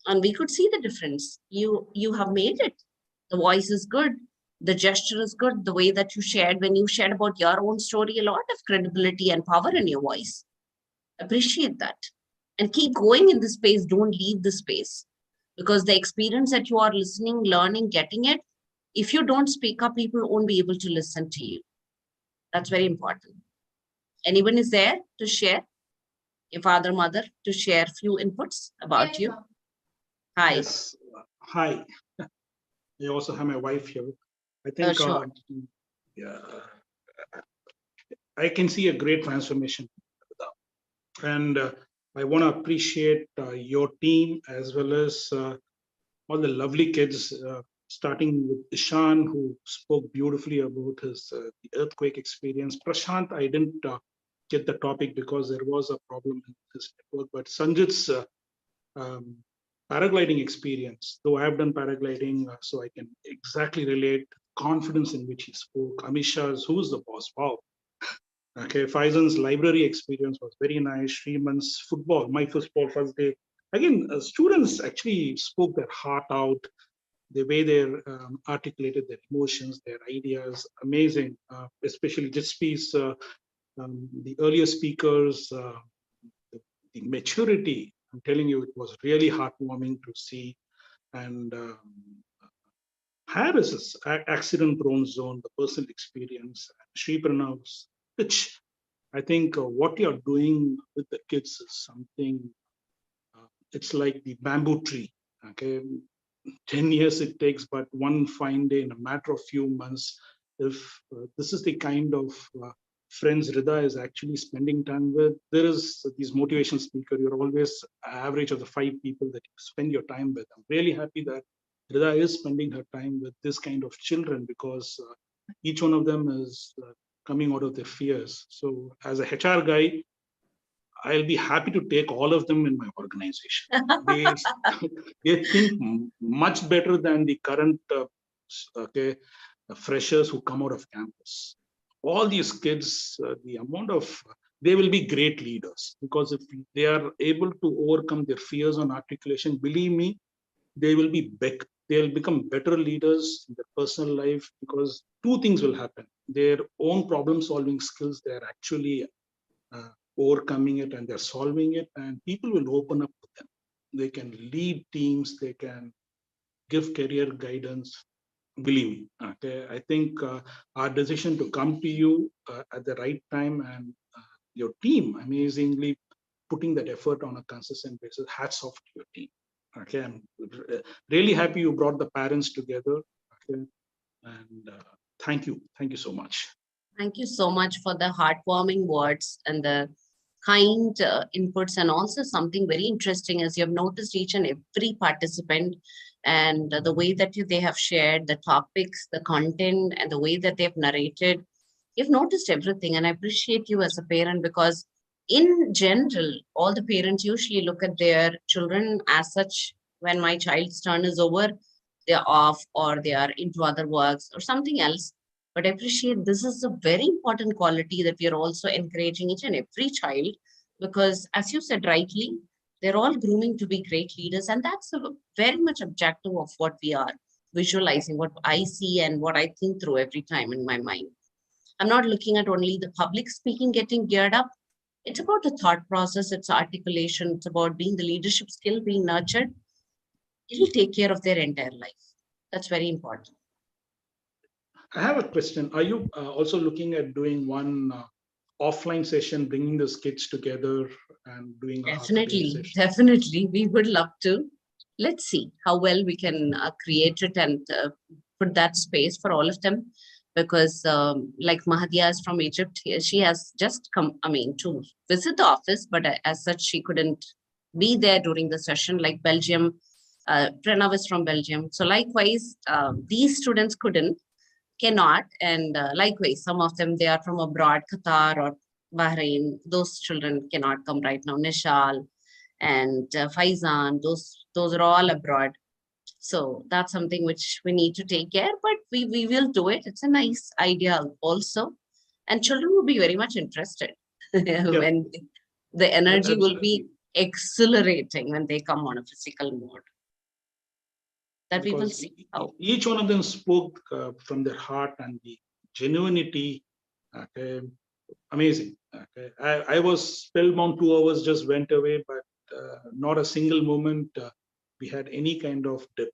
Speaker 1: And we could see the difference. You have made it. The voice is good. The gesture is good. The way that you shared, when you shared about your own story, a lot of credibility and power in your voice. Appreciate that. And keep going in this space. Don't leave the space. Because the experience that you are listening, learning, getting it, if you don't speak up, people won't be able to listen to you. That's very important. Anyone is there to share? Your father, mother, to share a few inputs about you? Hi.
Speaker 9: Yes. Hi. I also have my wife here. I think
Speaker 1: sure.
Speaker 9: yeah, I can see a great transformation. And I want to appreciate your team as well as all the lovely kids, starting with Ishan, who spoke beautifully about his the earthquake experience. Prashant, I didn't get the topic because there was a problem in this network, but Sanjit's paragliding experience, though I have done paragliding, so I can exactly relate confidence in which he spoke. Amisha's, who's the boss? Wow. Okay, Faizan's library experience was very nice. Shriman's football, my football first day. Again, students actually spoke their heart out, the way they articulated their emotions, their ideas, amazing. Especially Jitspi's, the earlier speakers, the maturity. I'm telling you, it was really heartwarming to see. And Harris's accident-prone zone, the personal experience, Sri Pranav's pitch. I think what you're doing with the kids is something. It's like the bamboo tree. Okay, 10 years it takes, but one fine day, in a matter of few months, if this is the kind of friends Rida is actually spending time with, there is these motivation speaker, you're always average of the 5 people that you spend your time with. I'm really happy that Rida is spending her time with this kind of children, because each one of them is coming out of their fears. So as a HR guy, I'll be happy to take all of them in my organization. They think much better than the current freshers who come out of campus. All these kids, the amount of, they will be great leaders, because if they are able to overcome their fears on articulation, believe me, they will be they'll become better leaders in their personal life, because 2 things will happen. Their own problem solving skills, they're actually overcoming it and they're solving it, and people will open up to them. They can lead teams, they can give career guidance. Believe me, okay. I think our decision to come to you at the right time, and your team amazingly putting that effort on a consistent basis. Hats off to your team. Okay, I'm really happy you brought the parents together. Okay, and thank you so much.
Speaker 1: Thank you so much for the heartwarming words and the kind inputs, and also something very interesting, as you have noticed each and every participant and the way that they have shared the topics, the content, and the way that they've narrated. You've noticed everything, and I appreciate you as a parent, because in general, all the parents usually look at their children as such. When my child's turn is over, they're off, or they are into other works or something else. But I appreciate this is a very important quality that we are also encouraging each and every child, because as you said rightly, they're all grooming to be great leaders. And that's a very much objective of what we are visualizing, what I see and what I think through every time in my mind. I'm not looking at only the public speaking getting geared up. It's about the thought process, it's articulation, it's about being the leadership skill being nurtured. It'll take care of their entire life. That's very important.
Speaker 9: I have a question. Are you also looking at doing one offline session, bringing those kids together and doing a
Speaker 1: Definitely. We would love to. Let's see how well we can create it and put that space for all of them. because like Mahadia is from Egypt, she has just come, I mean, to visit the office, but as such, she couldn't be there during the session. Like Belgium, Pranav is from Belgium. So likewise, these students cannot. And likewise, some of them, they are from abroad, Qatar or Bahrain. Those children cannot come right now. Nishal and Faizan, those are all abroad. So that's something which we need to take care, but we will do it. It's a nice idea also. And children will be very much interested when the energy will be exhilarating when they come on a physical mode. That we will
Speaker 9: Because
Speaker 1: see how.
Speaker 9: each one of them spoke from their heart and the genuinity. Okay, amazing. Okay, I was spellbound. 2 hours just went away, but not a single moment we had any kind of dip.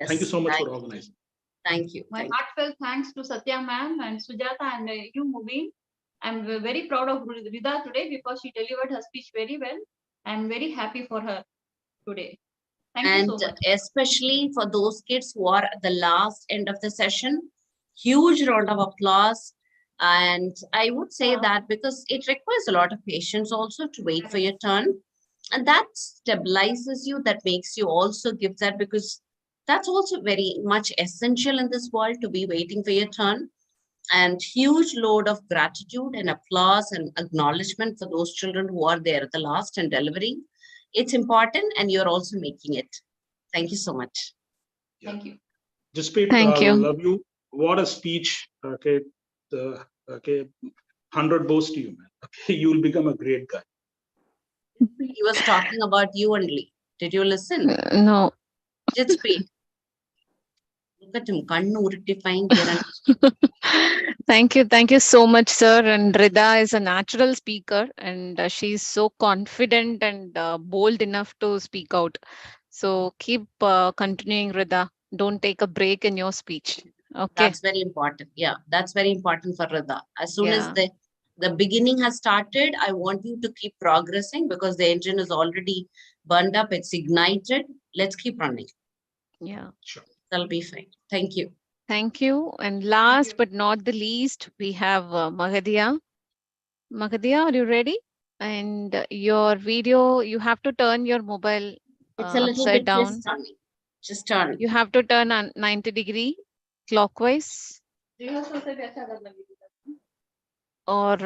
Speaker 1: Yes,
Speaker 9: Thank you so much for organizing.
Speaker 1: Thank you.
Speaker 4: My
Speaker 1: Thank you.
Speaker 4: heartfelt thanks to Satya ma'am and Sujata and you, Mubin. I'm very proud of Rida today because she delivered her speech very well. I'm very happy for her today. Thank
Speaker 1: And
Speaker 4: you so much.
Speaker 1: especially for those kids who are at the last end of the session, huge round of applause. And I would say that because it requires a lot of patience also to wait for your turn. And that stabilizes you, that makes you also give that, because that's also very much essential in this world, to be waiting for your turn. And huge load of gratitude and applause and acknowledgement for those children who are there at the last and delivering. It's important, and you're also making it. Thank you so much.
Speaker 4: Thank you.
Speaker 9: Jasprit,
Speaker 6: Thank you.
Speaker 9: love you. What a speech. Okay, 100 bows to you, man. Okay, you will become a great guy.
Speaker 1: He was talking about you only. Did you listen?
Speaker 6: No.
Speaker 1: Jasprit. Look at him, kannu urittifying.
Speaker 6: Thank you so much, sir. And Rida is a natural speaker, and she's so confident and bold enough to speak out. So keep continuing, Rida. Don't take a break in your speech. Okay.
Speaker 1: That's very important. Yeah, that's very important for Rida. As soon as
Speaker 6: Yeah.
Speaker 1: the beginning has started, I want you to keep progressing, because the engine is already burned up. It's ignited. Let's keep running.
Speaker 6: Yeah.
Speaker 9: Sure.
Speaker 1: That'll be fine. Thank you.
Speaker 6: Thank you. And last but not the least, we have Mahadia. Mahadia, are you ready? And your video, you have to turn your mobile
Speaker 1: It's a little
Speaker 6: upside
Speaker 1: bit
Speaker 6: down.
Speaker 1: just turning. Just turn.
Speaker 6: You have to turn on 90-degree clockwise, or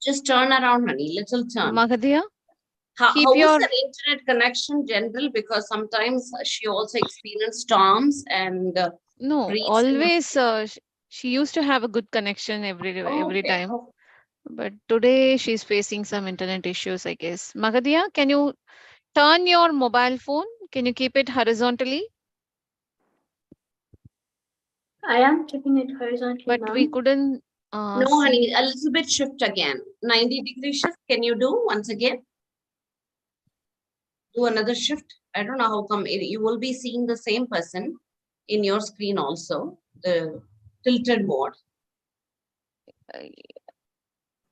Speaker 1: just turn around, honey. Little turn.
Speaker 6: Mahadia,
Speaker 1: How
Speaker 6: keep
Speaker 1: was
Speaker 6: your
Speaker 1: her internet connection general? Because sometimes she also experienced storms and
Speaker 6: no,
Speaker 1: freezing.
Speaker 6: always she used to have a good connection every
Speaker 1: Okay.
Speaker 6: time. But today she's facing some internet issues, I guess. Mahadia, can you turn your mobile phone? Can you keep it horizontally?
Speaker 3: I am keeping it horizontally.
Speaker 6: But we couldn't
Speaker 1: No, honey, a little bit shift again. 90-degree shift. Can you do once again? Do another shift. I don't know how come you will be seeing the same person in your screen also, the tilted mode.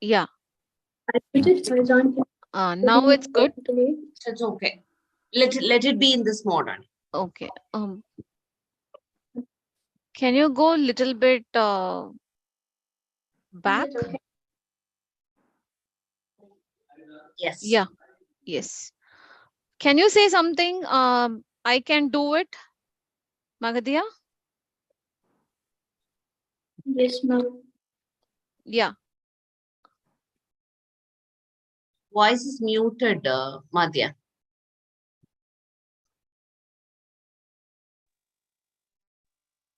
Speaker 6: Yeah.
Speaker 3: I put it horizontally.
Speaker 6: Now it's good.
Speaker 1: It's okay. Let it be in this mode. Honey.
Speaker 6: Okay. Can you go a little bit back?
Speaker 1: Yes.
Speaker 6: Yeah. Yes. Can you say something? I can do it, Mahadia?
Speaker 3: Yes, ma'am.
Speaker 6: Yeah.
Speaker 1: Voice is muted, Madhya.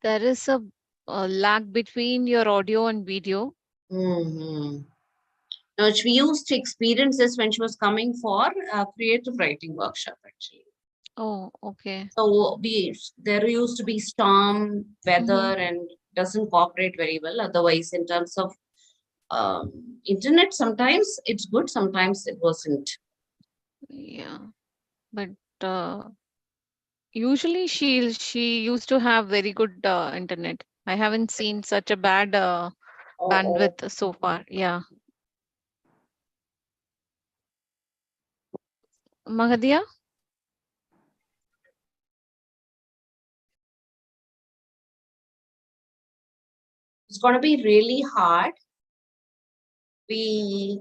Speaker 6: There is a lag between your audio and video.
Speaker 1: Mm-hmm. No, we used to experience this when she was coming for a creative writing workshop, actually.
Speaker 6: Oh, okay.
Speaker 1: So there used to be storm weather and doesn't cooperate very well. Otherwise, in terms of internet, sometimes it's good, sometimes it wasn't.
Speaker 6: Yeah, but usually she used to have very good internet. I haven't seen such a bad bandwidth so far. Yeah. Mahadia?
Speaker 1: It's going to be really hard. Madhya,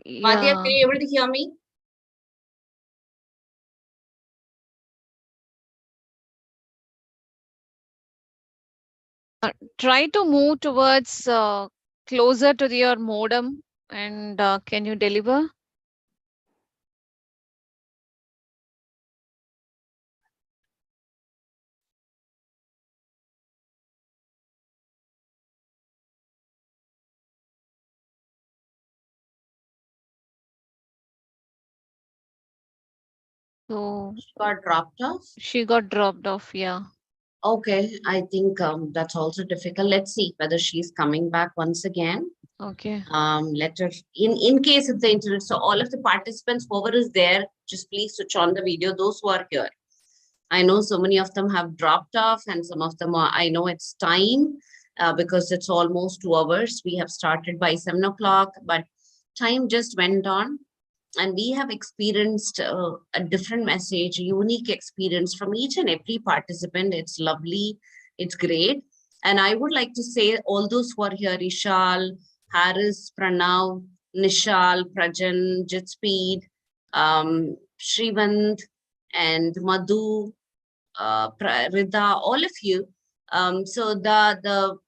Speaker 1: can you able to hear me?
Speaker 11: Try to move towards closer to your modem and can you deliver? So
Speaker 1: She got dropped off.
Speaker 11: she got dropped off. Yeah.
Speaker 1: Okay, I think that's also difficult. Let's see whether she's coming back once again.
Speaker 11: Okay.
Speaker 1: Let her, in case if the internet, so all of the participants, whoever is there, just please switch on the video, those who are here. I know so many of them have dropped off and some of them are, I know it's time because it's almost 2 hours. We have started by 7 o'clock, but time just went on. And we have experienced a different message, unique experience from each and every participant. It's lovely. It's great. And I would like to say all those who are here, Ishal, Haris, Pranav, Nishal, Prajan, Jitspeed, Shrivant, and Madhu, Rida, all of you. So the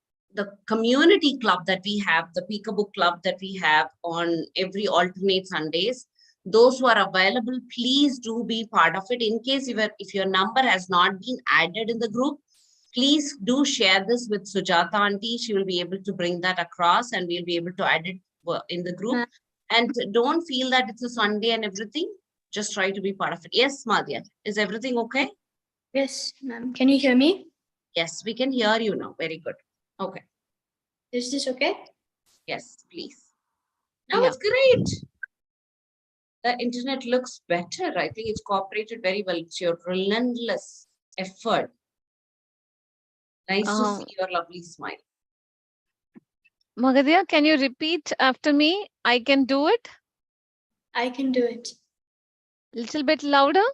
Speaker 1: community club that we have, the Peekaboo Club that we have on every alternate Sundays, those who are available, please do be part of it. In case if your number has not been added in the group, please do share this with Sujata auntie. She will be able to bring that across and we'll be able to add it in the group. And don't feel that it's a Sunday and everything. Just try to be part of it. Yes, Madhya, is everything okay?
Speaker 3: Yes, ma'am. Can you hear me?
Speaker 1: Yes, we can hear you now. Very good. Okay.
Speaker 3: Is this okay?
Speaker 1: Yes, please. Now it's great. The internet looks better. I think it's cooperated very well. It's your relentless effort. Nice to see your lovely smile.
Speaker 11: Magadya, can you repeat after me? I can do it.
Speaker 3: I can do it.
Speaker 11: Little bit louder.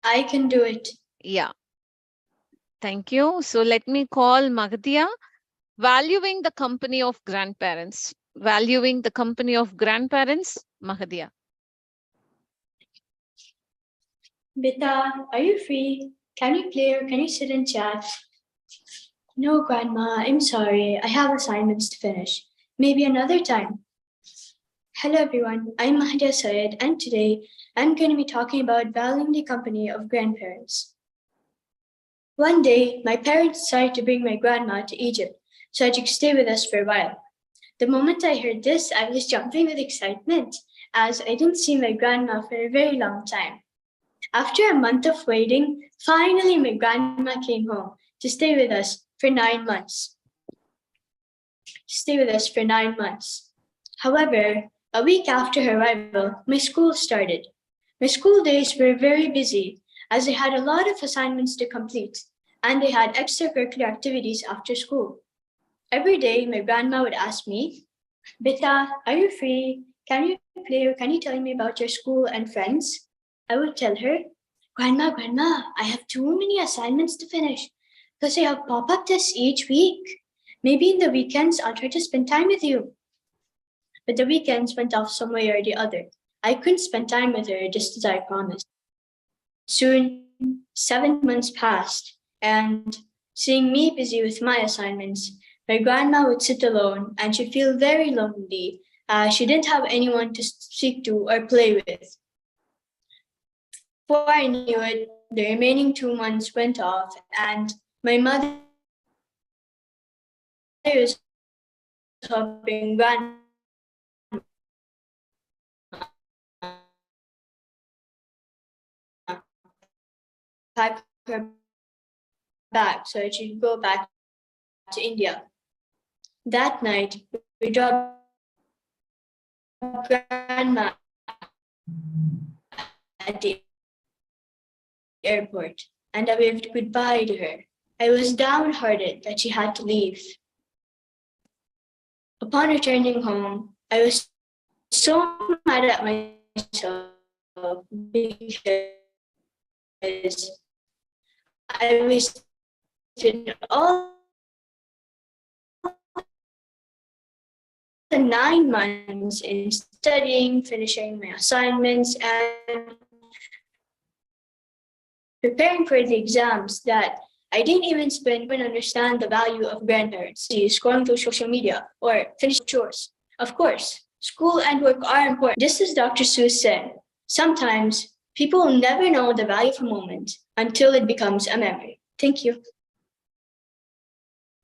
Speaker 3: I can do it.
Speaker 11: Yeah. Thank you. So let me call Magadya. Valuing the company of grandparents. Valuing the company of grandparents, Magadya.
Speaker 3: Beta, are you free? Can you play or can you sit and chat? No, Grandma, I'm sorry. I have assignments to finish. Maybe another time. Hello, everyone. I'm Mahdia Syed, and today I'm going to be talking about valuing the company of grandparents. One day, my parents decided to bring my grandma to Egypt so she could stay with us for a while. The moment I heard this, I was jumping with excitement as I didn't see my grandma for a very long time. After a month of waiting, finally my grandma came home to stay with us for 9 months. However, a week after her arrival, my school started. My school days were very busy as I had a lot of assignments to complete and I had extracurricular activities after school. Every day, my grandma would ask me, Beta, are you free? Can you play or can you tell me about your school and friends? I would tell her, Grandma, I have too many assignments to finish because I have pop-up tests each week. Maybe in the weekends, I'll try to spend time with you. But the weekends went off some way or the other. I couldn't spend time with her just as I promised. Soon, 7 months passed, and seeing me busy with my assignments, my grandma would sit alone and she'd feel very lonely. She didn't have anyone to speak to or play with. Before I knew it, the remaining 2 months went off and my mother was helping grandma pack her bag so she could go back to India. That night, we dropped grandma at the airport and I waved goodbye to her. I was downhearted that she had to leave. Upon returning home, I was so mad at myself because I wasted all
Speaker 13: 9 months in studying, finishing my assignments, and preparing for the exams that I didn't even understand the value of grandparents. Scrolling through social media or finishing chores. Of course, school and work are important. Just as Dr. Seuss said, sometimes people will never know the value of a moment until it becomes a memory. Thank you.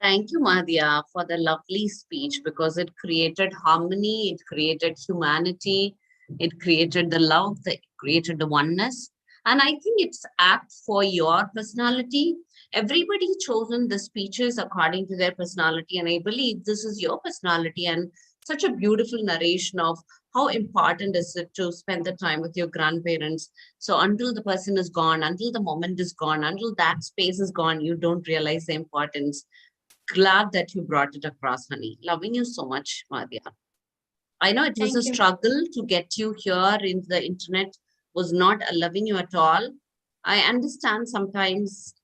Speaker 1: Thank you, Madhya, for the lovely speech, because it created harmony, it created humanity, it created the love, it created the oneness. And I think it's apt for your personality. Everybody chosen the speeches according to their personality. And I believe this is your personality and such a beautiful narration of how important is it to spend the time with your grandparents. So until the person is gone, until the moment is gone, until that space is gone, you don't realize the importance. Glad that you brought it across, honey. Loving you so much, Madhya. I know it was a struggle to get you here in the internet, was not loving you at all. I understand sometimes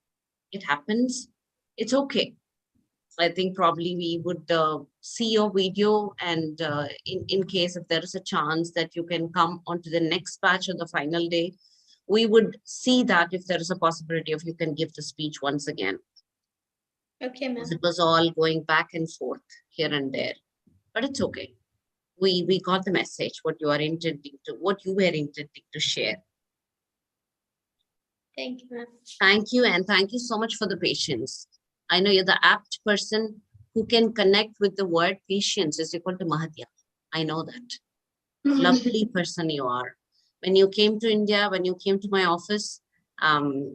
Speaker 1: it happens. It's okay. I think probably we would see your video, and in case if there is a chance that you can come onto the next batch of the final day, we would see that if there is a possibility of you can give the speech once again.
Speaker 13: Okay, ma'am.
Speaker 1: It was all going back and forth here and there, but it's okay. We got the message, what you were intending to share.
Speaker 13: Thank you, ma'am.
Speaker 1: Thank you, and thank you so much for the patience. I know you're the apt person who can connect with the word patience is equal to Madhya. I know that. Lovely person you are. When you came to India, when you came to my office,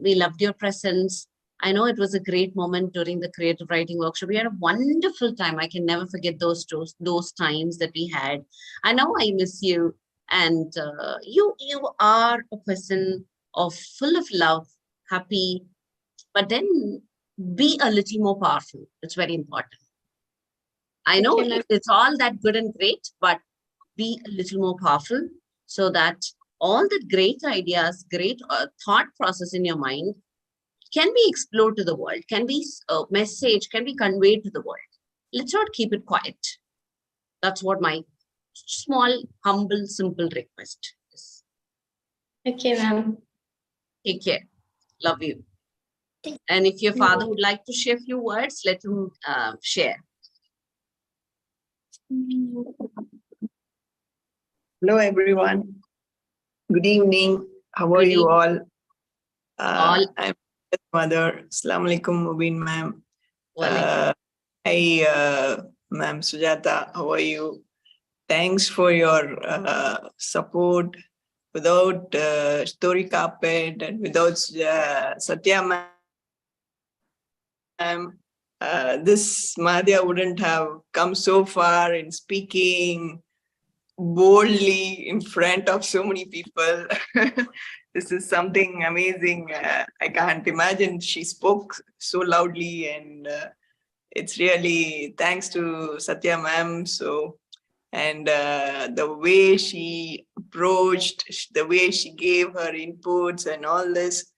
Speaker 1: we loved your presence. I know it was a great moment during the creative writing workshop. We had a wonderful time. I can never forget those times that we had. I know I miss you, and you are a person full of love, happy, but then be a little more powerful. It's very important. I know it's all that good and great, but be a little more powerful so that all the great ideas, great thought process in your mind can be explored to the world, can be a message, can be conveyed to the world. Let's not keep it quiet. That's what my small, humble, simple request is.
Speaker 13: Okay, ma'am.
Speaker 1: Take care. Love you. And if your father would like to share a few words, let him share.
Speaker 22: Hello, everyone. Good evening. How are you all? I'm mother. Assalamu alaikum, Mubin ma'am. Hi, ma'am Sujata. How are you? Thanks for your support. Without Story Carpet and without Satya ma'am, this Madhya wouldn't have come so far in speaking boldly in front of so many people. This is something amazing. I can't imagine she spoke so loudly, and it's really thanks to Satya ma'am. And the way she approached, the way she gave her inputs and all this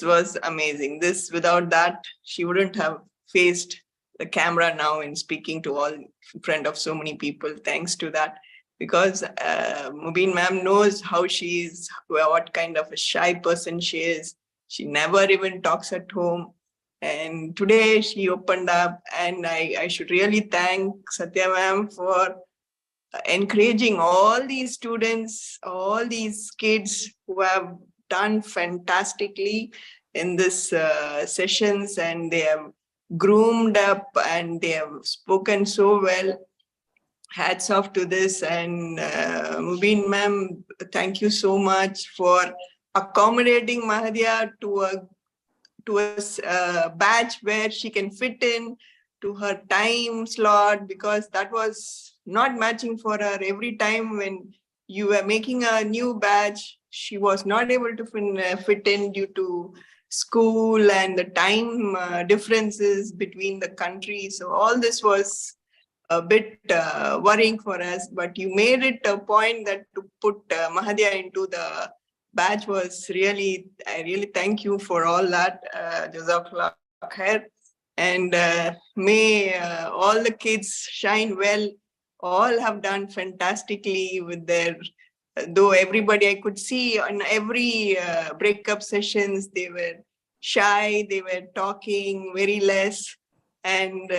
Speaker 22: was amazing. Without that, she wouldn't have faced the camera now and speaking to all in front of so many people. Thanks to that, because Mubin ma'am knows how she is, what kind of a shy person she is. She never even talks at home. And today she opened up, and I should really thank Satya ma'am for encouraging all these students, all these kids who have done fantastically in this sessions, and they have groomed up and they have spoken so well. Hats off to this. And Mubin ma'am, thank you so much for accommodating Madhya to a batch where she can fit in to her time slot, because that was not matching for her. Every time when you were making a new batch, she was not able to fit in due to school and the time differences between the countries. So all this was a bit worrying for us, but you made it a point that to put Madhya into the batch was really, I really thank you for all that. Jazakallah khair. And may all the kids shine well all have done fantastically with their, though everybody I could see on every breakup sessions, they were shy, they were talking very less. And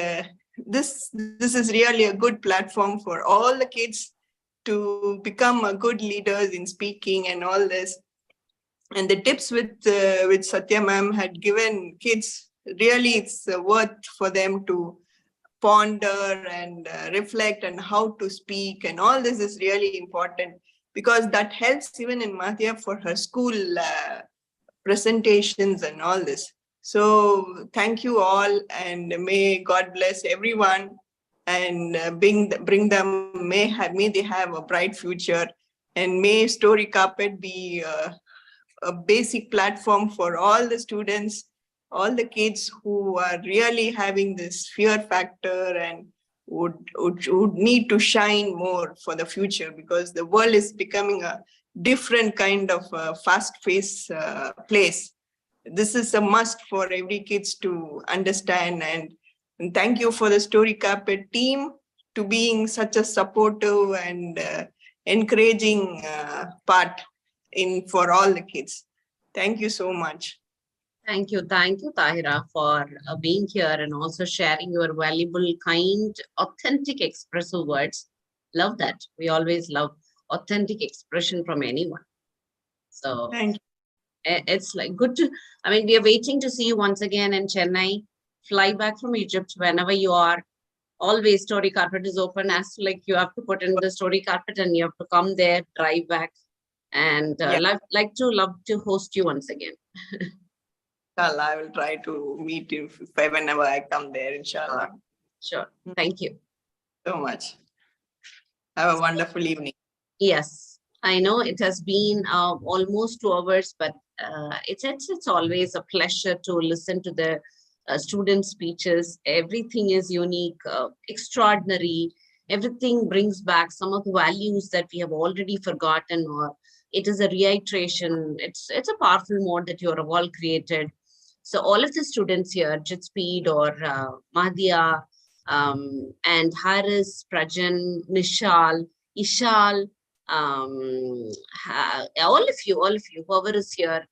Speaker 22: this is really a good platform for all the kids to become a good leaders in speaking and all this. And the tips which Satya ma'am had given kids, really it's worth for them to ponder and reflect on how to speak, and all this is really important because that helps even in Madhya for her school presentations and all this. So thank you all, and may God bless everyone and bring them, may they have a bright future, and may Story Carpet be a basic platform for all the students, all the kids who are really having this fear factor and would need to shine more for the future, because the world is becoming a different kind of fast-paced place. This is a must for every kids to understand, and thank you for the Story Carpet team to being such a supportive and encouraging part for all the kids. Thank you so much.
Speaker 1: Thank you, Tahira, for being here and also sharing your valuable, kind, authentic, expressive words. Love that. We always love authentic expression from anyone. So
Speaker 22: thank you.
Speaker 1: It's like good to, I mean, we are waiting to see you once again in Chennai. Fly back from Egypt whenever you are. Always Story Carpet is open, as to like you have to put in the Story Carpet and you have to come there, drive back, and love to host you once again.
Speaker 22: Inshallah, I will try to meet you whenever I come there, inshallah.
Speaker 1: Sure. Thank you
Speaker 22: so much. Have a wonderful evening.
Speaker 1: Yes, I know it has been almost 2 hours, but it's always a pleasure to listen to the student speeches. Everything is unique, extraordinary. Everything brings back some of the values that we have already forgotten, or it is a reiteration. It's a powerful mode that you have all created. So all of the students here, Jitspeed or Madhya, and Haris, Prajan, Nishal, Ishal, all of you, whoever is here,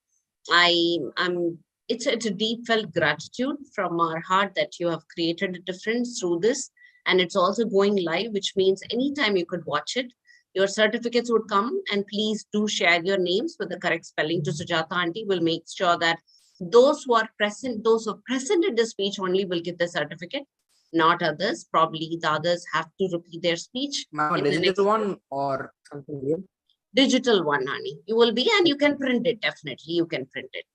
Speaker 1: it's a deep felt gratitude from our heart that you have created a difference through this. And it's also going live, which means anytime you could watch it. Your certificates would come, and please do share your names with the correct spelling to Sujata Aunty. We'll make sure that those who are present at the speech only will get the certificate, not others. Probably the others have to repeat their speech.
Speaker 2: Digital one or something real?
Speaker 1: Digital one, honey. You will be, and you can print it, definitely. You can print it.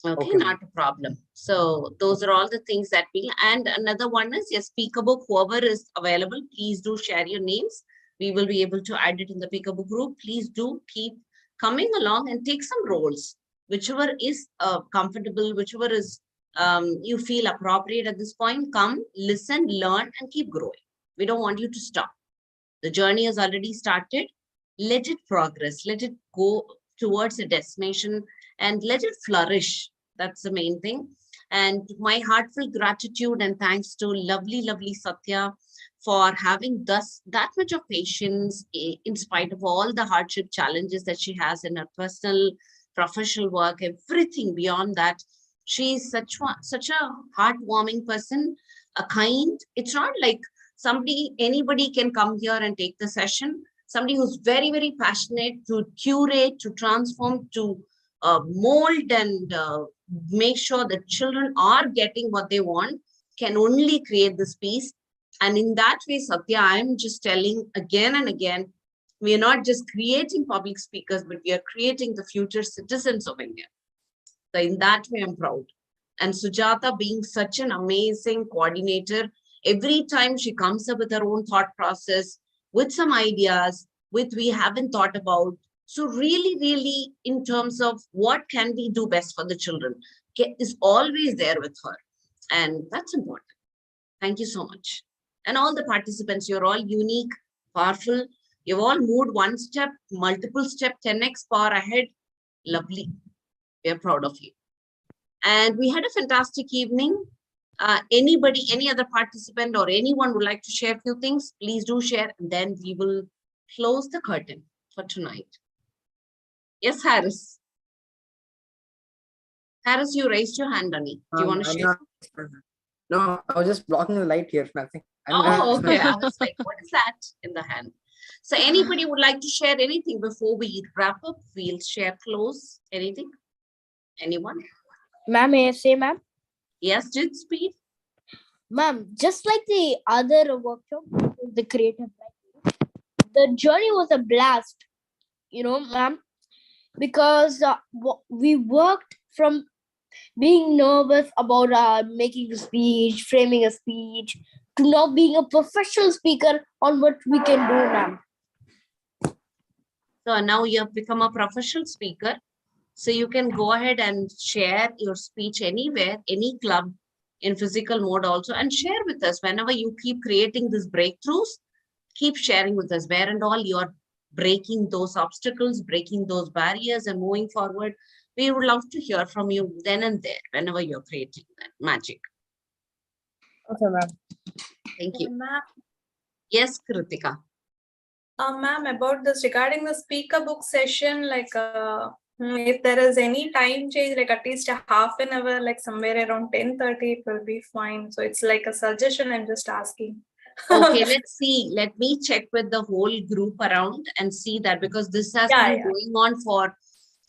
Speaker 1: Okay, not a problem. So those are all the things that and another one is your speaker book. Whoever is available, please do share your names. We will be able to add it in the Peekaboo group. Please do keep coming along and take some roles, whichever is comfortable, whichever is you feel appropriate at this point. Come, listen, learn, and keep growing. We don't want you to stop. The journey has already started. Let it progress. Let it go towards a destination and let it flourish. That's the main thing. And my heartfelt gratitude and thanks to lovely, lovely Satya for having that much of patience in spite of all the hardship challenges that she has in her personal, professional work, everything beyond that. She is such a heartwarming person, a kind. It's not like anybody can come here and take the session. Somebody who's very, very passionate to curate, to transform, to mold and make sure that children are getting what they want, can only create this piece. And in that way, Satya, I'm just telling again and again, we are not just creating public speakers, but we are creating the future citizens of India. So in that way, I'm proud. And Sujata being such an amazing coordinator, every time she comes up with her own thought process, with some ideas, we haven't thought about. So really, really, in terms of what can we do best for the children, is always there with her. And that's important. Thank you so much. And all the participants, you're all unique, powerful. You've all moved one step, multiple step, 10x power ahead. Lovely. We are proud of you. And we had a fantastic evening. Anybody, any other participant or anyone would like to share a few things, please do share. And then we will close the curtain for tonight. Yes, Harris. Harris, you raised your hand, Ani. Do you want to
Speaker 2: I'm
Speaker 1: share?
Speaker 2: No, I was just blocking the light here. Nothing. I don't
Speaker 1: Oh,
Speaker 2: have-
Speaker 1: okay. I was like, what is that in the hand? So anybody would like to share anything before we wrap up? We'll share close. Anything? Anyone?
Speaker 3: Ma'am, may I say, ma'am?
Speaker 1: Yes, did speed?
Speaker 3: Ma'am, just like the other workshop, the creative writing, the journey was a blast, ma'am, because we worked from being nervous about making a speech, framing a speech, to now being a professional speaker on what we can do, ma'am.
Speaker 1: So now you have become a professional speaker. So you can go ahead and share your speech anywhere, any club in physical mode also, and share with us whenever you keep creating these breakthroughs, keep sharing with us where and all you're breaking those obstacles, breaking those barriers and moving forward. We would love to hear from you then and there, whenever you're creating that magic.
Speaker 3: Okay, ma'am.
Speaker 1: Thank you.
Speaker 17: Ma'am,
Speaker 1: Yes, Kritika.
Speaker 17: ma'am, about this regarding the speaker book session, like if there is any time change, like at least a half an hour, like somewhere around 10:30, it will be fine. So it's like a suggestion. I'm just asking.
Speaker 1: Okay, let's see. Let me check with the whole group around and see that, because this has been going on for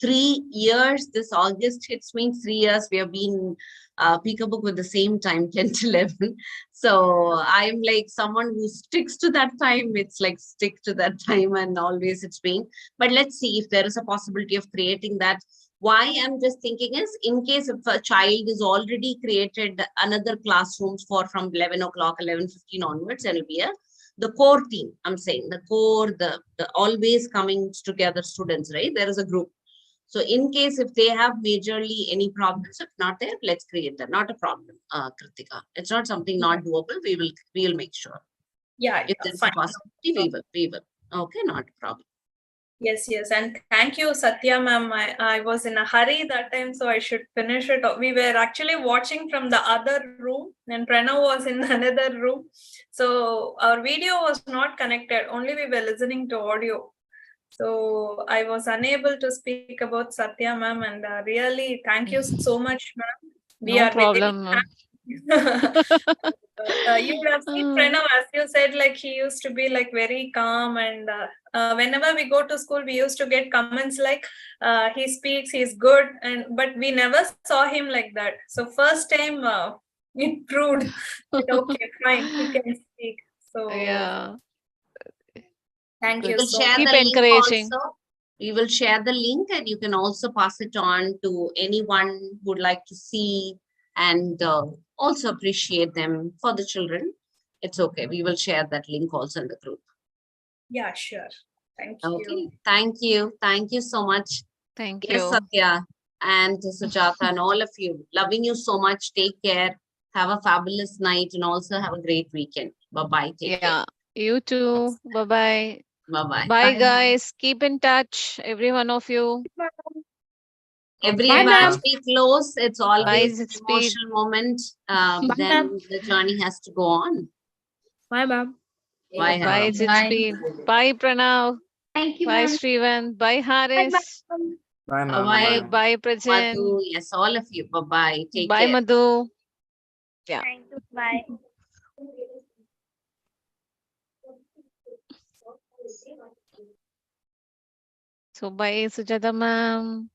Speaker 1: 3 years. This August hits me 3 years. We have been Peekabook with the same time, 10 to 11. So I'm like someone who sticks to that time. It's like stick to that time and always it's been. But let's see if there is a possibility of creating that. Why I'm just thinking is, in case if a child is already created another classrooms for from 11 o'clock, 11:15 onwards, and it'll be the core team. I'm saying the core, the always coming together students, right? There is a group. So in case if they have majorly any problems, if not there, let's create that. Not a problem, Kritika. It's not something not doable. We will make sure.
Speaker 17: Yeah,
Speaker 1: If there's a possibility, we will. Okay, not a problem.
Speaker 17: Yes. And thank you, Satya ma'am. I was in a hurry that time, so I should finish it. We were actually watching from the other room and Pranav was in another room. So our video was not connected. Only we were listening to audio. So I was unable to speak about Satya ma'am, and really thank you so much, ma'am.
Speaker 11: No problem, ma'am.
Speaker 17: You would have seen Pranav, as you said, like he used to be like very calm, and whenever we go to school, we used to get comments like he speaks, he's good, but we never saw him like that. So first time it proved that okay, fine, he can speak. So
Speaker 11: yeah,
Speaker 17: thank you
Speaker 1: We'll
Speaker 17: so
Speaker 1: share
Speaker 17: much.
Speaker 1: the link also. We will share the link and you can also pass it on to anyone who would like to see and also appreciate them for the children. It's okay. We will share that link also in the group.
Speaker 17: Yeah, sure. Thank you.
Speaker 1: Okay. Thank you. Thank you so much.
Speaker 11: Thank
Speaker 1: Yes,
Speaker 11: you.
Speaker 1: Satya and Sujata and all of you. Loving you so much. Take care. Have a fabulous night and also have a great weekend. Bye-bye. Take care.
Speaker 11: You too. Bye-bye.
Speaker 1: Bye-bye.
Speaker 11: Bye, guys. Keep in touch, every one of you.
Speaker 1: Every
Speaker 11: Okay.
Speaker 1: match we close, it's always
Speaker 11: Bye,
Speaker 1: an emotional moment. Then the journey has to go on.
Speaker 3: Bye, ma'am.
Speaker 1: Bye,
Speaker 11: Bye,
Speaker 1: Harris.
Speaker 11: Zitspeed. Bye, Pranav.
Speaker 3: Thank you,
Speaker 11: Bye,
Speaker 3: ma'am.
Speaker 11: Srivan. Bye, Haris.
Speaker 2: Bye, ma'am.
Speaker 1: Bye,
Speaker 11: Bye, Prajan.
Speaker 1: Madhu. Yes, all of you. Bye-bye. Take
Speaker 11: Bye,
Speaker 1: care.
Speaker 11: Madhu. Yeah.
Speaker 3: Thank you. Bye.
Speaker 11: So, bye, Sujata ma'am.